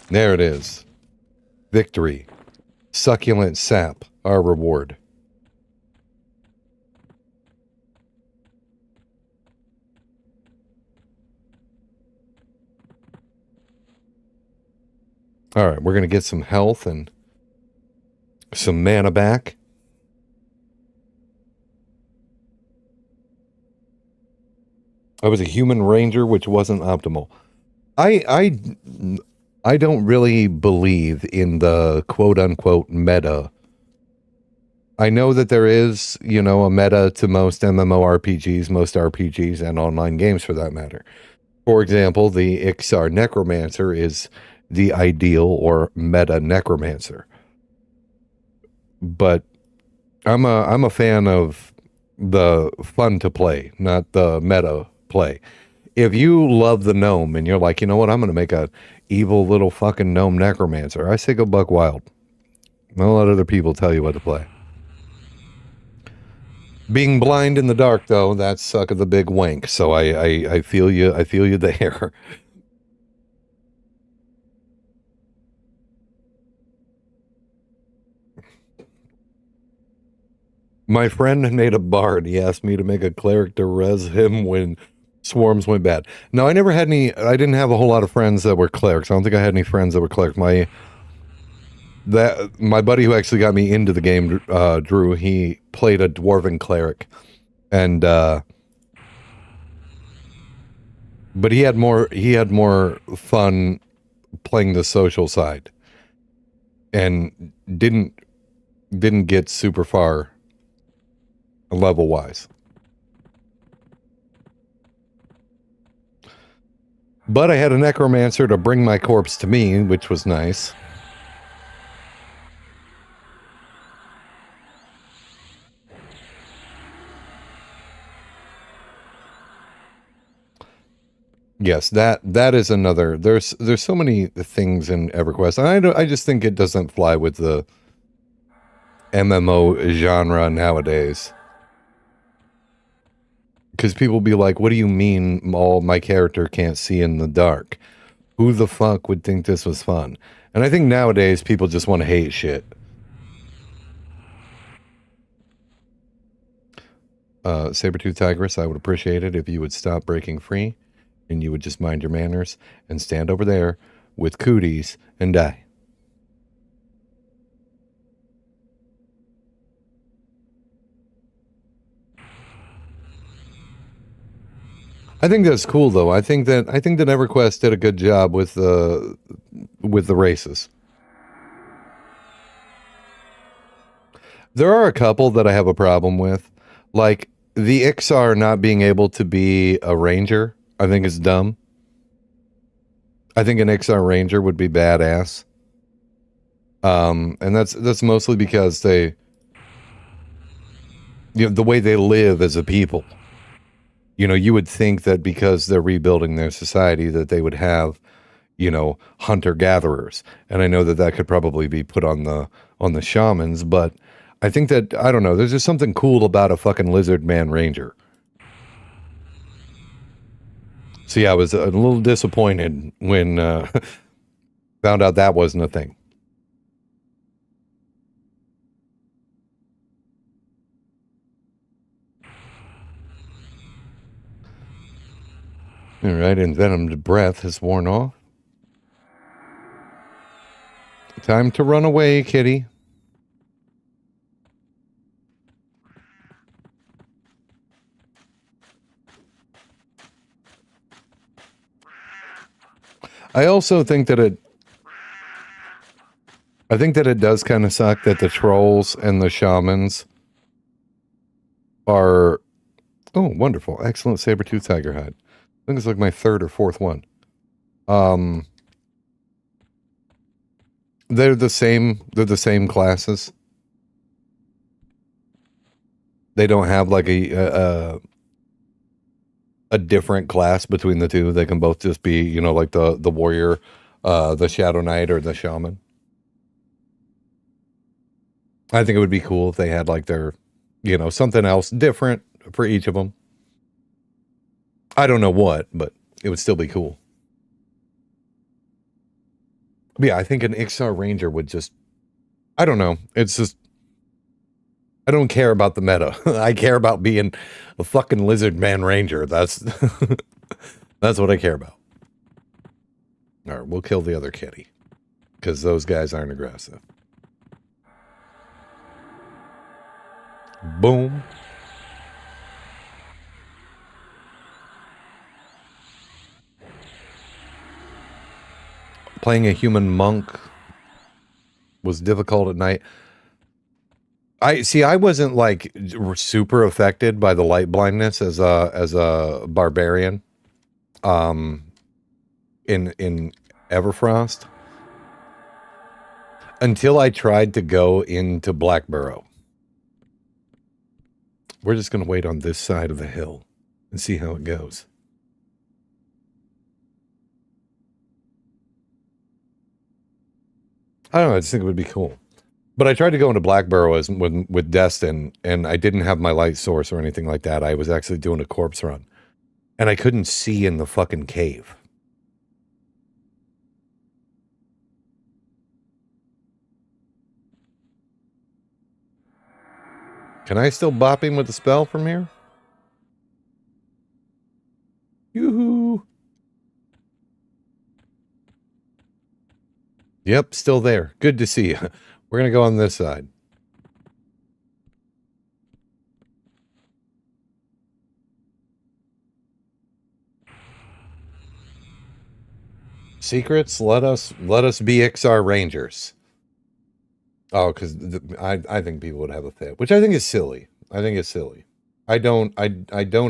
A: There it is. Victory. Succulent sap. Our reward. Alright, we're going to get some health and some mana back. I was a human ranger, which wasn't optimal. I don't really believe in the quote-unquote meta. I know that there is, a meta to most MMORPGs, most RPGs, and online games for that matter. For example, the Ixar Necromancer is the ideal or meta necromancer. But I'm a fan of the fun to play, not the meta play. If you love the gnome and you're like, you know what, I'm going to make a evil little fucking gnome necromancer, I say go buck wild. Don't let other people tell you what to play. Being blind in the dark, though, that's suck of the big wank. So I feel you. I feel you there. My friend made a bard. He asked me to make a cleric to res him when swarms went bad. No, I never had any. I didn't have a whole lot of friends that were clerics. I don't think I had any friends that were clerics. My buddy who actually got me into the game, Drew, he played a dwarven cleric, and but he had more fun playing the social side, and didn't get super far level wise. But I had a necromancer to bring my corpse to me, which was nice. Yes, that is another. There's so many things in EverQuest, and I just think it doesn't fly with the MMO genre nowadays. Because people be like, what do you mean my character can't see in the dark? Who the fuck would think this was fun? And I think nowadays people just want to hate shit. Sabertooth Tigress, I would appreciate it if you would stop breaking free and you would just mind your manners and stand over there with cooties and die. I think that's cool, though. I think that EverQuest did a good job with the races. There are a couple that I have a problem with, like the Ixar not being able to be a ranger. I think is dumb. I think an Ixar ranger would be badass. And that's mostly because they, the way they live as a people. You know, you would think that because they're rebuilding their society that they would have, you know, hunter gatherers. And I know that that could probably be put on the shamans, but I think that, I don't know, there's just something cool about a fucking lizard man ranger. So yeah, I was a little disappointed when found out that wasn't a thing. All right, envenomed breath has worn off. Time to run away, kitty. I also think that it does kind of suck that the trolls and the shamans are, oh, wonderful. Excellent saber-tooth tiger hide. I think it's like my third or fourth one. They're the same classes. They don't have like a different class between the two. They can both just be, you know, like the warrior, the shadow knight, or the shaman. I think it would be cool if they had like their, you know, something else different for each of them. I don't know what, but it would still be cool. But yeah, I think an Ixar Ranger would just, I don't know. It's just, I don't care about the meta. I care about being a fucking lizard man ranger. That's that's what I care about. All right, we'll kill the other kitty because those guys aren't aggressive. Boom. Playing a human monk was difficult at night. I wasn't like super affected by the light blindness as a barbarian in Everfrost until I tried to go into Blackburrow. We're just going to wait on this side of the hill and see how it goes. I don't know, I just think it would be cool. But I tried to go into Blackburrow with Destin, and I didn't have my light source or anything like that. I was actually doing a corpse run. And I couldn't see in the fucking cave. Can I still bop him with the spell from here? Yoo-hoo! Yep, still there. Good to see you. We're going to go on this side. Secrets, let us be XR Rangers. Oh, because I think people would have a fit, which I think is silly. I think it's silly. I don't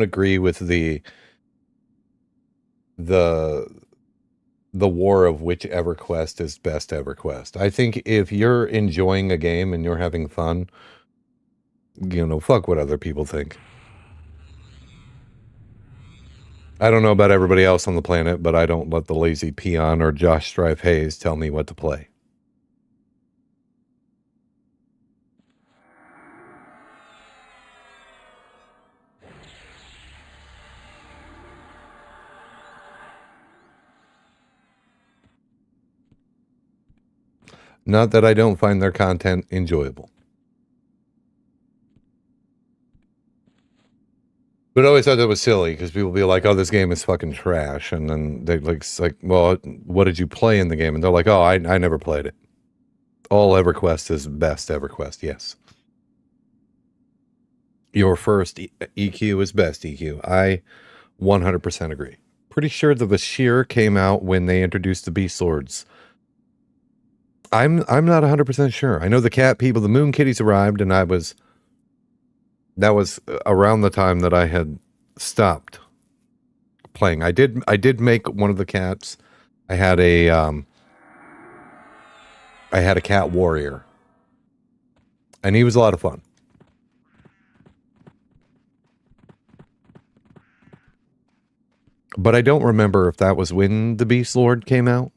A: agree with the war of which EverQuest is best EverQuest. I think if you're enjoying a game and you're having fun, you know, fuck what other people think. I don't know about everybody else on the planet, but I don't let the lazy peon or Josh Strife Hayes tell me what to play. Not that I don't find their content enjoyable. But I always thought that was silly because people be like, "Oh, this game is fucking trash," and then they like, "Well, what did you play in the game?" And they're like, "Oh, I never played it." All EverQuest is best EverQuest. Yes, your first EQ is best EQ. I 100% agree. Pretty sure the Bashir came out when they introduced the Beast Swords. I'm not 100% sure. I know the cat people, the Moon Kitties arrived, and that was around the time that I had stopped playing. I did make one of the cats. I had a cat warrior, and he was a lot of fun. But I don't remember if that was when the Beast Lord came out.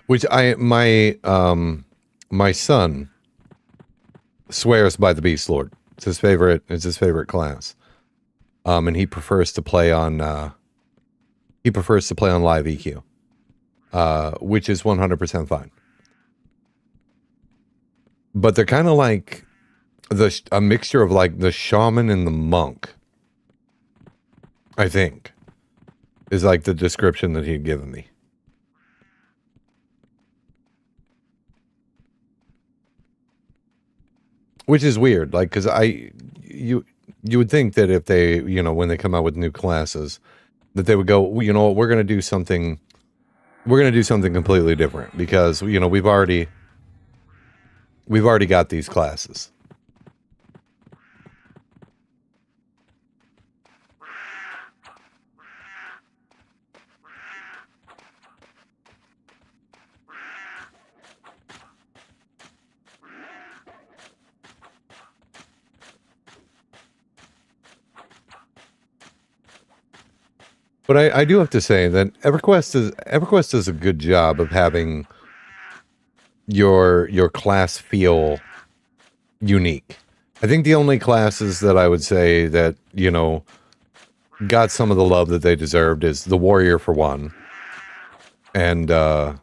A: Which my son swears by the Beast Lord. It's his favorite class. And he prefers to play on live EQ. Which is 100% fine. But they're kind of like a mixture of like the shaman and the monk. I think is like the description that he'd given me. Which is weird, like, because you would think that if they, when they come out with new classes, that they would go, well, you know what, we're going to do something completely different, because, we've already got these classes. But I do have to say that EverQuest does a good job of having your class feel unique. I think the only classes that I would say that, got some of the love that they deserved is the warrior for one, and the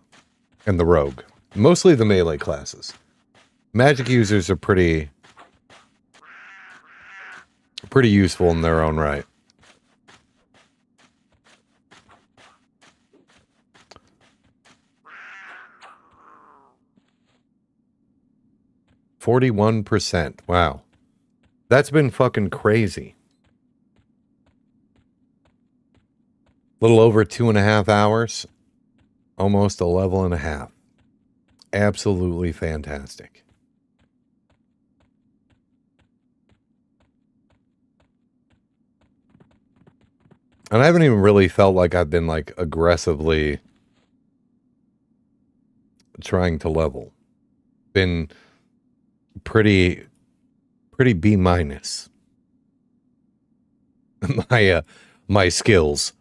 A: rogue. Mostly the melee classes. Magic users are pretty useful in their own right. 41%. Wow. That's been fucking crazy. Little over 2.5 hours. Almost a level and a half. Absolutely fantastic. And I haven't even really felt like I've been like aggressively trying to level. Been pretty B minus. My skills.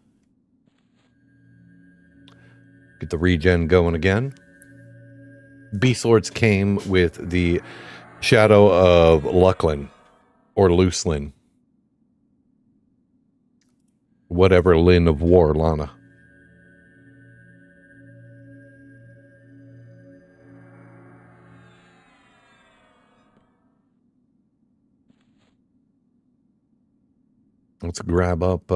A: Get the regen going again. Beast Lords came with the Shadow of Lucklin or Looselin. Whatever Lin of War, Lana. Let's grab up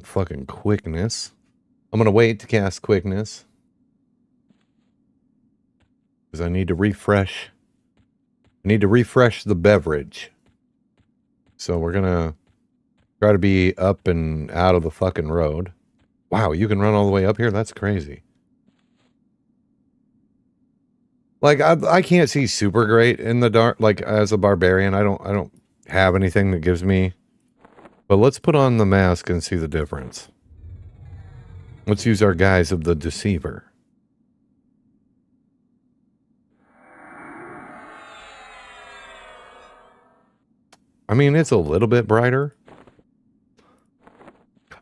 A: fucking quickness. I'm gonna wait to cast quickness because I need to refresh. I need to refresh the beverage. So we're gonna try to be up and out of the fucking road. Wow, you can run all the way up here? That's crazy. Like, I can't see super great in the dark. Like, as a barbarian, I don't have anything that gives me. But let's put on the mask and see the difference. Let's use our guise of the Deceiver. I mean, it's a little bit brighter.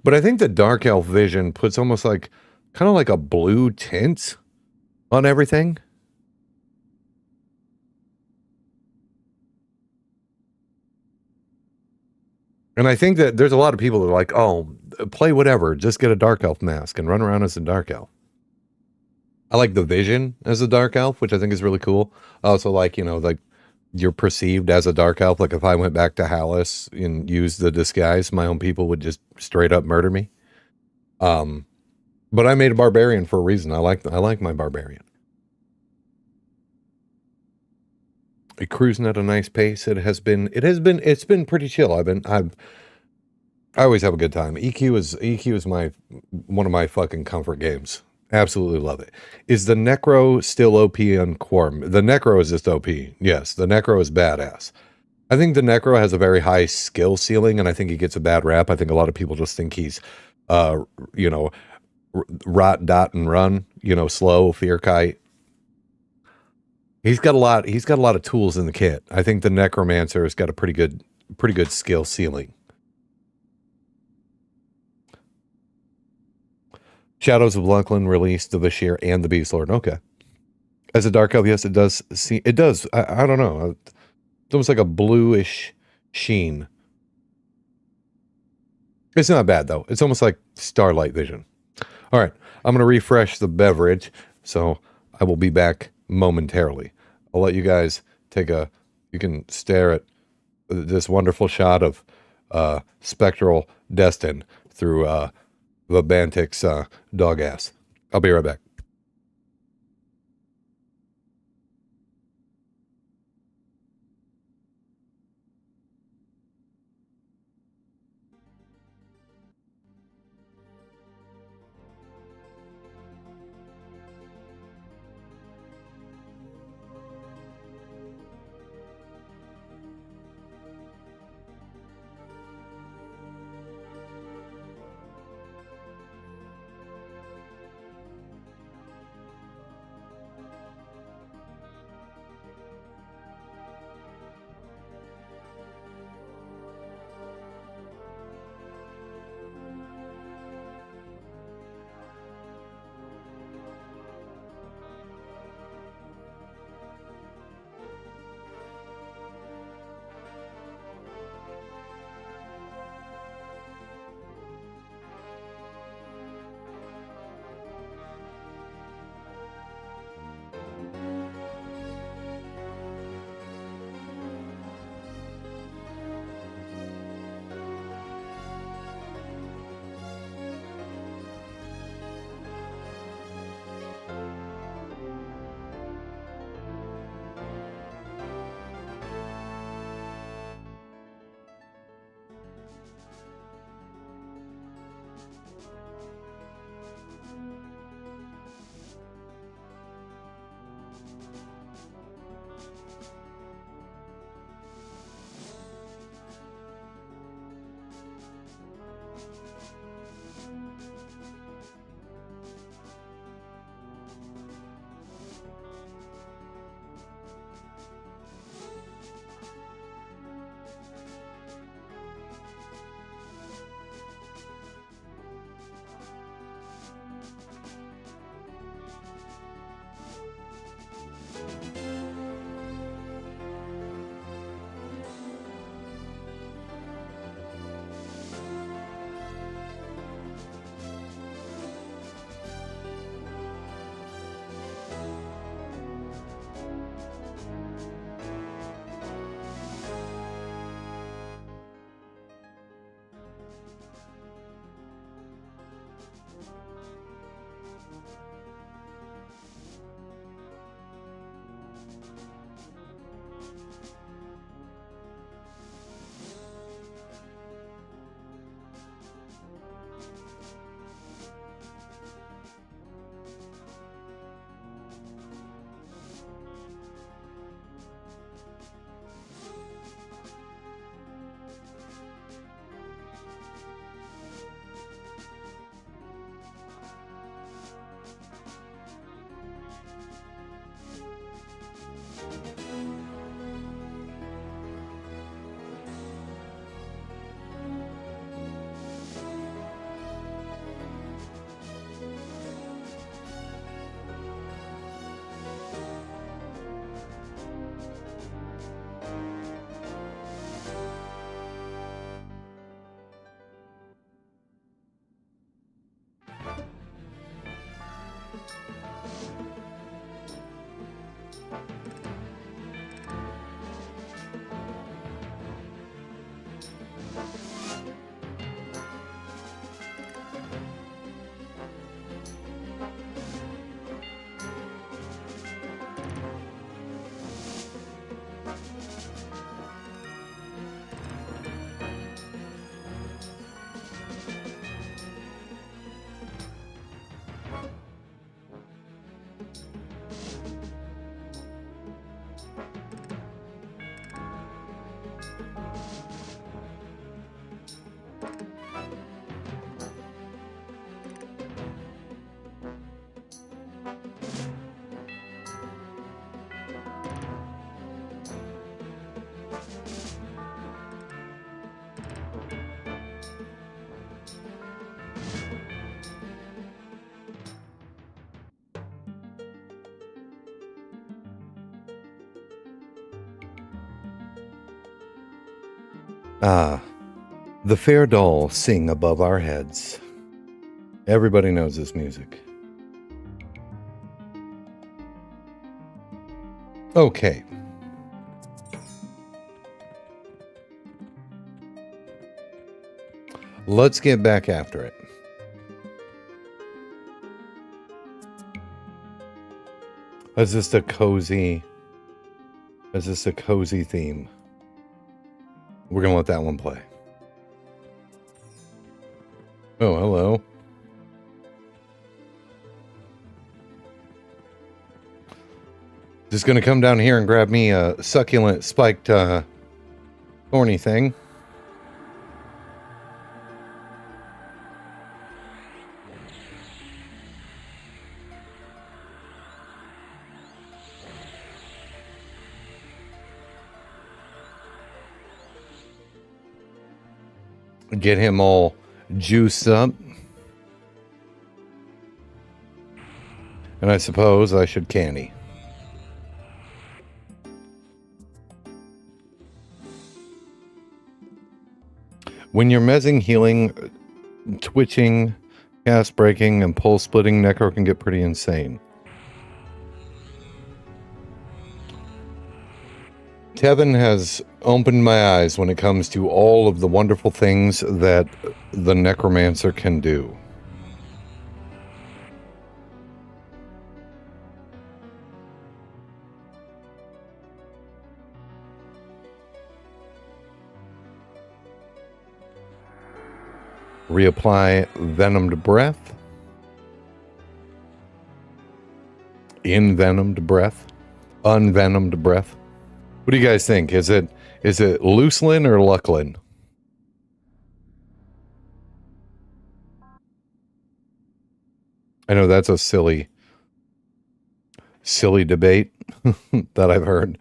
A: But I think the Dark Elf vision puts almost like, kind of like a blue tint on everything. And I think that there's a lot of people that are like, oh, play whatever. Just get a Dark Elf mask and run around as a Dark Elf. I like the vision as a Dark Elf, which I think is really cool. I also like, like you're perceived as a Dark Elf. Like if I went back to Hallis and used the disguise, my own people would just straight up murder me. But I made a Barbarian for a reason. I like my Barbarian. Cruising at a nice pace. It's been pretty chill. I always have a good time. EQ is one of my fucking comfort games. Absolutely love it. Is the Necro still OP on Quarm? The Necro is just OP. Yes, the Necro is badass. I think the Necro has a very high skill ceiling, and I think he gets a bad rap. I think a lot of people just think he's, rot, dot, and run. You know, slow, fear kite. He's got a lot. He's got a lot of tools in the kit. I think the necromancer has got a pretty good skill ceiling. Shadows of Luckland released the Bashir and the Beast Lord. Okay. As a dark elf, yes, it does. See, it does. I don't know. It's almost like a bluish sheen. It's not bad though. It's almost like starlight vision. All right, I'm going to refresh the beverage, so I will be back momentarily. I'll let you guys take a. You can stare at this wonderful shot of spectral Destin through Vabantic's dog ass. I'll be right back. Ah, the fair doll sing above our heads. Everybody knows this music. Okay. Let's get back after it. Is this a cozy theme? We're gonna let that one play. Oh, hello. Just gonna come down here and grab me a succulent spiked thorny thing. Get him all juiced up. And I suppose I should canny. When you're mezzing, healing, twitching, cast breaking, and pulse splitting, Necro can get pretty insane. Tevin has opened my eyes when it comes to all of the wonderful things that the Necromancer can do. Reapply Venomed Breath. Envenomed Breath. Unvenomed Breath. What do you guys think? Is it Looselin or Lucklin? I know that's a silly debate that I've heard.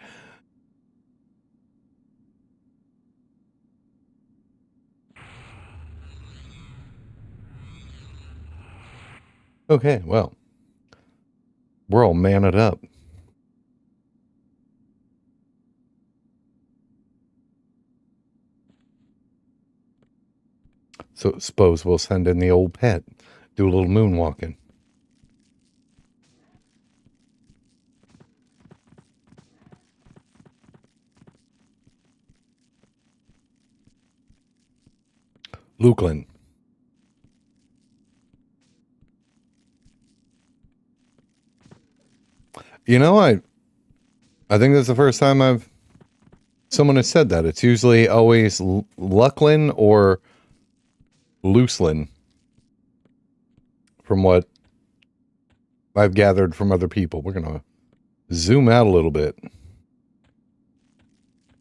A: Okay, well, we're all manned up. So suppose we'll send in the old pet, do a little moonwalking. Luklin. You know, I think that's the first time someone has said that. It's usually always Lucklin or Looselin, from what I've gathered from other people. We're gonna zoom out a little bit.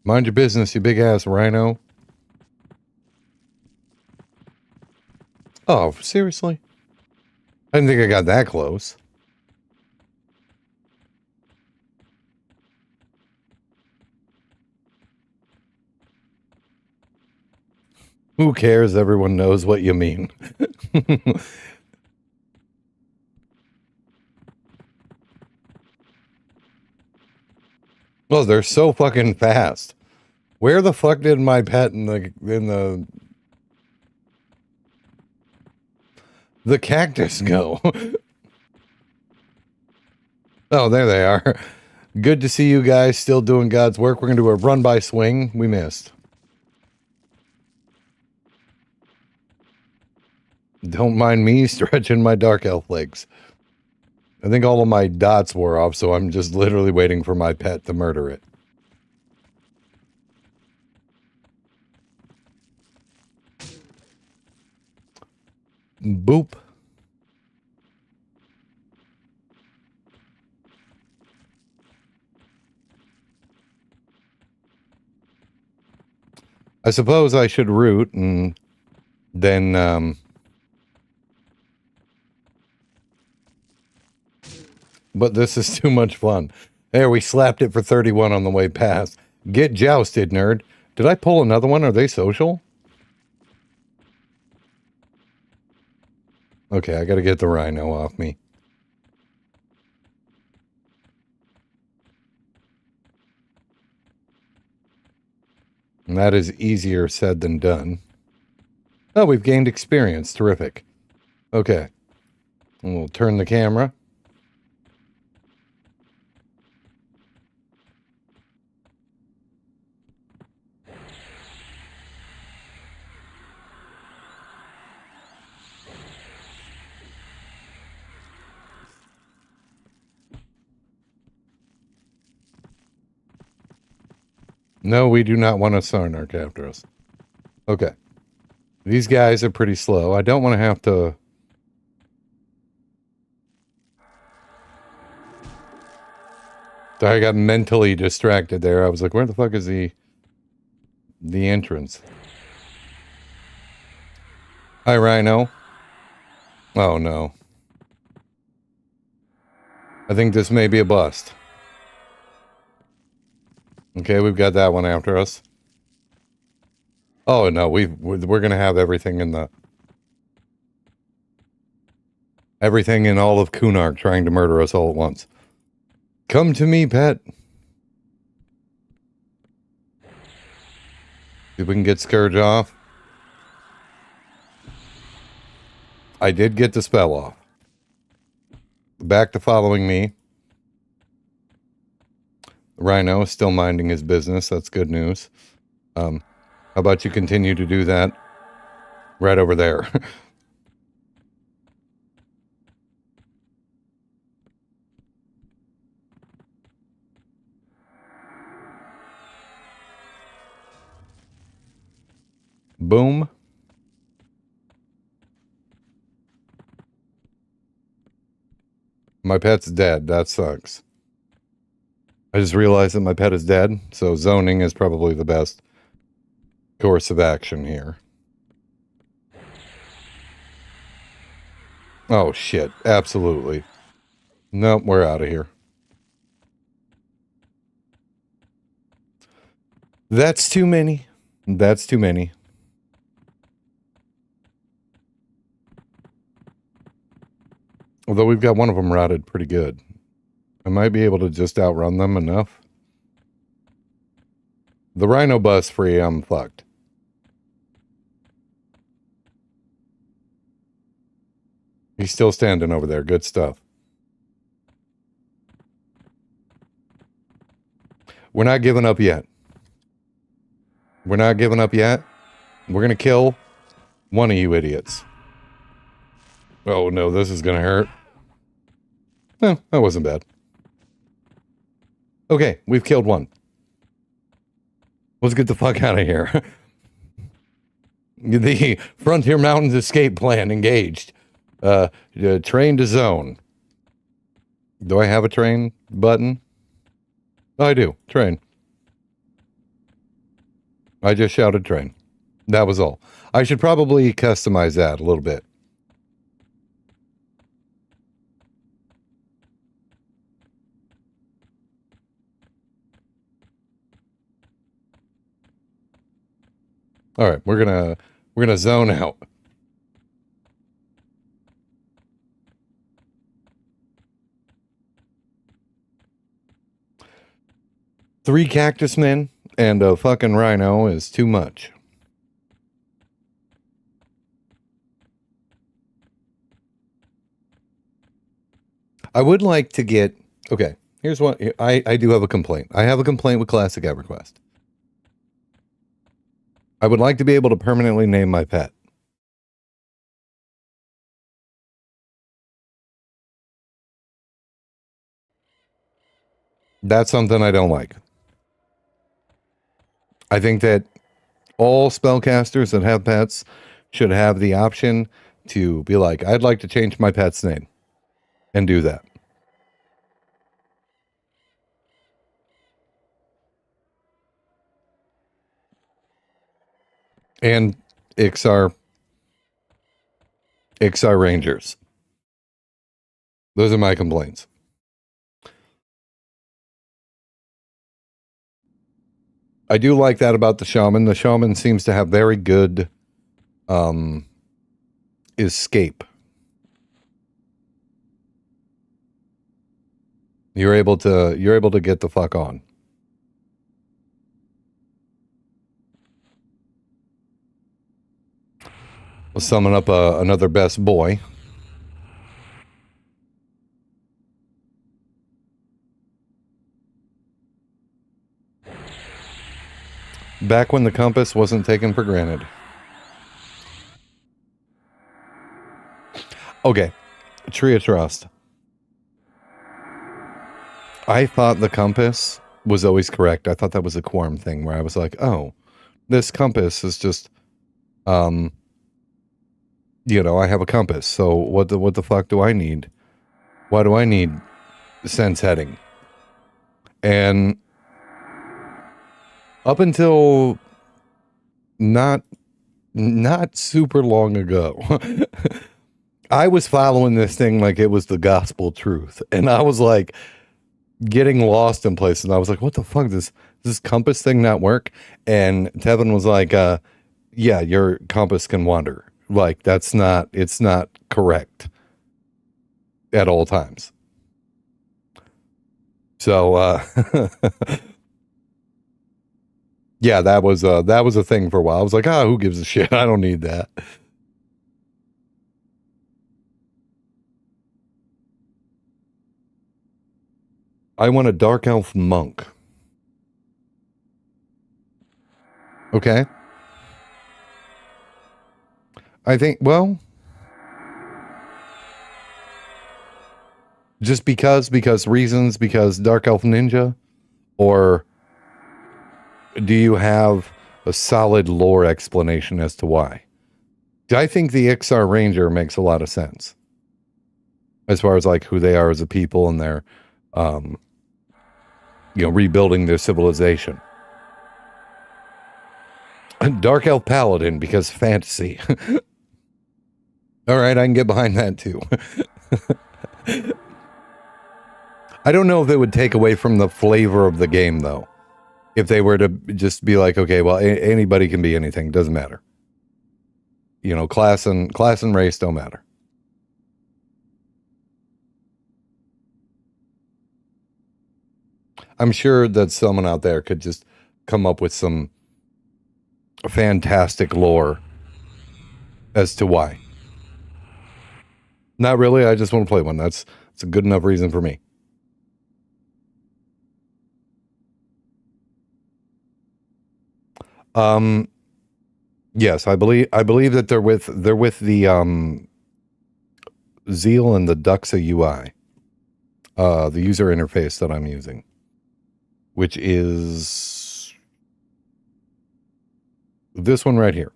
A: Mind your business, you big ass rhino. Oh, seriously? I didn't think I got that close. Who cares? Everyone knows what you mean. Well, they're so fucking fast. Where the fuck did my pet in the cactus go? Oh, there they are. Good to see you guys still doing God's work. We're going to do a run by swing. We missed. Don't mind me stretching my dark elf legs. I think all of my dots wore off, so I'm just literally waiting for my pet to murder it. Boop. I suppose I should root and then, but this is too much fun. There, we slapped it for 31 on the way past. Get jousted, nerd. Did I pull another one? Are they social? Okay, I gotta get the rhino off me. That is easier said than done. Oh, we've gained experience. Terrific. Okay. And we'll turn the camera. No, we do not want a Sarnark after us. Okay. These guys are pretty slow. I don't want to have to... I got mentally distracted there. I was like, where the fuck is the entrance? Hi, Rhino. Oh, no. I think this may be a bust. Okay, we've got that one after us. Oh, no, we're going to have everything in the... Everything in all of Kunark trying to murder us all at once. Come to me, pet. See if we can get Scourge off. I did get the spell off. Back to following me. Rhino is still minding his business. That's good news. How about you continue to do that right over there? Boom. My pet's dead. That sucks. I just realized that my pet is dead, so zoning is probably the best course of action here. Oh, shit. Absolutely. Nope, we're out of here. That's too many. That's too many. Although we've got one of them routed pretty good. I might be able to just outrun them enough. The Rhino bus free, I'm fucked. He's still standing over there. Good stuff. We're not giving up yet. We're not giving up yet. We're going to kill one of you idiots. Oh, no, this is going to hurt. No, that wasn't bad. Okay, we've killed one. Let's get the fuck out of here. The Frontier Mountains escape plan engaged. Train to zone. Do I have a train button? Oh, I do. Train. I just shouted train. That was all. I should probably customize that a little bit. All right, we're gonna zone out. Three cactus men and a fucking rhino is too much. I would like to get... Okay, here's what... I do have a complaint. I have a complaint with Classic EverQuest. I would like to be able to permanently name my pet. That's something I don't like. I think that all spellcasters that have pets should have the option to be like, I'd like to change my pet's name. And do that. And Ixar Rangers. Those are my complaints. I do like that about the shaman. The shaman seems to have very good escape. You're able to get the fuck on. I'll summon up another best boy. Back when the compass wasn't taken for granted. Okay, Tree of Trust. I thought the compass was always correct. I thought that was a Quarm thing where I was like, oh, this compass is just, I have a compass. So what the fuck do I need? Why do I need sense heading? And up until not super long ago, I was following this thing like it was the gospel truth. And I was like getting lost in places. And I was like, what the fuck? Does this compass thing not work? And Tevin was like, yeah, your compass can wander. Like it's not correct at all times. So, yeah, that was a thing for a while. I was like, who gives a shit? I don't need that. I want a dark elf monk. Okay. I think, well, just because reasons, because dark elf ninja, or do you have a solid lore explanation as to why? I think the Ixar Ranger makes a lot of sense as far as like who they are as a people and their, rebuilding their civilization. Dark Elf Paladin because fantasy. All right, I can get behind that too. I don't know if it would take away from the flavor of the game though. If they were to just be like, okay, well, anybody can be anything, doesn't matter. Class and race don't matter. I'm sure that someone out there could just come up with some fantastic lore as to why. Not really. I just want to play one. That's a good enough reason for me. Yes, I believe that they're with the Zeal and the Duxa UI, the user interface that I'm using, which is this one right here.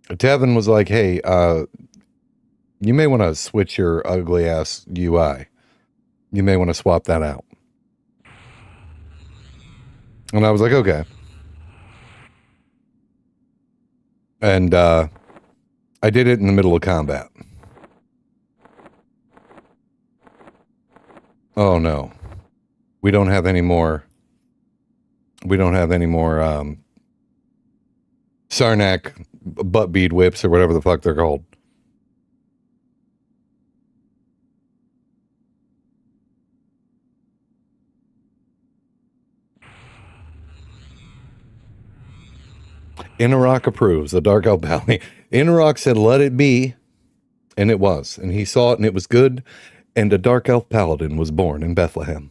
A: Tevin was like, hey, you may want to switch your ugly ass UI. You may want to swap that out. And I was like, okay. And I did it in the middle of combat. Oh no. We don't have any more Sarnak butt bead whips or whatever the fuck they're called. Inarok approves. The Dark Elf Valley. Inarok said, let it be. And it was. And he saw it and it was good. And a Dark Elf Paladin was born in Bethlehem.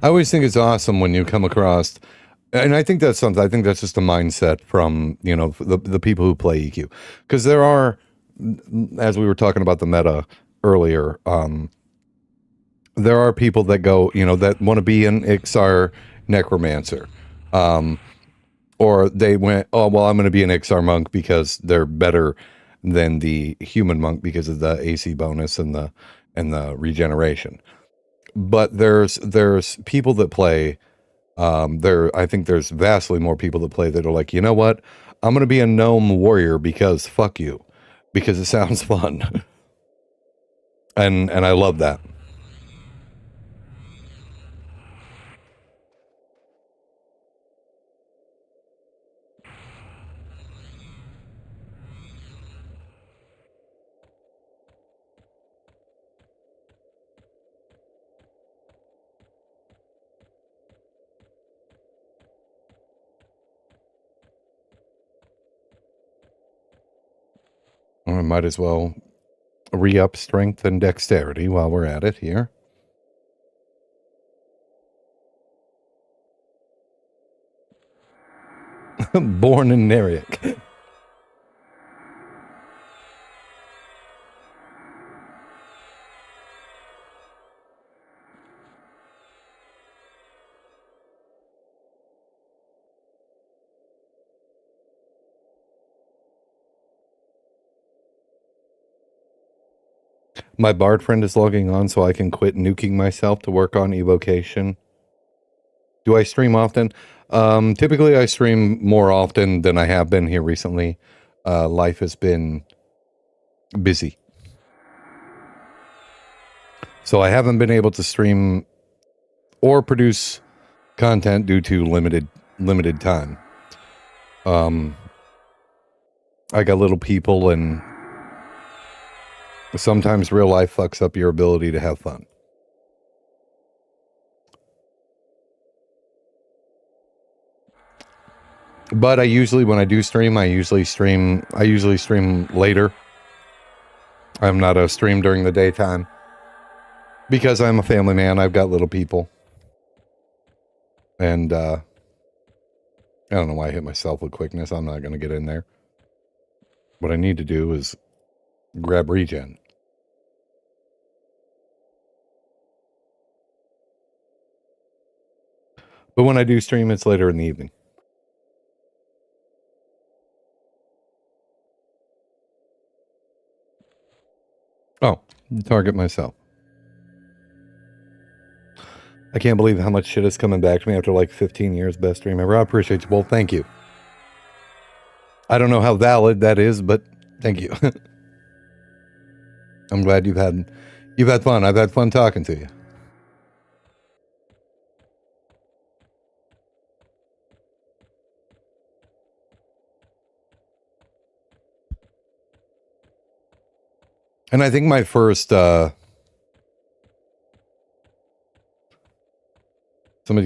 A: I always think it's awesome when you come across, and I think that's something, I think that's just a mindset from, the people who play EQ. Because there are, as we were talking about the meta earlier, there are people that go, that want to be an Ixar necromancer. Or they went, oh, well, I'm going to be an Ixar monk because they're better than the human monk because of the AC bonus and the regeneration. But there's people that play, I think there's vastly more people that play that are like, you know what? I'm going to be a gnome warrior because fuck you, because it sounds fun. and I love that. might as well re-up strength and dexterity while we're at it here. Born in Neriak. My bard friend is logging on so I can quit nuking myself to work on evocation. Do I stream often? Typically I stream more often than I have been here recently. Life has been busy. So I haven't been able to stream or produce content due to limited time. I got little people, and sometimes real life fucks up your ability to have fun. But I usually, when I do stream, I usually stream later. I'm not a stream during the daytime because I'm a family man. I've got little people, and I don't know why I hit myself with quickness. I'm not going to get in there. What I need to do is grab regen. But when I do stream, it's later in the evening. Oh, target myself. I can't believe how much shit is coming back to me after like 15 years. Best stream ever. I appreciate you both. Thank you. I don't know how valid that is, but thank you. I'm glad you've had fun. I've had fun talking to you. And I think my first somebody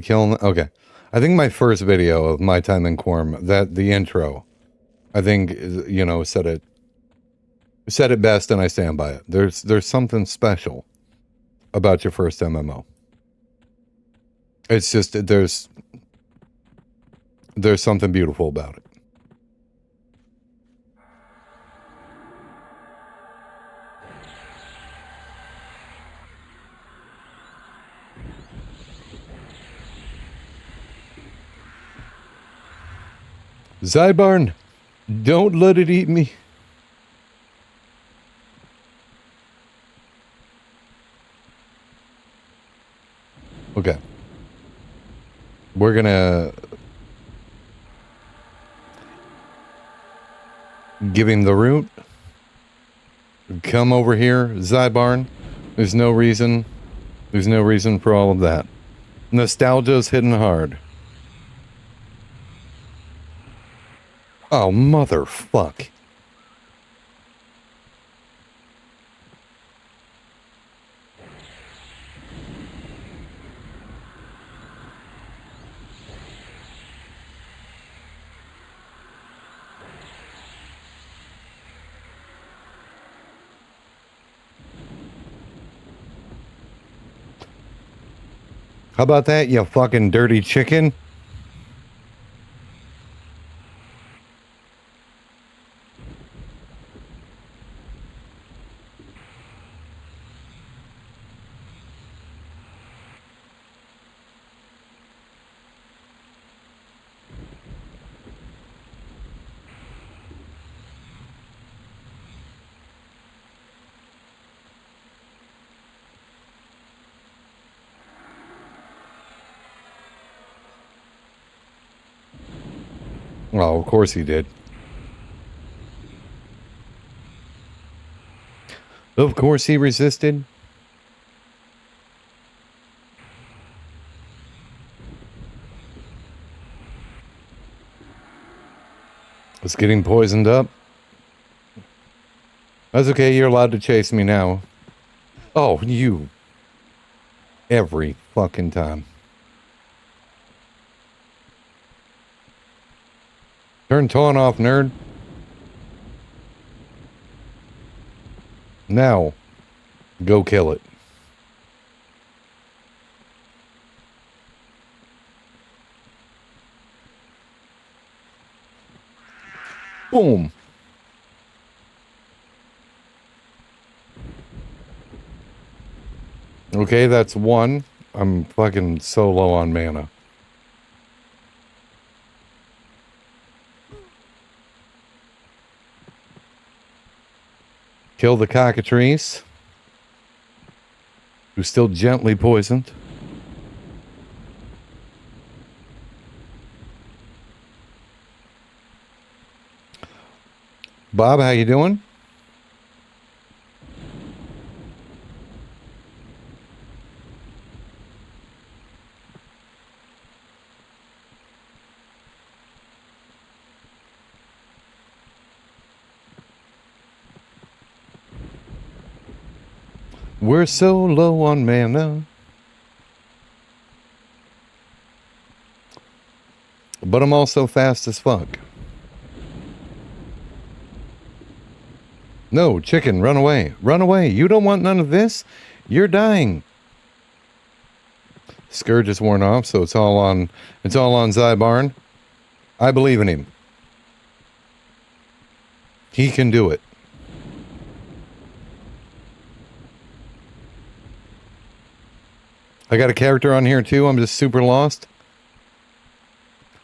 A: killing, okay. I think my first video of my time in Quarm, that the intro, I think, you know, said it best, and I stand by it. There's something special about your first MMO. It's just there's something beautiful about it. Zybarn, don't let it eat me. Okay. We're gonna give him the root. Come over here, Zybarn. There's no reason for all of that. Nostalgia's hitting hard. Oh, motherfuck. How about that, you fucking dirty chicken? Oh, of course he did. Of course he resisted. It's getting poisoned up. That's okay, you're allowed to chase me now. Oh, you. Every fucking time. Turn taunt off, nerd. Now, go kill it. Boom. Okay, that's one. I'm fucking so low on mana. Kill the cockatrice, who's still gently poisoned. Bob, how you doing? We're so low on mana. But I'm also fast as fuck. No, chicken, run away. Run away. You don't want none of this. You're dying. Scourge is worn off, so it's all on Zybarn. I believe in him. He can do it. I got a character on here too. I'm just super lost.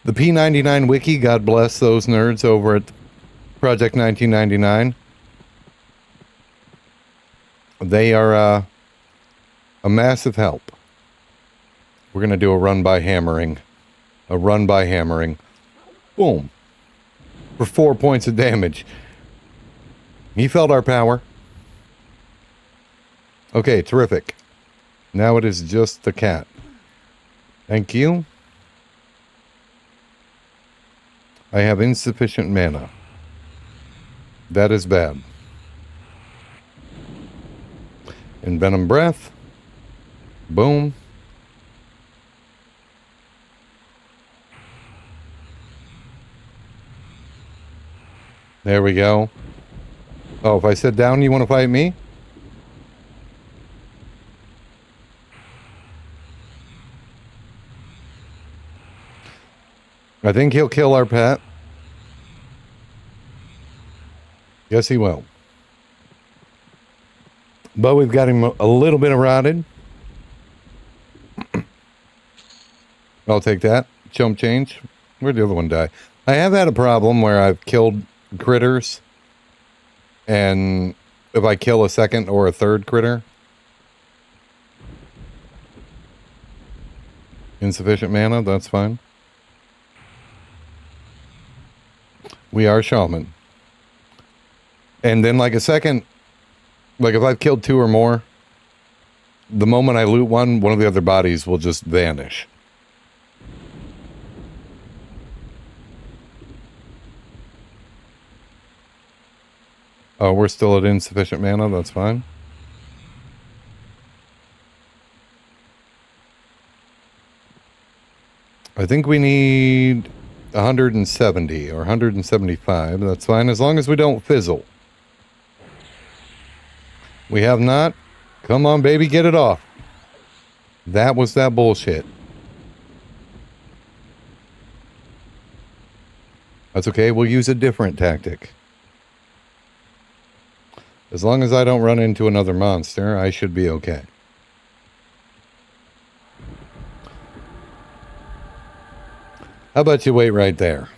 A: The P99 Wiki, God bless those nerds over at Project 1999. They are a massive help. We're going to do a run by hammering. A run by hammering. Boom. For 4 points of damage. He felt our power. Okay, terrific. Now it is just the cat. Thank you. I have insufficient mana. That is bad. Envenom breath. Boom. There we go. Oh, if I sit down, you want to fight me? I think he'll kill our pet. Yes, he will. But we've got him a little bit eroded. I'll take that. Chump change. Where'd the other one die? I have had a problem where I've killed critters, and if I kill a second or a third critter, insufficient mana, that's fine. We are shaman. And then like a second, like if I've killed two or more, the moment I loot one of the other bodies will just vanish. Oh, we're still at insufficient mana, that's fine. I think we need 170 or 175. That's fine, as long as we don't fizzle. We have not. Come on, baby, get it off. That was that bullshit. That's okay, we'll use a different tactic. As long as I don't run into another monster, I should be okay. How about you wait right there?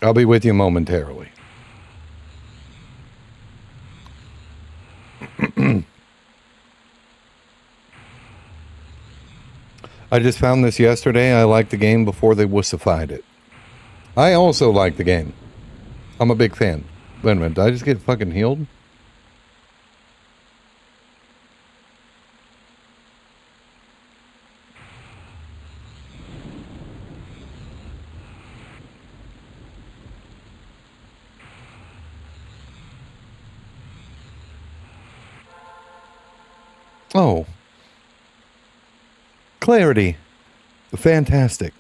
A: I'll be with you momentarily. I just found this yesterday. I liked the game before they wussified it. I also like the game. I'm a big fan. Wait a minute, did I just get fucking healed? Oh. Clarity. Fantastic.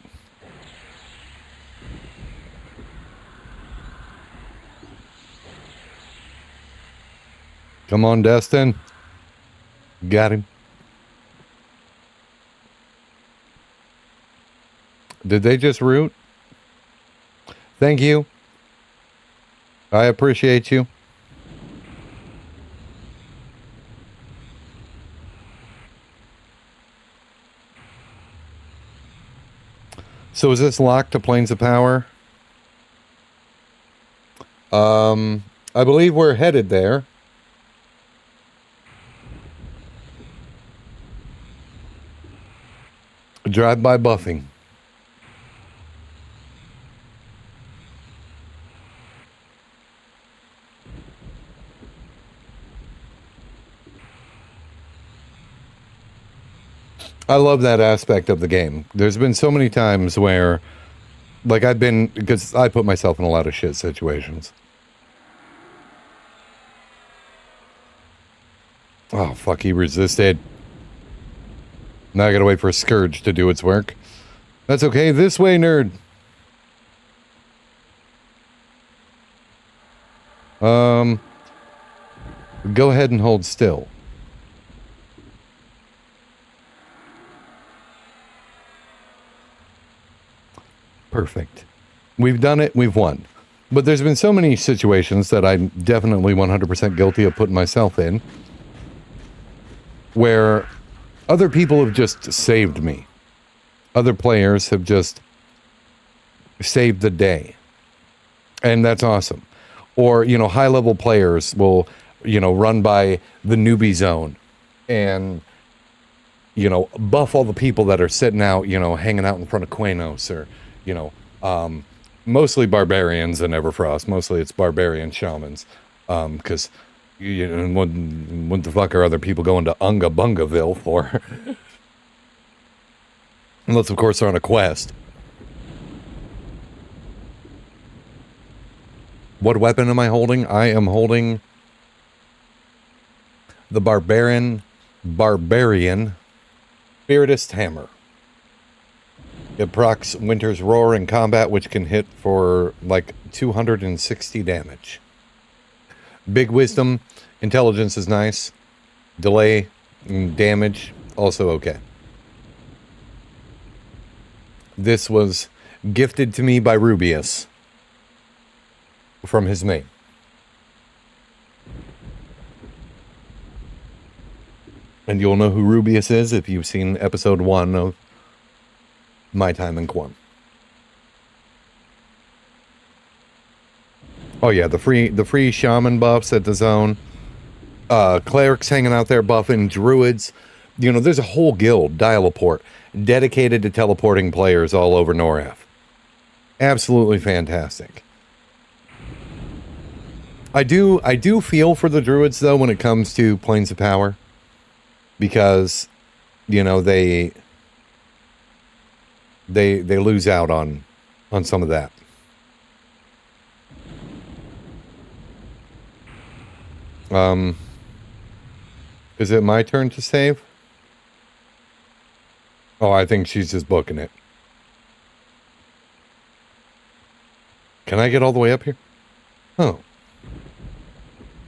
A: Come on, Destin. Got him. Did they just root? Thank you. I appreciate you. So is this locked to Planes of Power? I believe we're headed there. Drive-by buffing. I love that aspect of the game. There's been so many times where, like, because I put myself in a lot of shit situations. Oh, fuck, he resisted. Now I gotta wait for a Scourge to do its work. That's okay. This way, nerd. Go ahead and hold still. Perfect. We've done it. We've won. But there's been so many situations that I'm definitely 100% guilty of putting myself in, where other people have just saved me. Other players have just saved the day. And that's awesome. Or, you know, high-level players will, you know, run by the newbie zone and, you know, buff all the people that are sitting out, you know, hanging out in front of Quanos, or, you know, mostly barbarians and Everfrost. Mostly it's barbarian shamans. Because, you know, what the fuck are other people going to Unga Bungaville for? Unless, of course, they're on a quest. What weapon am I holding? I am holding the Barbarian Spiritist Hammer. It procs Winter's Roar in combat, which can hit for like 260 damage. Big Wisdom, Intelligence is nice. Delay, damage, also okay. This was gifted to me by Rubius from his mate. And you'll know who Rubius is if you've seen episode 1 of my time in Quarm. Oh yeah, the free shaman buffs at the zone. Clerics hanging out there buffing, druids. You know, there's a whole guild, Dialeport, dedicated to teleporting players all over Norath. Absolutely fantastic. I do feel for the druids though when it comes to Planes of Power, because, you know, they lose out on some of that. Is it my turn to save? Oh, I think she's just booking it. Can I get all the way up here? Oh.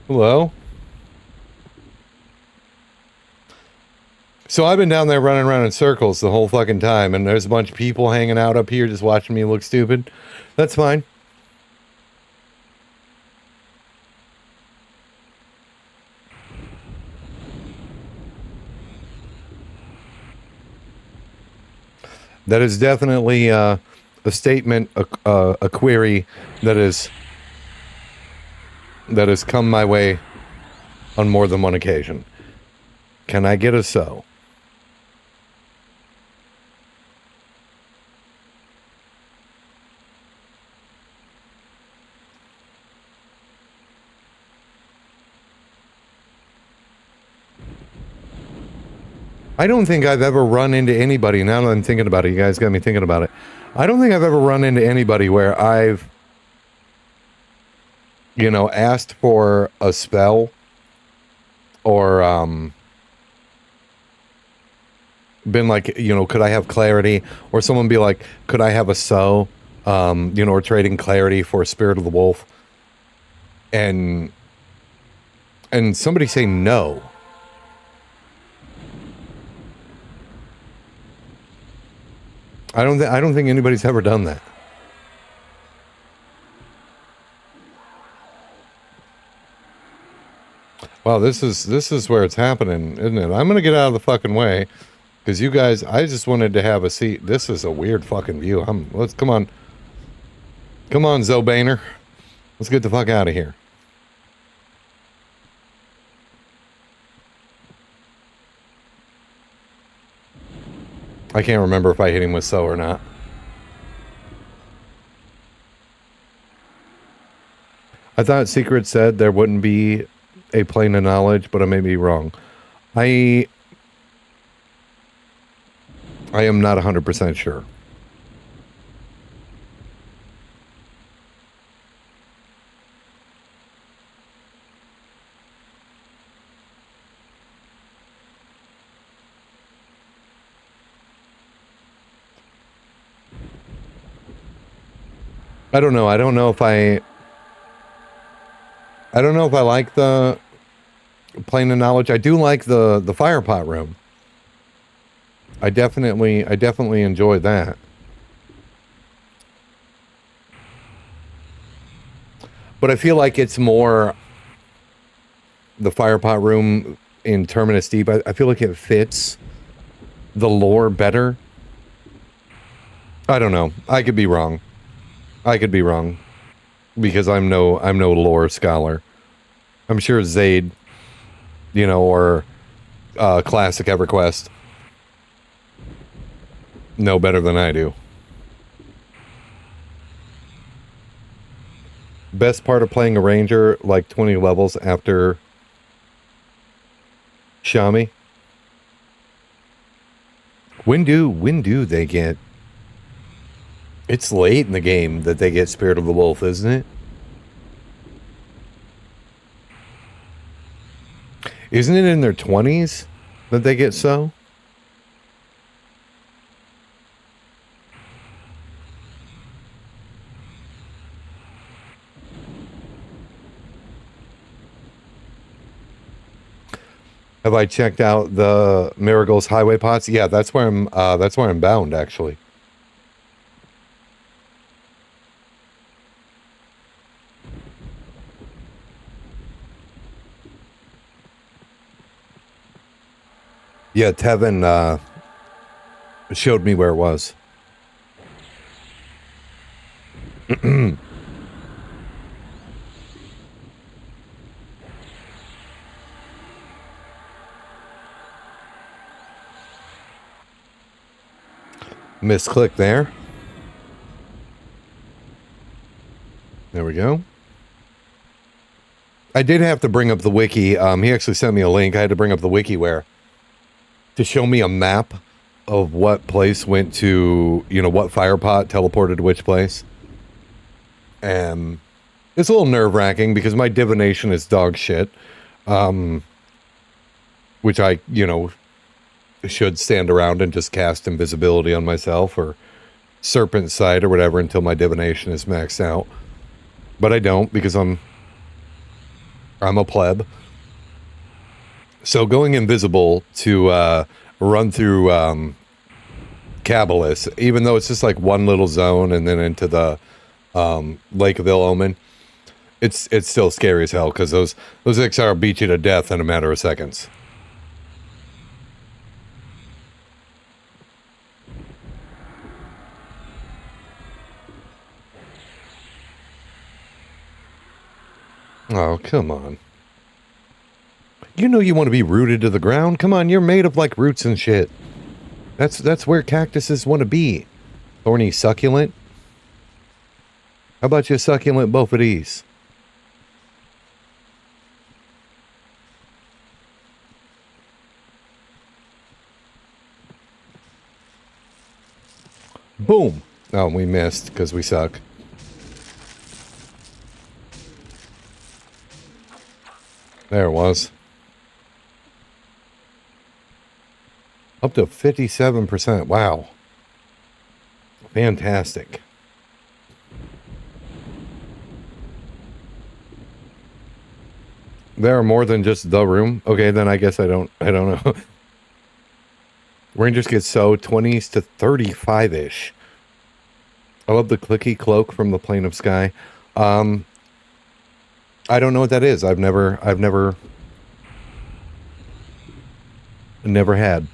A: Hello? So I've been down there running around in circles the whole fucking time, and there's a bunch of people hanging out up here just watching me look stupid. That's fine. That is definitely a statement, a query that has come my way on more than one occasion. Can I get a so? I don't think I've ever run into anybody, now that I'm thinking about it, you guys got me thinking about it. I don't think I've ever run into anybody where I've, you know, asked for a spell or been like, you know, could I have clarity? Or someone be like, could I have a so? You know, or trading clarity for Spirit of the Wolf. And And somebody say no. I don't think anybody's ever done that. Wow, this is where it's happening, isn't it? I'm gonna get out of the fucking way, because you guys, I just wanted to have a seat. This is a weird fucking view. Let's come on, Zobaner, let's get the fuck out of here. I can't remember if I hit him with so or not. I thought Secret said there wouldn't be a plane of knowledge, but I may be wrong. I am not 100% sure. I don't know. I don't know if I like the plane of knowledge. I do like the firepot room. I definitely enjoy that. But I feel like it's more the firepot room in Terminus Deep. I feel like it fits the lore better. I don't know. I could be wrong. Because I'm no lore scholar. I'm sure Zaid, or classic EverQuest know better than I do. Best part of playing a ranger, like 20 levels after Shami. When do they get? It's late in the game that they get Spirit of the Wolf, isn't it? Isn't it in their 20s that they get so? Have I checked out the Marigold's highway pots? Yeah, that's where I'm bound, actually. Yeah, Tevin showed me where it was. Misclick there. There we go. I did have to bring up the wiki. He actually sent me a link. I had to bring up the wiki to show me a map of what place went to, what firepot teleported to which place. And it's a little nerve-wracking because my divination is dog shit. Which I, should stand around and just cast invisibility on myself or serpent sight or whatever until my divination is maxed out. But I don't because I'm a pleb. So going invisible to run through Cabalus, even though it's just like one little zone and then into the Lake of Ill Omen, it's still scary as hell because those XR beat you to death in a matter of seconds. Oh, come on. You want to be rooted to the ground. Come on, you're made of like roots and shit. That's where cactuses want to be. Thorny succulent. How about you succulent both of these? Boom. Oh, we missed because we suck. There it was. Up to 57%. Wow. Fantastic. There are more than just the room. Okay, then I guess I don't know. Rangers get so 20s to 35-ish. I love the clicky cloak from the plane of sky. I don't know what that is. I've never had.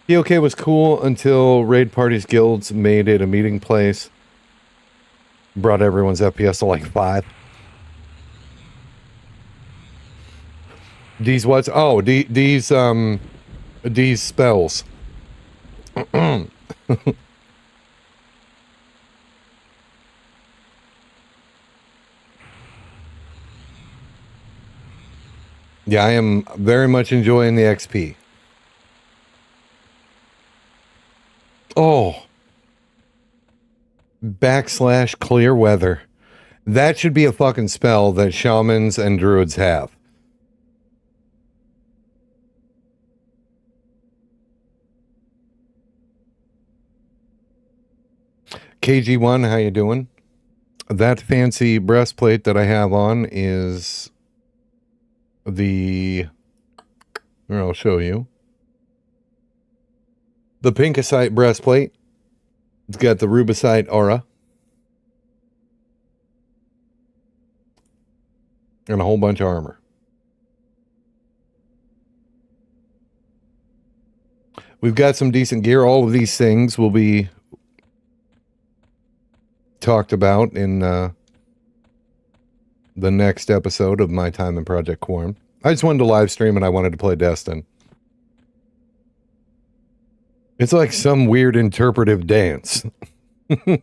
A: POK was cool until raid parties guilds made it a meeting place. Brought everyone's FPS to like 5. These what's? Oh, these spells. Yeah, I am very much enjoying the XP. Oh. / clear weather. That should be a fucking spell that shamans and druids have. KG1, how you doing? That fancy breastplate that I have on is the... Here, I'll show you. The pinkosite breastplate. It's got the rubicite aura. And a whole bunch of armor. We've got some decent gear. All of these things will be talked about in the next episode of my time in Project Quarm. I just wanted to live stream and I wanted to play Destin. It's like some weird interpretive dance. It's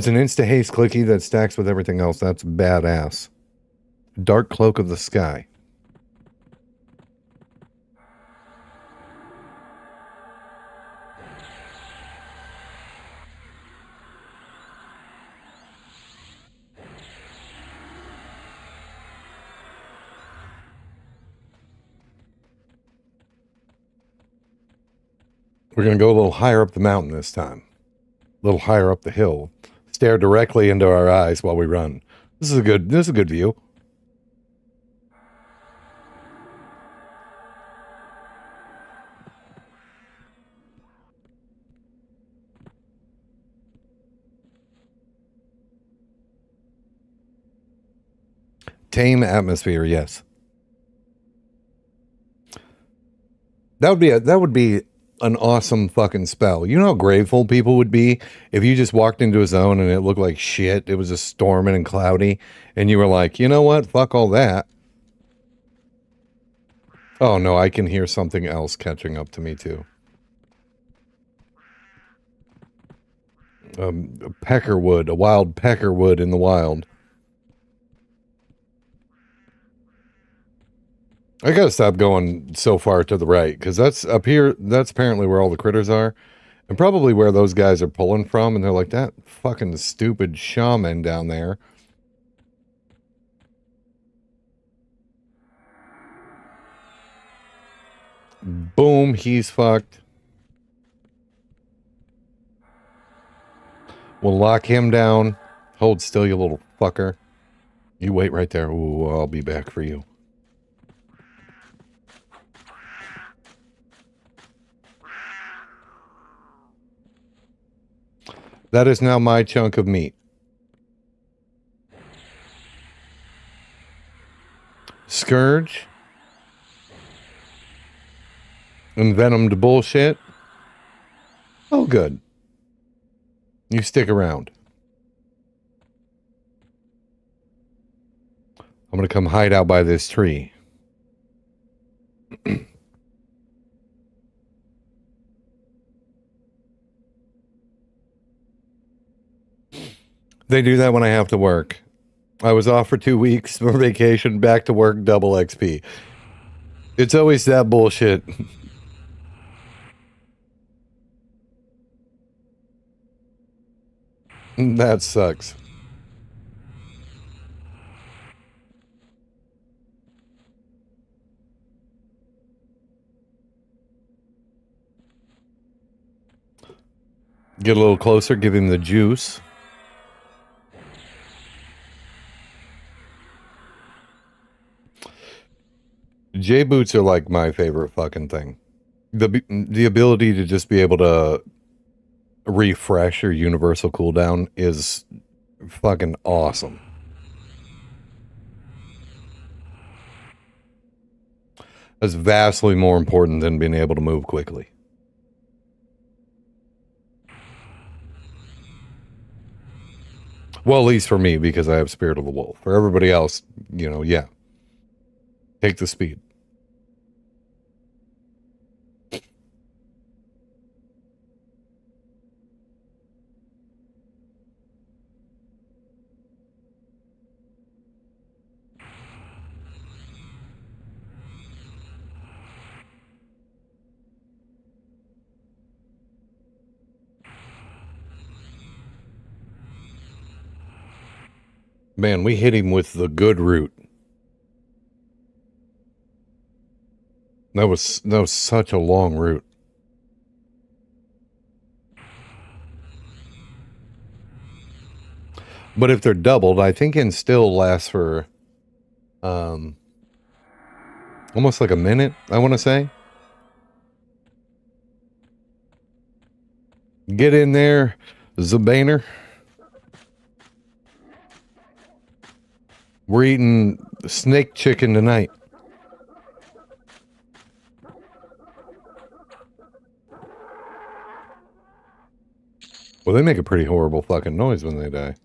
A: an insta-haste clicky that stacks with everything else. That's badass. Dark Cloak of the Sky. We're going to go a little higher up the mountain this time. A little higher up the hill. Stare directly into our eyes while we run. This is a good view. Tame atmosphere, yes. That would be an awesome fucking spell. You know how grateful people would be if you just walked into a zone and it looked like shit. It was just storming and cloudy, and you were like, you know what? Fuck all that. Oh no, I can hear something else catching up to me too. A peckerwood, a wild peckerwood in the wild. I gotta stop going so far to the right, because that's up here, that's apparently where all the critters are. And probably where those guys are pulling from, and they're like, that fucking stupid shaman down there. Boom, he's fucked. We'll lock him down. Hold still, you little fucker. You wait right there. Ooh, I'll be back for you. That is now my chunk of meat. Scourge. Envenomed bullshit. Oh, good. You stick around. I'm going to come hide out by this tree. They do that when I have to work. I was off for 2 weeks for vacation, back to work, double XP. It's always that bullshit. That sucks. Get a little closer, give him the juice. J boots are like my favorite fucking thing. The ability to just be able to refresh your universal cooldown is fucking awesome. That's vastly more important than being able to move quickly. Well, at least for me, because I have Spirit of the Wolf. For everybody else, you know, yeah. Take the speed. Man, we hit him with the good route. That was such a long route. But if they're doubled, I think it still lasts for almost like a minute, I want to say. Get in there, Zabaner. We're eating snake chicken tonight. Well, they make a pretty horrible fucking noise when they die.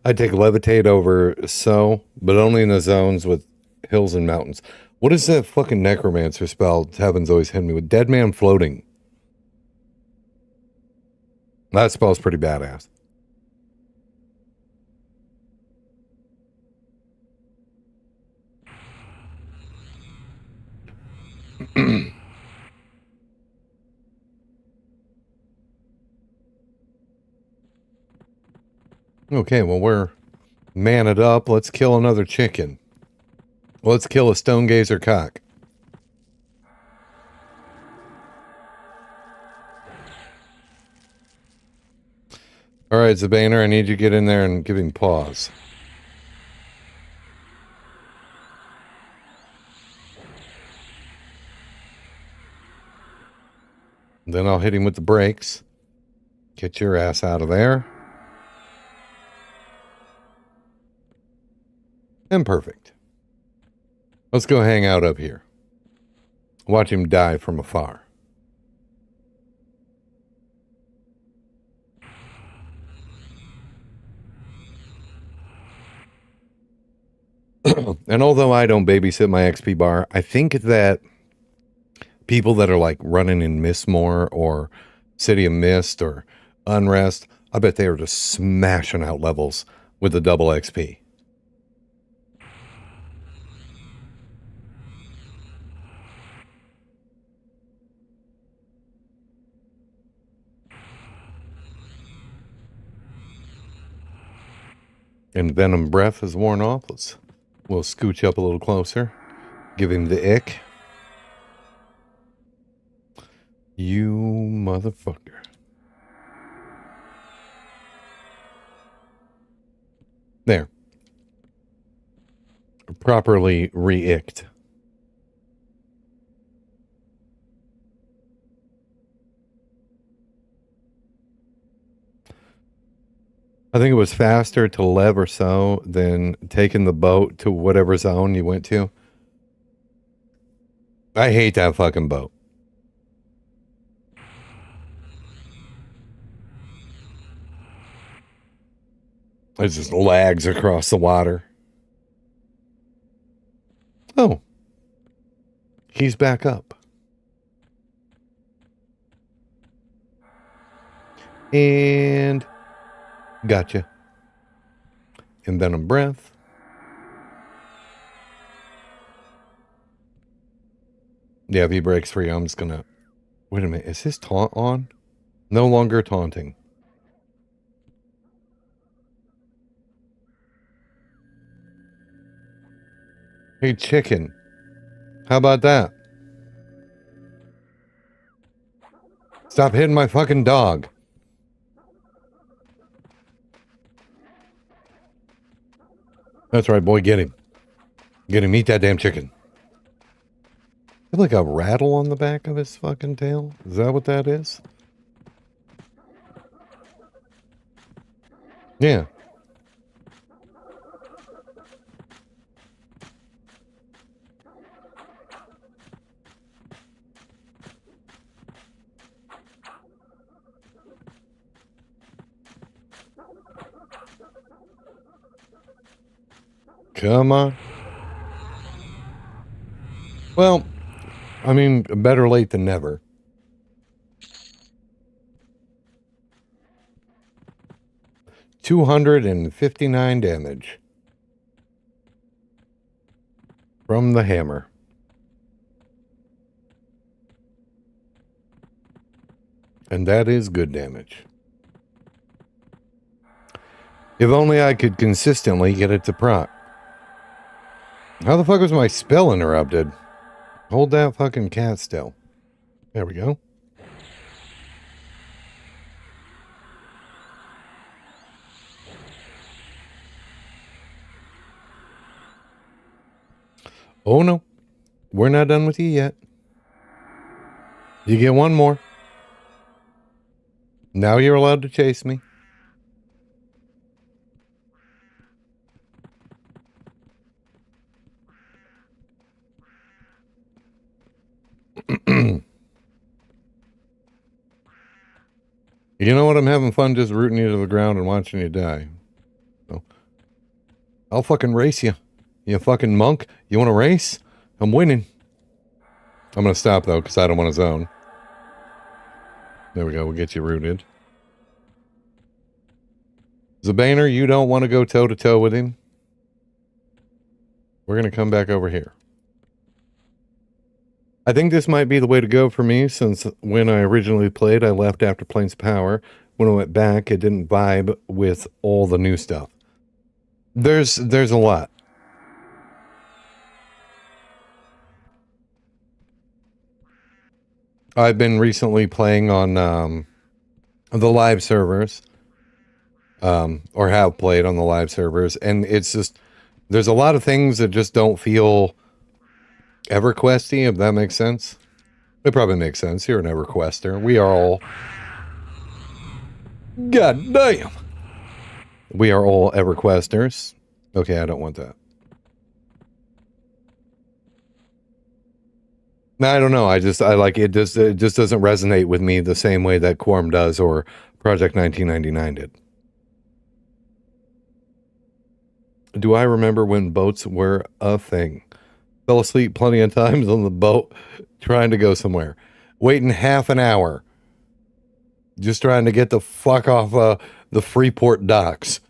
A: I take levitate over so, but only in the zones with hills and mountains. What is that fucking necromancer spell Heaven's always hitting me with? Dead man floating. That spell's pretty badass. Okay, well, we're maned up. Let's kill another chicken. Let's kill a stone gazer cock. All right, Zabaner, I need you to get in there and give him pause. Then I'll hit him with the brakes. Get your ass out of there. And perfect. Let's go hang out up here. Watch him die from afar. And although I don't babysit my XP bar, I think that people that are like running in Mistmore or City of Mist or Unrest, I bet they are just smashing out levels with the double XP. And Venom Breath is worn off. We'll scooch up a little closer. Give him the ick. You motherfucker. There. Properly re-icked. I think it was faster to lev or so than taking the boat to whatever zone you went to. I hate that fucking boat. It just lags across the water. Oh. He's back up. And gotcha. And then a breath. Yeah, if he breaks free, I'm just gonna... Wait a minute, is his taunt on? No longer taunting. Hey, chicken. How about that? Stop hitting my fucking dog. That's right, boy. Get him. Get him. Eat that damn chicken. Have like a rattle on the back of his fucking tail? Is that what that is? Yeah. Come on. Well, I mean, better late than never. $259 damage from the hammer. And that is good damage. If only I could consistently get it to proc. How the fuck was my spell interrupted? Hold that fucking cat still. There we go. Oh no. We're not done with you yet. You get one more. Now you're allowed to chase me. You know what? I'm having fun just rooting you to the ground and watching you die. So, I'll fucking race you. You fucking monk. You want to race? I'm winning. I'm going to stop, though, because I don't want to zone. There we go. We'll get you rooted. Zabaner, you don't want to go toe-to-toe with him? We're going to come back over here. I think this might be the way to go for me, since when I originally played, I left after Plains of Power. When I went back, it didn't vibe with all the new stuff. There's a lot. I've been recently playing on the live servers, or have played on the live servers, and it's just, there's a lot of things that just don't feel EverQuesty, if that makes sense. It probably makes sense. You're an EverQuester. We are all... God damn! We are all EverQuesters. Okay, I don't want that. I don't know. I like it. It just doesn't resonate with me the same way that Quarm does or Project 1999 did. Do I remember when boats were a thing? Fell asleep plenty of times on the boat trying to go somewhere. Waiting half an hour. Just trying to get the fuck off the Freeport docks.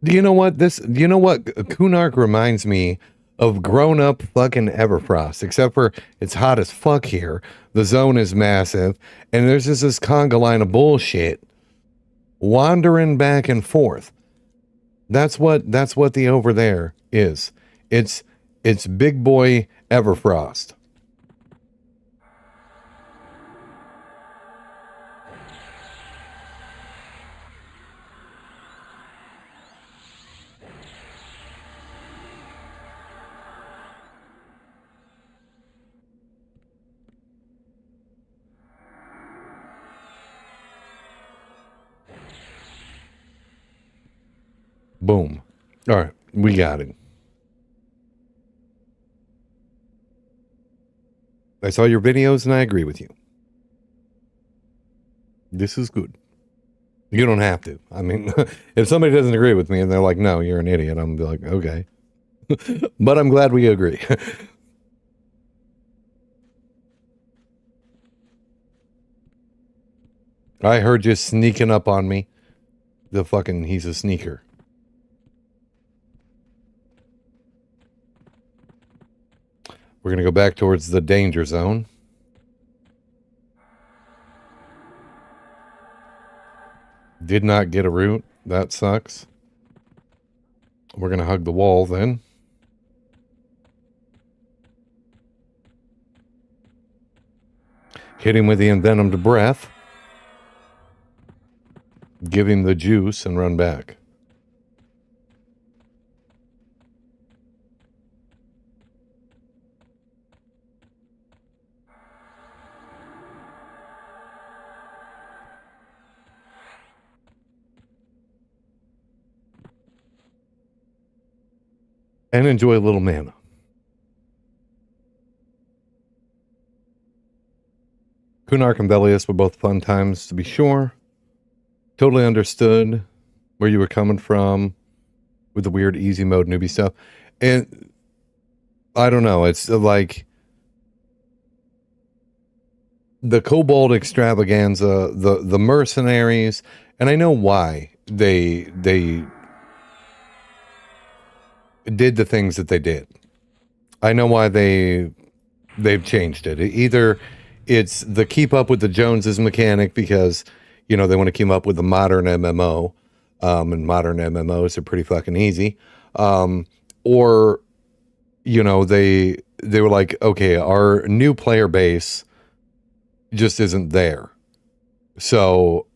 A: Do you know what Kunark reminds me of grown-up fucking Everfrost, except for it's hot as fuck here. The zone is massive, and there's just this conga line of bullshit wandering back and forth. That's what the Overthere is. It's big boy Everfrost. Boom. All right, we got it. I saw your videos and I agree with you. This is good. You don't have to. I mean, if somebody doesn't agree with me and they're like, no, you're an idiot, I'm like, okay. But I'm glad we agree. I heard you sneaking up on me. He's a sneaker. We're going to go back towards the danger zone. Did not get a root. That sucks. We're going to hug the wall then. Hit him with the envenomed breath. Give him the juice and run back. And enjoy a little mana. Kunark and Velius were both fun times, to be sure. Totally understood where you were coming from with the weird easy mode newbie stuff. And I don't know, it's like the Kobold extravaganza, the mercenaries, and I know why they did the things that they did. I know why they've changed it. Either it's the keep up with the Joneses mechanic because, you know, they want to keep up with the modern MMO, and modern MMOs are pretty fucking easy. Or, you know, they were like, okay, our new player base just isn't there. So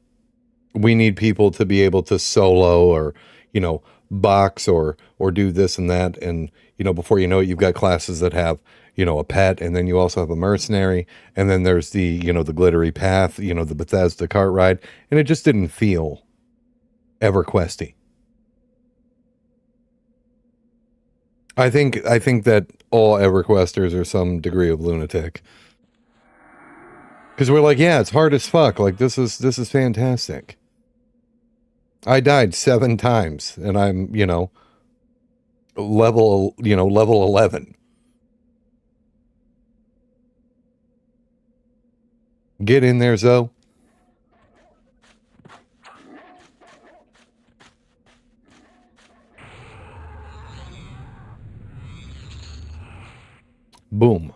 A: we need people to be able to solo or, you know, box or do this and that. And, you know, before you know it, you've got classes that have, you know, a pet, and then you also have a mercenary, and then there's the, you know, the glittery path, you know, the Bethesda cart ride, and it just didn't feel EverQuesty. I think that all EverQuesters are some degree of lunatic. Because we're like, yeah, it's hard as fuck. Like, this is fantastic. I died 7 times, and I'm, you know, level 11. Get in there, Zoe. Boom.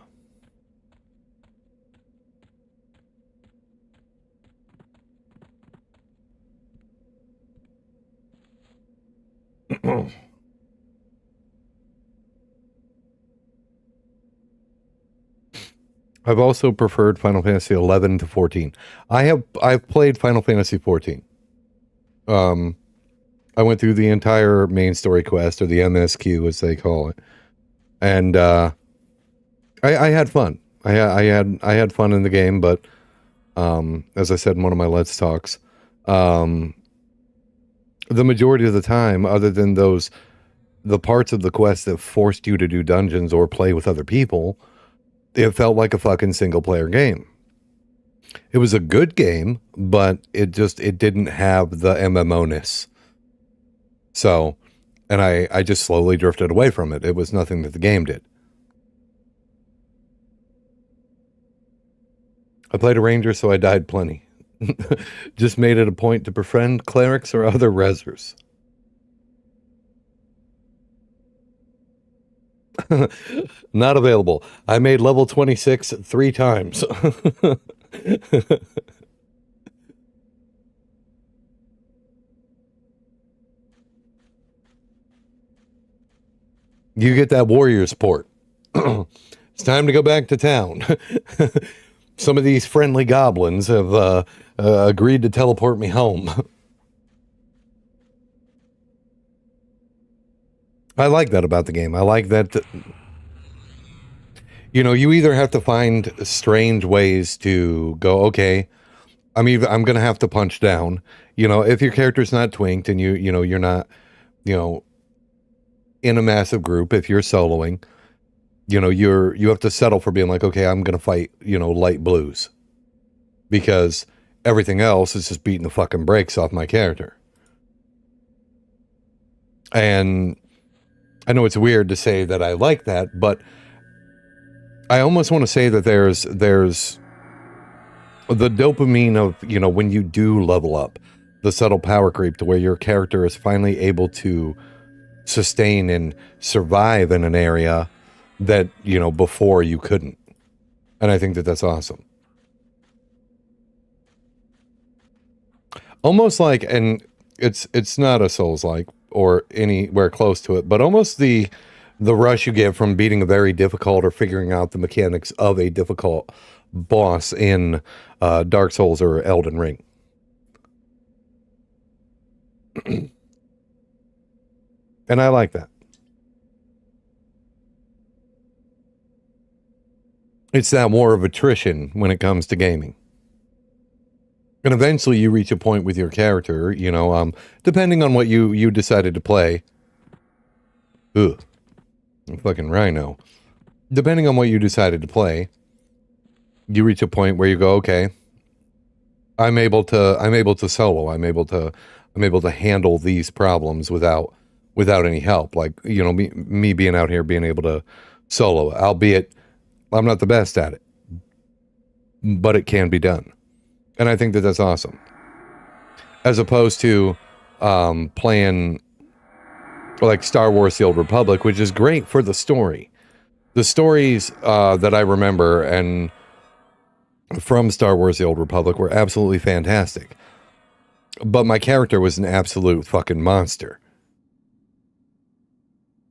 A: I've also preferred Final Fantasy 11 to 14. I've played Final Fantasy 14. I went through the entire main story quest, or the MSQ as they call it, and I had fun. I had fun in the game, but as I said in one of my Let's Talks, the majority of the time, other than the parts of the quest that forced you to do dungeons or play with other people, it felt like a fucking single player game. It was a good game, but it didn't have the MMO-ness. So, and I just slowly drifted away from it. It was nothing that the game did. I played a ranger, so I died plenty. Just made it a point to befriend clerics or other rezzers. Not available. I made level 26 3 times. You get that warrior support. It's time to go back to town. Some of these friendly goblins have agreed to teleport me home. I like that about the game. I like that, you know, you either have to find strange ways to go, okay, I'm going to have to punch down. You know, if your character's not twinked and you know, you're not, you know, in a massive group, if you're soloing, you know, you have to settle for being like, okay, I'm going to fight, you know, light blues, because everything else is just beating the fucking brakes off my character. And I know it's weird to say that I like that, but I almost want to say that there's the dopamine of, you know, when you do level up, the subtle power creep to where your character is finally able to sustain and survive in an area that, you know, before you couldn't. And I think that that's awesome. Almost like, and it's not a Souls-like or anywhere close to it, but almost the rush you get from beating a very difficult or figuring out the mechanics of a difficult boss in Dark Souls or Elden Ring. And I like that. It's that war of attrition when it comes to gaming. And eventually you reach a point with your character, you know, depending on what you decided to play. Ugh. Fucking rhino. Depending on what you decided to play, you reach a point where you go, okay, I'm able to solo. I'm able to handle these problems without any help. Like, you know, me being out here being able to solo, albeit I'm not the best at it, but it can be done. And I think that that's awesome. As opposed to playing like Star Wars: The Old Republic, which is great for the story. The stories that I remember and from Star Wars: The Old Republic were absolutely fantastic. But my character was an absolute fucking monster.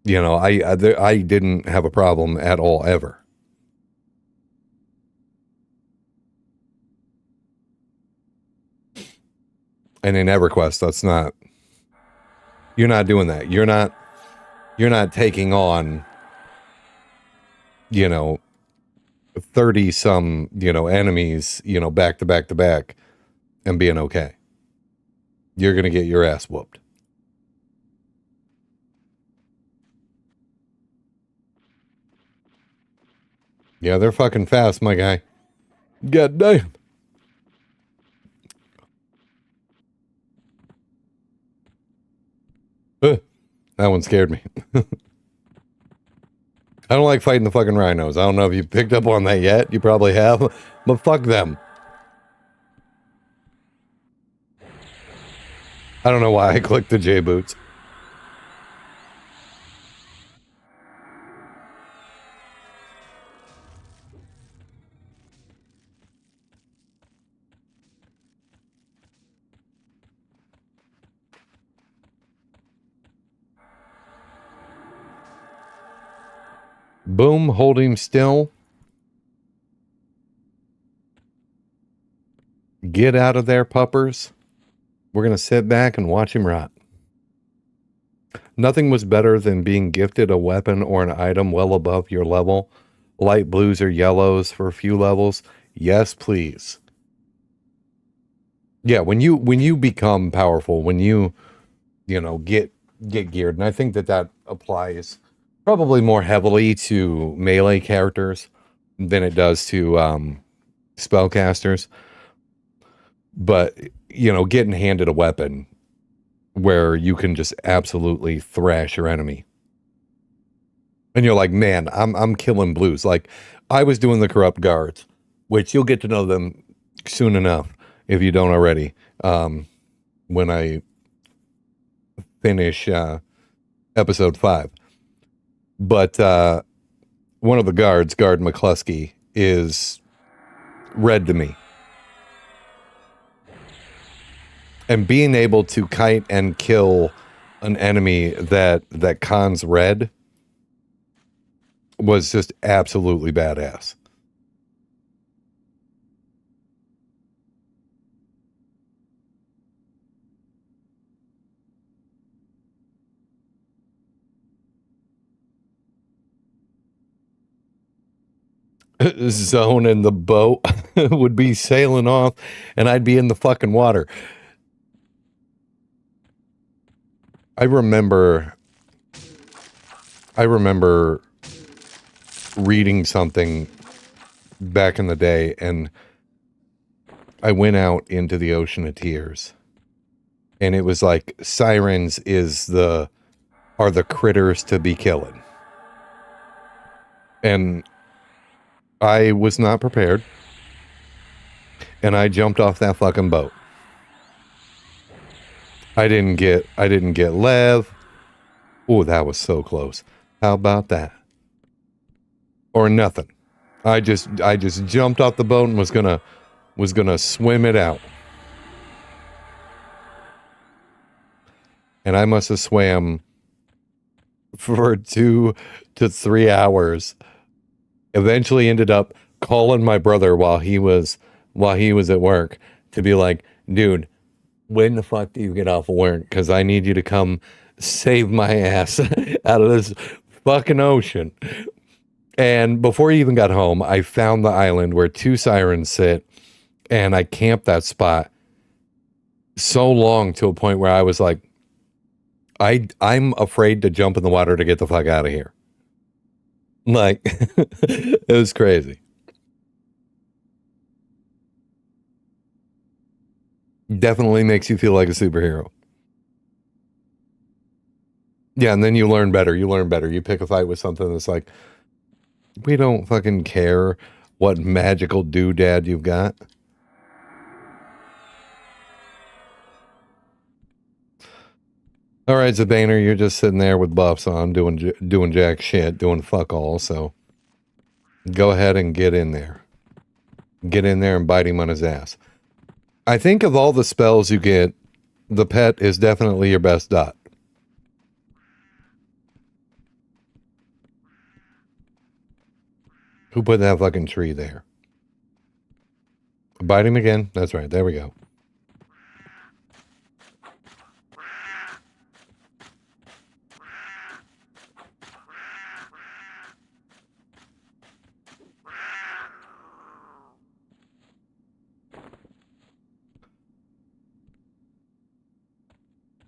A: You know, I didn't have a problem at all ever. And in EverQuest, that's not, you're not doing that. You're not taking on, you know, 30 some, you know, enemies, you know, back to back to back and being okay. You're going to get your ass whooped. Yeah, they're fucking fast, my guy. God damn. That one scared me. I don't like fighting the fucking rhinos. I don't know if you picked up on that yet. You probably have. But fuck them. I don't know why I clicked the J-boots. Boom, hold him still. Get out of there, puppers. We're going to sit back and watch him rot. Nothing was better than being gifted a weapon or an item well above your level. Light blues or yellows for a few levels. Yes, please. Yeah, when you become powerful, when you know, get geared, and I think that applies probably more heavily to melee characters than it does to spellcasters. But, you know, getting handed a weapon where you can just absolutely thrash your enemy. And you're like, man, I'm killing blues. Like, I was doing the corrupt guards, which you'll get to know them soon enough if you don't already. When I finish episode 5. But one of the guards, Guard McCluskey, is red to me. And being able to kite and kill an enemy that cons red was just absolutely badass. Zone and the boat would be sailing off and I'd be in the fucking water. I remember reading something back in the day, and I went out into the ocean of tears, and it was like sirens are the critters to be killing. And I was not prepared, and I jumped off that fucking boat. I didn't get Lev. Oh, that was so close. How about that? or nothing. I just jumped off the boat and was gonna swim it out. And I must have swam for 2 to 3 hours. Eventually ended up calling my brother while he was at work to be like, dude, when the fuck do you get off of work? Because I need you to come save my ass out of this fucking ocean. And before he even got home, I found the island where 2 sirens sit, and I camped that spot so long to a point where I was like, I'm afraid to jump in the water to get the fuck out of here. Like, it was crazy. Definitely makes you feel like a superhero. Yeah, and then you learn better. You pick a fight with something that's like, we don't fucking care what magical doodad you've got. All right, Zabaner, you're just sitting there with buffs on, doing jack shit, doing fuck all, so go ahead and get in there. Get in there and bite him on his ass. I think of all the spells you get, the pet is definitely your best dot. Who put that fucking tree there? Bite him again. That's right. There we go.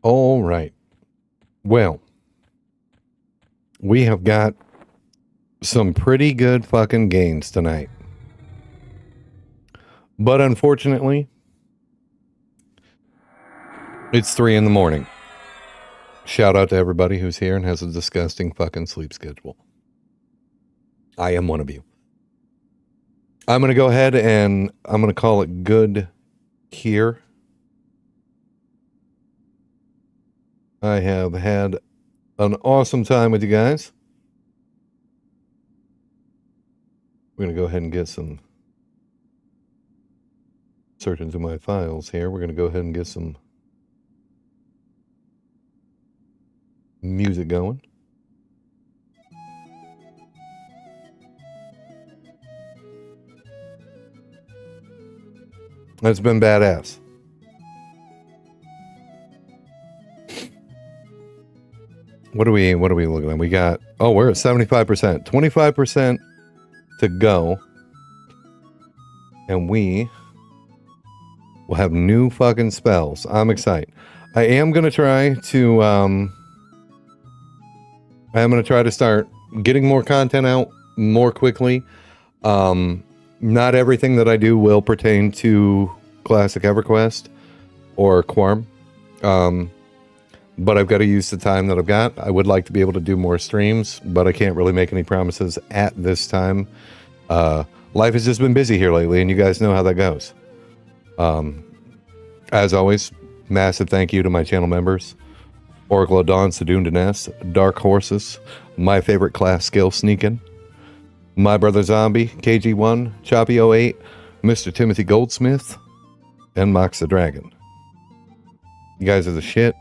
A: All right. Well, we have got some pretty good fucking gains tonight. But unfortunately, it's 3 in the morning. Shout out to everybody who's here and has a disgusting fucking sleep schedule. I am one of you. I'm going to go ahead and I'm going to call it good here. I have had an awesome time with you guys. We're going to go ahead and get some search into my files here. We're going to go ahead and get some music going. That's been badass. What are we looking at? We got, we're at 75%. 25% to go. And we will have new fucking spells. I'm excited. I am going to try to start getting more content out more quickly. Not everything that I do will pertain to Classic EverQuest or Quarm. But I've got to use the time that I've got. I would like to be able to do more streams, but I can't really make any promises at this time. Life has just been busy here lately, and you guys know how that goes. As always, massive thank you to my channel members. Oracle of Dawn, Sadoon Dines, Dark Horses, My Favorite Class Skill Sneakin', My Brother Zombie, KG1, Choppy08, Mr. Timothy Goldsmith, and Mox the Dragon. You guys are the shit.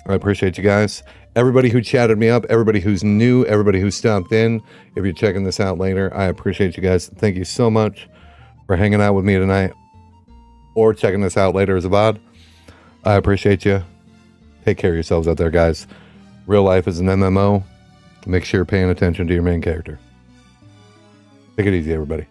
A: I appreciate you guys. Everybody who chatted me up, everybody who's new, everybody who stopped in. If you're checking this out later, I appreciate you guys. Thank you so much for hanging out with me tonight or checking this out later as a VOD. I appreciate you. Take care of yourselves out there, guys. Real life is an MMO. Make sure you're paying attention to your main character. Take it easy, everybody.